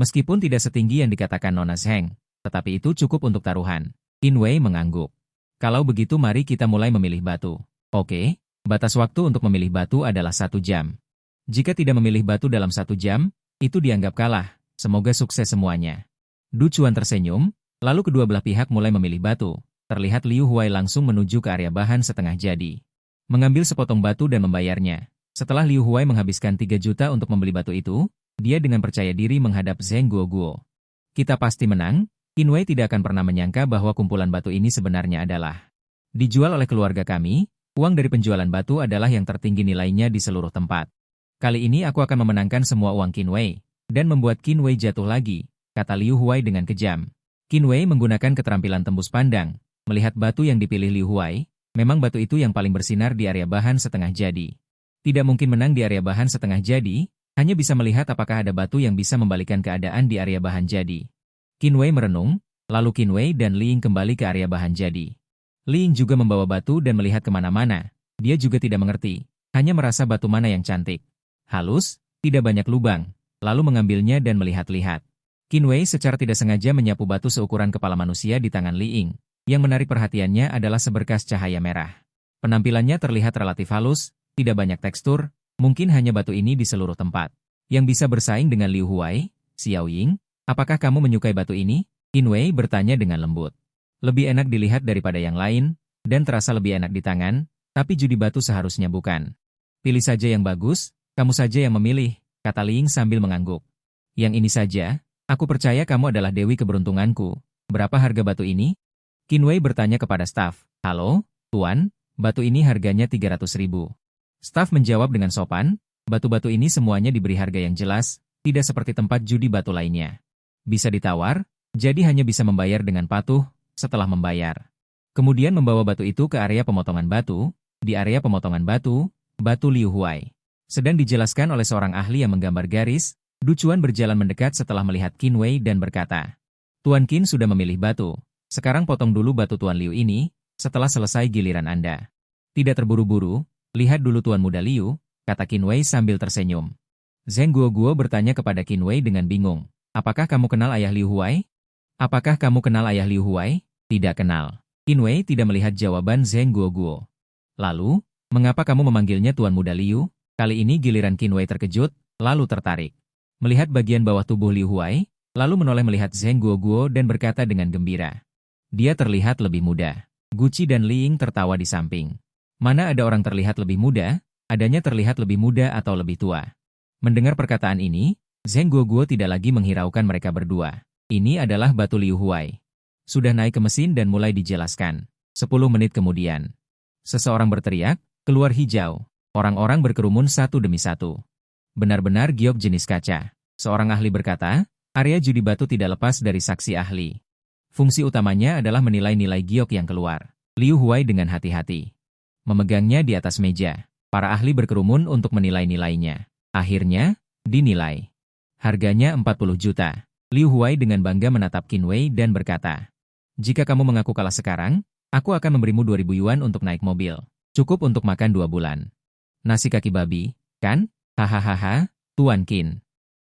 Meskipun tidak setinggi yang dikatakan Nona Zheng, tetapi itu cukup untuk taruhan. Qin Wei mengangguk. Kalau begitu mari kita mulai memilih batu. Oke. Batas waktu untuk memilih batu adalah 1 jam. Jika tidak memilih batu dalam 1 jam, itu dianggap kalah. Semoga sukses semuanya. Du Chuan tersenyum, lalu kedua belah pihak mulai memilih batu. Terlihat Liu Huai langsung menuju ke area bahan setengah jadi. Mengambil sepotong batu dan membayarnya. Setelah Liu Huai menghabiskan 3 juta untuk membeli batu itu, dia dengan percaya diri menghadap Zheng Guoguo. Kita pasti menang. Qin Wei tidak akan pernah menyangka bahwa kumpulan batu ini sebenarnya adalah dijual oleh keluarga kami. Uang dari penjualan batu adalah yang tertinggi nilainya di seluruh tempat. Kali ini aku akan memenangkan semua uang Qin Wei, dan membuat Qin Wei jatuh lagi, kata Liu Huai dengan kejam. Qin Wei menggunakan keterampilan tembus pandang, melihat batu yang dipilih Liu Huai, memang batu itu yang paling bersinar di area bahan setengah jadi. Tidak mungkin menang di area bahan setengah jadi, hanya bisa melihat apakah ada batu yang bisa membalikan keadaan di area bahan jadi. Qin Wei merenung, lalu Qin Wei dan Li Ying kembali ke area bahan jadi. Li Ying juga membawa batu dan melihat kemana-mana. Dia juga tidak mengerti, hanya merasa batu mana yang cantik. Halus, tidak banyak lubang, lalu mengambilnya dan melihat-lihat. Qin Wei secara tidak sengaja menyapu batu seukuran kepala manusia di tangan Li Ying. Yang menarik perhatiannya adalah seberkas cahaya merah. Penampilannya terlihat relatif halus, tidak banyak tekstur, mungkin hanya batu ini di seluruh tempat. Yang bisa bersaing dengan Liu Huai, Xiao Ying, apakah kamu menyukai batu ini? Qin Wei bertanya dengan lembut. Lebih enak dilihat daripada yang lain, dan terasa lebih enak di tangan, tapi judi batu seharusnya bukan. Pilih saja yang bagus, kamu saja yang memilih, kata Li Ying sambil mengangguk. Yang ini saja, Aku percaya kamu adalah dewi keberuntunganku. Berapa harga batu ini? Qin Wei bertanya kepada staf. Halo, Tuan, batu ini harganya 300.000. Staf menjawab dengan sopan, batu-batu ini semuanya diberi harga yang jelas, tidak seperti tempat judi batu lainnya. Bisa ditawar, jadi hanya bisa membayar dengan patuh, setelah membayar. Kemudian membawa batu itu ke area pemotongan batu, di area pemotongan batu, batu Liu Huai. Sedang dijelaskan oleh seorang ahli yang menggambar garis, Du Chuan berjalan mendekat setelah melihat Qin Wei dan berkata, Tuan Qin sudah memilih batu, sekarang potong dulu batu Tuan Liu ini, setelah selesai giliran Anda. Tidak terburu-buru, lihat dulu Tuan Muda Liu, kata Qin Wei sambil tersenyum. Zheng Guoguo bertanya kepada Qin Wei dengan bingung, apakah kamu kenal ayah Liu Huai? Apakah kamu kenal ayah Liu Huai? Tidak kenal. Qin Wei tidak melihat jawaban Zheng Guoguo. Lalu, mengapa kamu memanggilnya Tuan Muda Liu? Kali ini giliran Qin Wei terkejut, lalu tertarik. Melihat bagian bawah tubuh Liu Huai, lalu menoleh melihat Zheng Guoguo dan berkata dengan gembira. Dia terlihat lebih muda. Guci dan Li Ying tertawa di samping. Mana ada orang terlihat lebih muda, adanya terlihat lebih muda atau lebih tua. Mendengar perkataan ini, Zheng Guoguo tidak lagi menghiraukan mereka berdua. Ini adalah batu Liu Huai. Sudah naik ke mesin dan mulai dijelaskan. 10 menit kemudian. Seseorang berteriak, keluar hijau. Orang-orang berkerumun satu demi satu. Benar-benar giok jenis kaca. Seorang ahli berkata, area judi batu tidak lepas dari saksi ahli. Fungsi utamanya adalah menilai nilai giok yang keluar. Liu Huai dengan hati-hati memegangnya di atas meja. Para ahli berkerumun untuk menilai nilainya. Akhirnya, dinilai. Harganya 40 juta. Liu Huai dengan bangga menatap Qin Wei dan berkata, jika kamu mengaku kalah sekarang, aku akan memberimu 2.000 yuan untuk naik mobil. Cukup untuk makan 2 bulan. Nasi kaki babi, kan? Hahaha, Tuan Qin.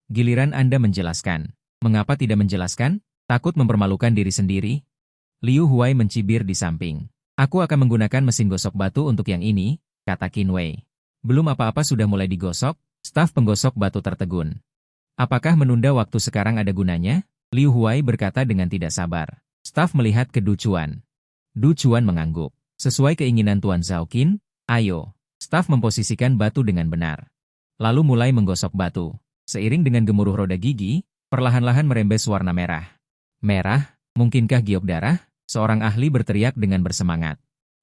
Giliran Anda menjelaskan. Mengapa tidak menjelaskan? Takut mempermalukan diri sendiri? Liu Huai mencibir di samping. Aku akan menggunakan mesin gosok batu untuk yang ini, kata Qin Wei. Belum apa-apa sudah mulai digosok, staf penggosok batu tertegun. Apakah menunda waktu sekarang ada gunanya? Liu Huai berkata dengan tidak sabar. Staf melihat ke Du Chuan. Du Chuan mengangguk. Sesuai keinginan Tuan Zhao Qin, ayo. Staf memposisikan batu dengan benar. Lalu mulai menggosok batu. Seiring dengan gemuruh roda gigi, perlahan-lahan merembes warna merah. Merah, mungkinkah giok darah? Seorang ahli berteriak dengan bersemangat.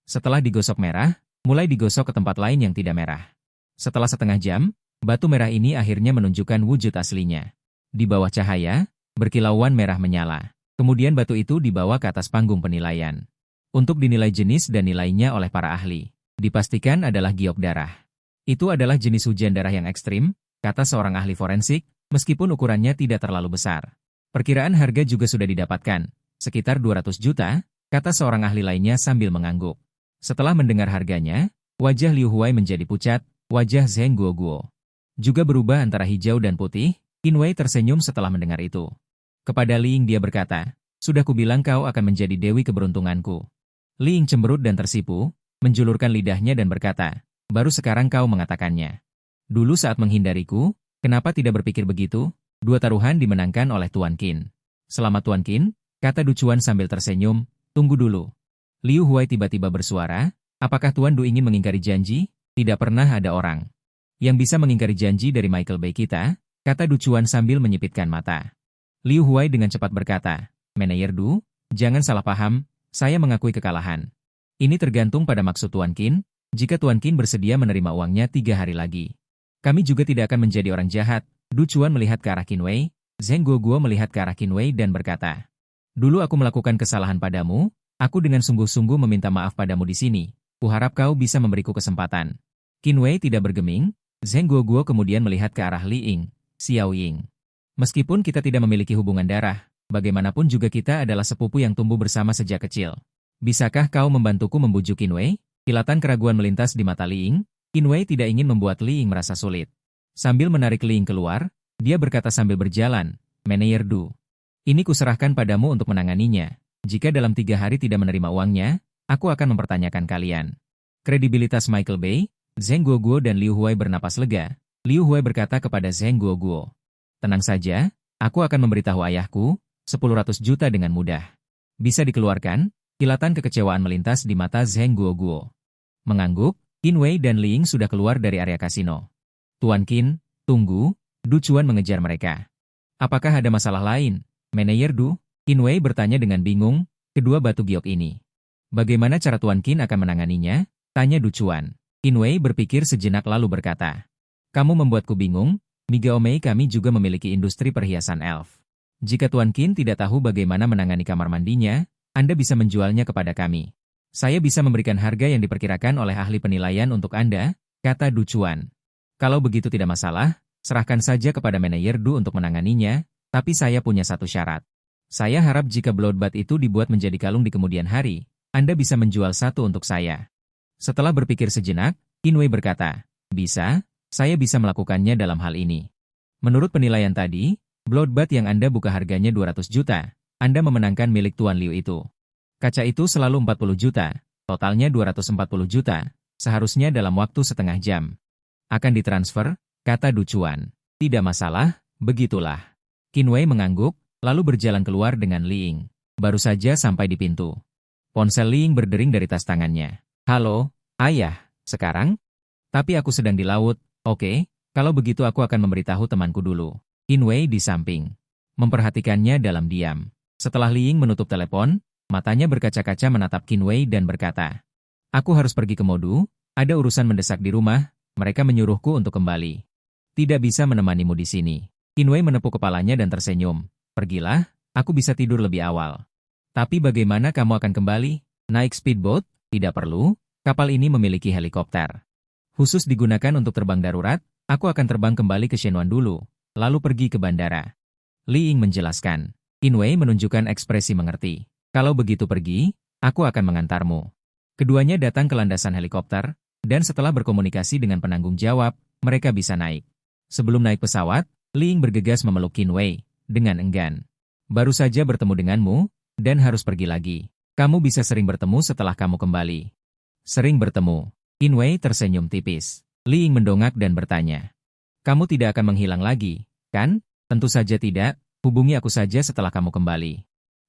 Setelah digosok merah, mulai digosok ke tempat lain yang tidak merah. Setelah setengah jam, batu merah ini akhirnya menunjukkan wujud aslinya. Di bawah cahaya, berkilauan merah menyala. Kemudian batu itu dibawa ke atas panggung penilaian. Untuk dinilai jenis dan nilainya oleh para ahli. Dipastikan adalah giok darah. Itu adalah jenis hujan darah yang ekstrim, kata seorang ahli forensik, meskipun ukurannya tidak terlalu besar. Perkiraan harga juga sudah didapatkan, sekitar 200 juta, kata seorang ahli lainnya sambil mengangguk. Setelah mendengar harganya, wajah Liu Huai menjadi pucat, wajah Zheng Guoguo juga berubah antara hijau dan putih. Qin Wei tersenyum setelah mendengar itu. Kepada Li Ying dia berkata, sudah kubilang kau akan menjadi dewi keberuntunganku. Li Ying cemberut dan tersipu, menjulurkan lidahnya dan berkata, baru sekarang kau mengatakannya. Dulu saat menghindariku, kenapa tidak berpikir begitu? 2 taruhan dimenangkan oleh Tuan Qin. Selamat Tuan Qin, kata Du Chuan sambil tersenyum, tunggu dulu. Liu Huai tiba-tiba bersuara, apakah Tuan Du ingin mengingkari janji? Tidak pernah ada orang yang bisa mengingkari janji dari Michael Bay kita, kata Du Chuan sambil menyipitkan mata. Liu Huai dengan cepat berkata, Manajer Du, jangan salah paham, saya mengakui kekalahan. Ini tergantung pada maksud Tuan Qin, jika Tuan Qin bersedia menerima uangnya 3 hari lagi. Kami juga tidak akan menjadi orang jahat. Du Chuan melihat ke arah Qin Wei, Zheng Guoguo melihat ke arah Qin Wei dan berkata, dulu aku melakukan kesalahan padamu, aku dengan sungguh-sungguh meminta maaf padamu di sini, kuharap kau bisa memberiku kesempatan. Qin Wei tidak bergeming, Zheng Guoguo kemudian melihat ke arah Li Ying, Xiao Ying. Meskipun kita tidak memiliki hubungan darah, bagaimanapun juga kita adalah sepupu yang tumbuh bersama sejak kecil. Bisakah kau membantuku membujuk Qin Wei? Kilatan keraguan melintas di mata Li Ying. Qin Wei tidak ingin membuat Li Ying merasa sulit. Sambil menarik Li Ying keluar, dia berkata sambil berjalan, Manajer Du, ini kuserahkan padamu untuk menanganinya. Jika dalam 3 hari tidak menerima uangnya, aku akan mempertanyakan kalian. Kredibilitas Michael Bay, Zheng Guoguo dan Liu Huai bernapas lega. Liu Huai berkata kepada Zheng Guoguo, tenang saja, aku akan memberitahu ayahku, 100 juta dengan mudah. Bisa dikeluarkan? Kilatan kekecewaan melintas di mata Zheng Guoguo. Mengangguk, Qin Wei dan Li Ying sudah keluar dari area kasino. Tuan Qin, tunggu, Du Chuan mengejar mereka. Apakah ada masalah lain, Manayer Du? Qinwei bertanya dengan bingung, kedua batu giok ini. Bagaimana cara Tuan Qin akan menanganinya? Tanya Du Chuan. Qinwei berpikir sejenak lalu berkata, kamu membuatku bingung, Migaomei kami juga memiliki industri perhiasan elf. Jika Tuan Qin tidak tahu bagaimana menangani kamar mandinya, Anda bisa menjualnya kepada kami. Saya bisa memberikan harga yang diperkirakan oleh ahli penilaian untuk Anda, kata Du Chuan. Kalau begitu tidak masalah, serahkan saja kepada Manayer Du untuk menanganinya, tapi saya punya satu syarat. Saya harap jika bloodbath itu dibuat menjadi kalung di kemudian hari, Anda bisa menjual satu untuk saya. Setelah berpikir sejenak, Qinwei berkata, bisa, saya bisa melakukannya dalam hal ini. Menurut penilaian tadi, bloodbath yang Anda buka harganya 200 juta, Anda memenangkan milik Tuan Liu itu. Kaca itu selalu 40 juta, totalnya 240 juta, seharusnya dalam waktu setengah jam. Akan ditransfer, kata Du Chuan. Tidak masalah, begitulah. Qinwei mengangguk, lalu berjalan keluar dengan Li Ying. Baru saja sampai di pintu. Ponsel Li Ying berdering dari tas tangannya. Halo, ayah, sekarang? Tapi aku sedang di laut, oke, kalau begitu aku akan memberitahu temanku dulu. Qinwei di samping. Memperhatikannya dalam diam. Setelah Li Ying menutup telepon, matanya berkaca-kaca menatap Qinwei dan berkata, aku harus pergi ke Modu, ada urusan mendesak di rumah, mereka menyuruhku untuk kembali. Tidak bisa menemanimu di sini. Qinwei menepuk kepalanya dan tersenyum. Pergilah, aku bisa tidur lebih awal. Tapi bagaimana kamu akan kembali? Naik speedboat? Tidak perlu, kapal ini memiliki helikopter. Khusus digunakan untuk terbang darurat, aku akan terbang kembali ke Shenwan dulu, lalu pergi ke bandara. Li Ying menjelaskan. Qinwei menunjukkan ekspresi mengerti. Kalau begitu pergi, aku akan mengantarmu. Keduanya datang ke landasan helikopter, dan setelah berkomunikasi dengan penanggung jawab, mereka bisa naik. Sebelum naik pesawat, Li Ying bergegas memeluk Qinwei dengan enggan. Baru saja bertemu denganmu, dan harus pergi lagi. Kamu bisa sering bertemu setelah kamu kembali. Sering bertemu. Qinwei tersenyum tipis. Li Ying mendongak dan bertanya. Kamu tidak akan menghilang lagi, kan? Tentu saja tidak, hubungi aku saja setelah kamu kembali.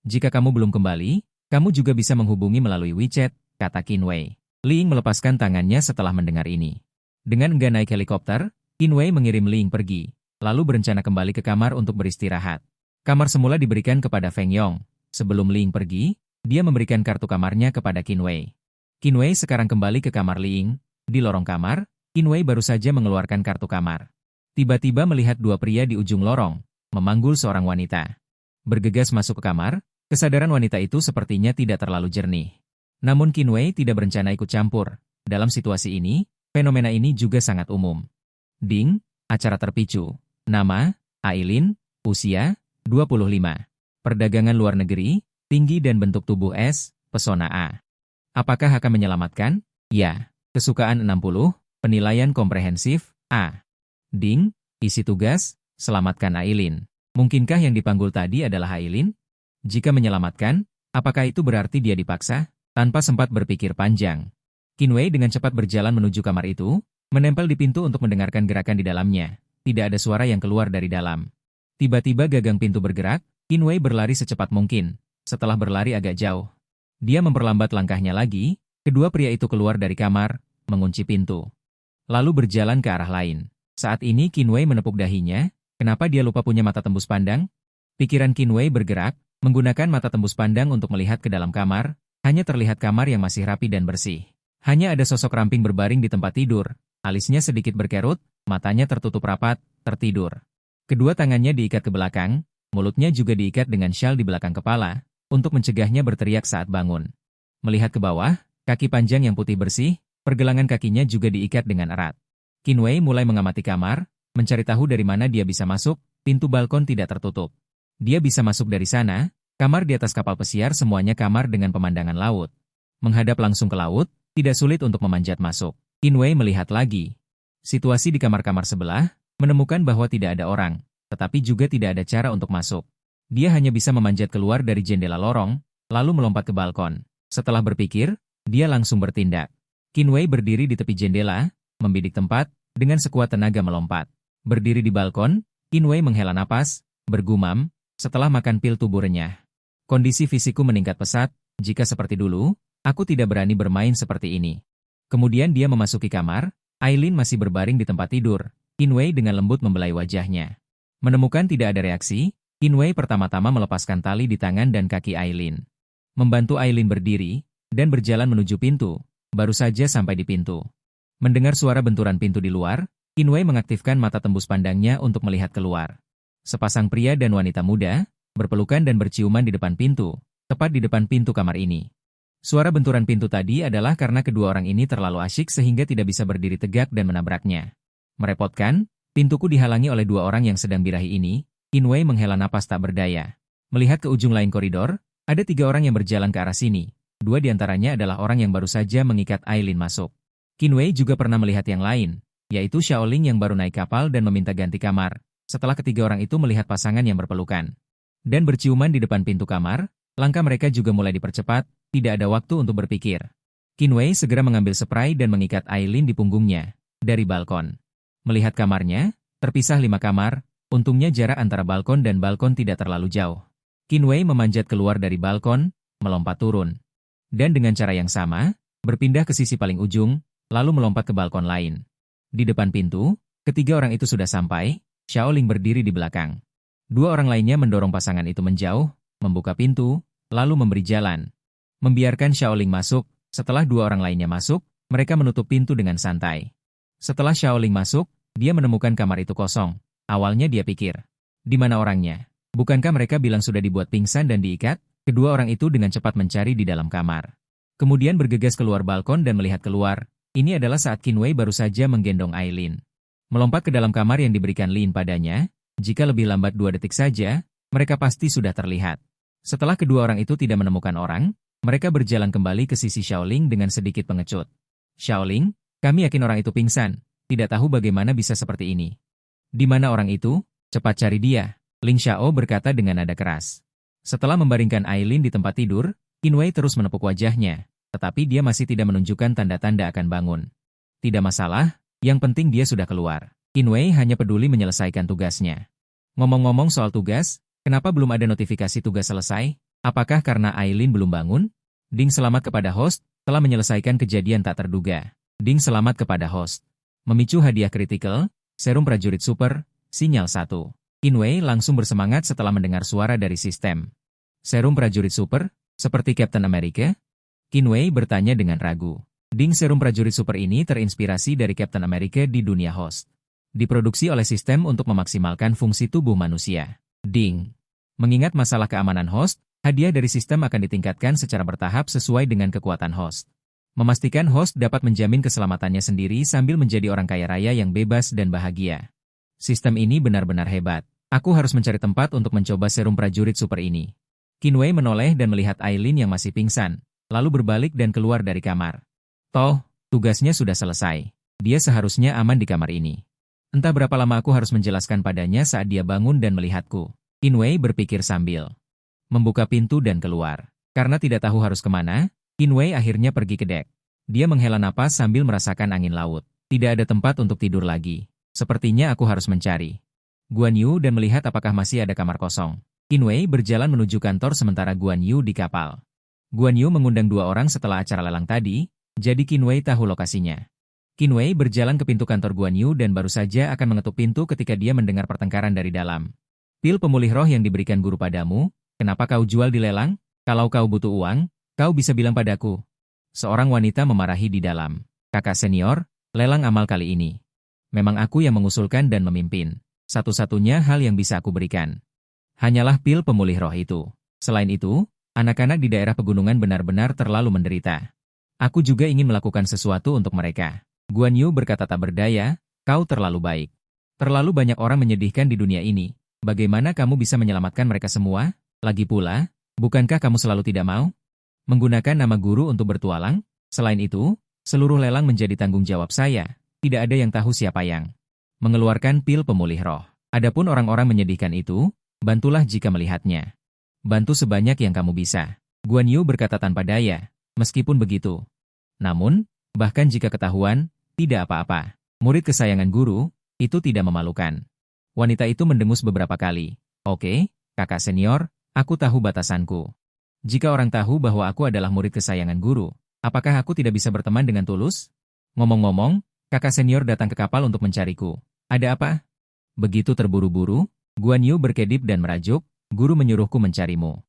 Jika kamu belum kembali, kamu juga bisa menghubungi melalui WeChat, kata Qinwei. Li Ying melepaskan tangannya setelah mendengar ini. Dengan enggan naik helikopter, Qinwei mengirim Li Ying pergi, lalu berencana kembali ke kamar untuk beristirahat. Kamar semula diberikan kepada Feng Yong. Sebelum Li Ying pergi, dia memberikan kartu kamarnya kepada Qinwei. Qinwei sekarang kembali ke kamar Li Ying. Di lorong kamar, Qinwei baru saja mengeluarkan kartu kamar. Tiba-tiba melihat dua pria di ujung lorong, memanggul seorang wanita. Bergegas masuk ke kamar, kesadaran wanita itu sepertinya tidak terlalu jernih. Namun Qinwei tidak berencana ikut campur. Dalam situasi ini, fenomena ini juga sangat umum. Ding, acara terpicu. Nama, Aileen, usia, 25. Perdagangan luar negeri, tinggi dan bentuk tubuh S, pesona A. Apakah akan menyelamatkan? Ya. Kesukaan 60, penilaian komprehensif, A. Ding, isi tugas, selamatkan Aileen. Mungkinkah yang dipanggul tadi adalah Aileen? Jika menyelamatkan, apakah itu berarti dia dipaksa? Tanpa sempat berpikir panjang, Qinwei dengan cepat berjalan menuju kamar itu, menempel di pintu untuk mendengarkan gerakan di dalamnya. Tidak ada suara yang keluar dari dalam. Tiba-tiba gagang pintu bergerak, Qinwei berlari secepat mungkin. Setelah berlari agak jauh, dia memperlambat langkahnya lagi, kedua pria itu keluar dari kamar, mengunci pintu. Lalu berjalan ke arah lain. Saat ini Qinwei menepuk dahinya, kenapa dia lupa punya mata tembus pandang? Pikiran Qinwei bergerak, menggunakan mata tembus pandang untuk melihat ke dalam kamar, hanya terlihat kamar yang masih rapi dan bersih. Hanya ada sosok ramping berbaring di tempat tidur, alisnya sedikit berkerut, matanya tertutup rapat, tertidur. Kedua tangannya diikat ke belakang, mulutnya juga diikat dengan syal di belakang kepala, untuk mencegahnya berteriak saat bangun. Melihat ke bawah, kaki panjang yang putih bersih, pergelangan kakinya juga diikat dengan erat. Qinwei mulai mengamati kamar, mencari tahu dari mana dia bisa masuk, pintu balkon tidak tertutup. Dia bisa masuk dari sana, kamar di atas kapal pesiar semuanya kamar dengan pemandangan laut. Menghadap langsung ke laut, tidak sulit untuk memanjat masuk. Qinwei melihat lagi. Situasi di kamar-kamar sebelah, menemukan bahwa tidak ada orang, tetapi juga tidak ada cara untuk masuk. Dia hanya bisa memanjat keluar dari jendela lorong, lalu melompat ke balkon. Setelah berpikir, dia langsung bertindak. Qinwei berdiri di tepi jendela, membidik tempat, dengan sekuat tenaga melompat. Berdiri di balkon, Qinwei menghela napas, bergumam, setelah makan pil tubuh renyah. Kondisi fisikku meningkat pesat, jika seperti dulu, aku tidak berani bermain seperti ini. Kemudian dia memasuki kamar, Aileen masih berbaring di tempat tidur, Qinwei dengan lembut membelai wajahnya. Menemukan tidak ada reaksi, Qinwei pertama-tama melepaskan tali di tangan dan kaki Aileen. Membantu Aileen berdiri, dan berjalan menuju pintu, baru saja sampai di pintu. Mendengar suara benturan pintu di luar, Qinwei mengaktifkan mata tembus pandangnya untuk melihat keluar. Sepasang pria dan wanita muda, berpelukan dan berciuman di depan pintu, tepat di depan pintu kamar ini. Suara benturan pintu tadi adalah karena kedua orang ini terlalu asyik sehingga tidak bisa berdiri tegak dan menabraknya. Merepotkan, pintuku dihalangi oleh dua orang yang sedang birahi ini. Qinwei menghela napas tak berdaya. Melihat ke ujung lain koridor, ada 3 orang yang berjalan ke arah sini. 2 di antaranya adalah orang yang baru saja mengikat Aileen masuk. Qinwei juga pernah melihat yang lain, yaitu Xiaoling yang baru naik kapal dan meminta ganti kamar, setelah ketiga orang itu melihat pasangan yang berpelukan. Dan berciuman di depan pintu kamar, langkah mereka juga mulai dipercepat, tidak ada waktu untuk berpikir. Qinwei segera mengambil spray dan mengikat Aileen di punggungnya, dari balkon. Melihat kamarnya, terpisah 5 kamar, untungnya jarak antara balkon dan balkon tidak terlalu jauh. Qinwei memanjat keluar dari balkon, melompat turun. Dan dengan cara yang sama, berpindah ke sisi paling ujung, lalu melompat ke balkon lain. Di depan pintu, ketiga orang itu sudah sampai, Xiaoling berdiri di belakang. 2 orang lainnya mendorong pasangan itu menjauh, membuka pintu, lalu memberi jalan. Membiarkan Xiaoling masuk, setelah 2 orang lainnya masuk, mereka menutup pintu dengan santai. Setelah Xiaoling masuk, dia menemukan kamar itu kosong. Awalnya dia pikir, di mana orangnya? Bukankah mereka bilang sudah dibuat pingsan dan diikat? Kedua orang itu dengan cepat mencari di dalam kamar. Kemudian bergegas keluar balkon dan melihat keluar. Ini adalah saat Qinwei baru saja menggendong Aileen. Melompat ke dalam kamar yang diberikan Lin padanya, jika lebih lambat 2 detik saja, mereka pasti sudah terlihat. Setelah kedua orang itu tidak menemukan orang, mereka berjalan kembali ke sisi Xiaoling dengan sedikit pengecut. Xiaoling, kami yakin orang itu pingsan, tidak tahu bagaimana bisa seperti ini. Di mana orang itu? Cepat cari dia, Ling Xiao berkata dengan nada keras. Setelah membaringkan Aileen di tempat tidur, Qinwei terus menepuk wajahnya, tetapi dia masih tidak menunjukkan tanda-tanda akan bangun. Tidak masalah, yang penting dia sudah keluar. Qinwei hanya peduli menyelesaikan tugasnya. Ngomong-ngomong soal tugas, kenapa belum ada notifikasi tugas selesai? Apakah karena Aileen belum bangun? Ding selamat kepada host, telah menyelesaikan kejadian tak terduga. Ding selamat kepada host. Memicu hadiah kritikal, serum prajurit super, sinyal 1. Qinwei langsung bersemangat setelah mendengar suara dari sistem. Serum prajurit super, seperti Captain America? Qinwei bertanya dengan ragu. Ding serum prajurit super ini terinspirasi dari Captain America di dunia host. Diproduksi oleh sistem untuk memaksimalkan fungsi tubuh manusia. Ding. Mengingat masalah keamanan host, hadiah dari sistem akan ditingkatkan secara bertahap sesuai dengan kekuatan host. Memastikan host dapat menjamin keselamatannya sendiri sambil menjadi orang kaya raya yang bebas dan bahagia. Sistem ini benar-benar hebat. Aku harus mencari tempat untuk mencoba serum prajurit super ini. Qinwei menoleh dan melihat Aileen yang masih pingsan, lalu berbalik dan keluar dari kamar. Toh, tugasnya sudah selesai. Dia seharusnya aman di kamar ini. Entah berapa lama aku harus menjelaskan padanya saat dia bangun dan melihatku. Qinwei berpikir sambil membuka pintu dan keluar. Karena tidak tahu harus kemana, Qinwei akhirnya pergi ke dek. Dia menghela napas sambil merasakan angin laut. Tidak ada tempat untuk tidur lagi. Sepertinya aku harus mencari Guan Yu dan melihat apakah masih ada kamar kosong. Qinwei berjalan menuju kantor sementara Guan Yu di kapal. Guan Yu mengundang 2 orang setelah acara lelang tadi, jadi Qinwei tahu lokasinya. Qinwei berjalan ke pintu kantor Guan Yu dan baru saja akan mengetuk pintu ketika dia mendengar pertengkaran dari dalam. Pil pemulih roh yang diberikan guru padamu, kenapa kau jual di lelang? Kalau kau butuh uang, kau bisa bilang padaku. Seorang wanita memarahi di dalam. Kakak senior, lelang amal kali ini. Memang aku yang mengusulkan dan memimpin. Satu-satunya hal yang bisa aku berikan hanyalah pil pemulih roh itu. Selain itu, anak-anak di daerah pegunungan benar-benar terlalu menderita. Aku juga ingin melakukan sesuatu untuk mereka. Guan Yu berkata tak berdaya, kau terlalu baik. Terlalu banyak orang menyedihkan di dunia ini. Bagaimana kamu bisa menyelamatkan mereka semua? Lagi pula, bukankah kamu selalu tidak mau menggunakan nama guru untuk bertualang? Selain itu, seluruh lelang menjadi tanggung jawab saya. Tidak ada yang tahu siapa yang mengeluarkan pil pemulih roh. Adapun orang-orang menyedihkan itu, bantulah jika melihatnya. Bantu sebanyak yang kamu bisa. Guan Yu berkata tanpa daya, meskipun begitu. Namun, bahkan jika ketahuan, tidak apa-apa. Murid kesayangan guru, itu tidak memalukan. Wanita itu mendengus beberapa kali. Oke, kakak senior, aku tahu batasanku. Jika orang tahu bahwa aku adalah murid kesayangan guru, apakah aku tidak bisa berteman dengan tulus? Ngomong-ngomong, kakak senior datang ke kapal untuk mencariku. Ada apa? Begitu terburu-buru? Guan Yu berkedip dan merajuk, guru menyuruhku mencarimu.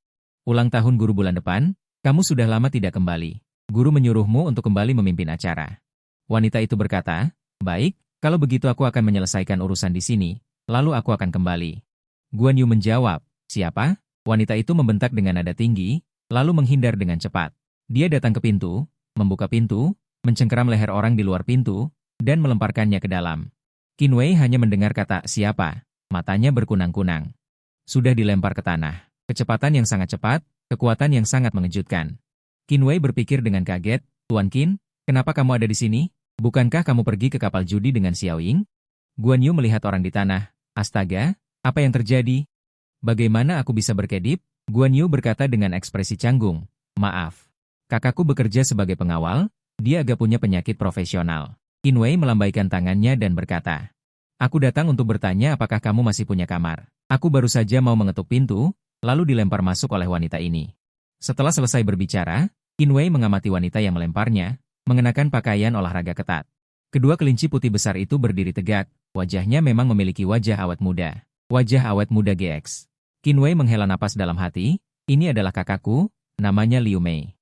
Ulang tahun guru bulan depan, kamu sudah lama tidak kembali. Guru menyuruhmu untuk kembali memimpin acara. Wanita itu berkata, baik, kalau begitu aku akan menyelesaikan urusan di sini, lalu aku akan kembali. Guan Yu menjawab, siapa? Wanita itu membentak dengan nada tinggi, lalu menghindar dengan cepat. Dia datang ke pintu, membuka pintu, mencengkeram leher orang di luar pintu, dan melemparkannya ke dalam. Qin Wei hanya mendengar kata siapa, matanya berkunang-kunang. Sudah dilempar ke tanah. Kecepatan yang sangat cepat, kekuatan yang sangat mengejutkan. Qin Wei berpikir dengan kaget, Tuan Qin, kenapa kamu ada di sini? Bukankah kamu pergi ke kapal judi dengan Xiao Ying? Guan Yu melihat orang di tanah. Astaga, apa yang terjadi? Bagaimana aku bisa berkedip? Guan Yu berkata dengan ekspresi canggung. Maaf. Kakakku bekerja sebagai pengawal, dia agak punya penyakit profesional. Qin Wei melambaikan tangannya dan berkata, aku datang untuk bertanya apakah kamu masih punya kamar. Aku baru saja mau mengetuk pintu, lalu dilempar masuk oleh wanita ini. Setelah selesai berbicara, Qin Wei mengamati wanita yang melemparnya, mengenakan pakaian olahraga ketat. Kedua kelinci putih besar itu berdiri tegak, wajahnya memang memiliki wajah awet muda. Wajah awet muda GX. Qin Wei menghela napas dalam hati, ini adalah kakakku, namanya Liu Mei.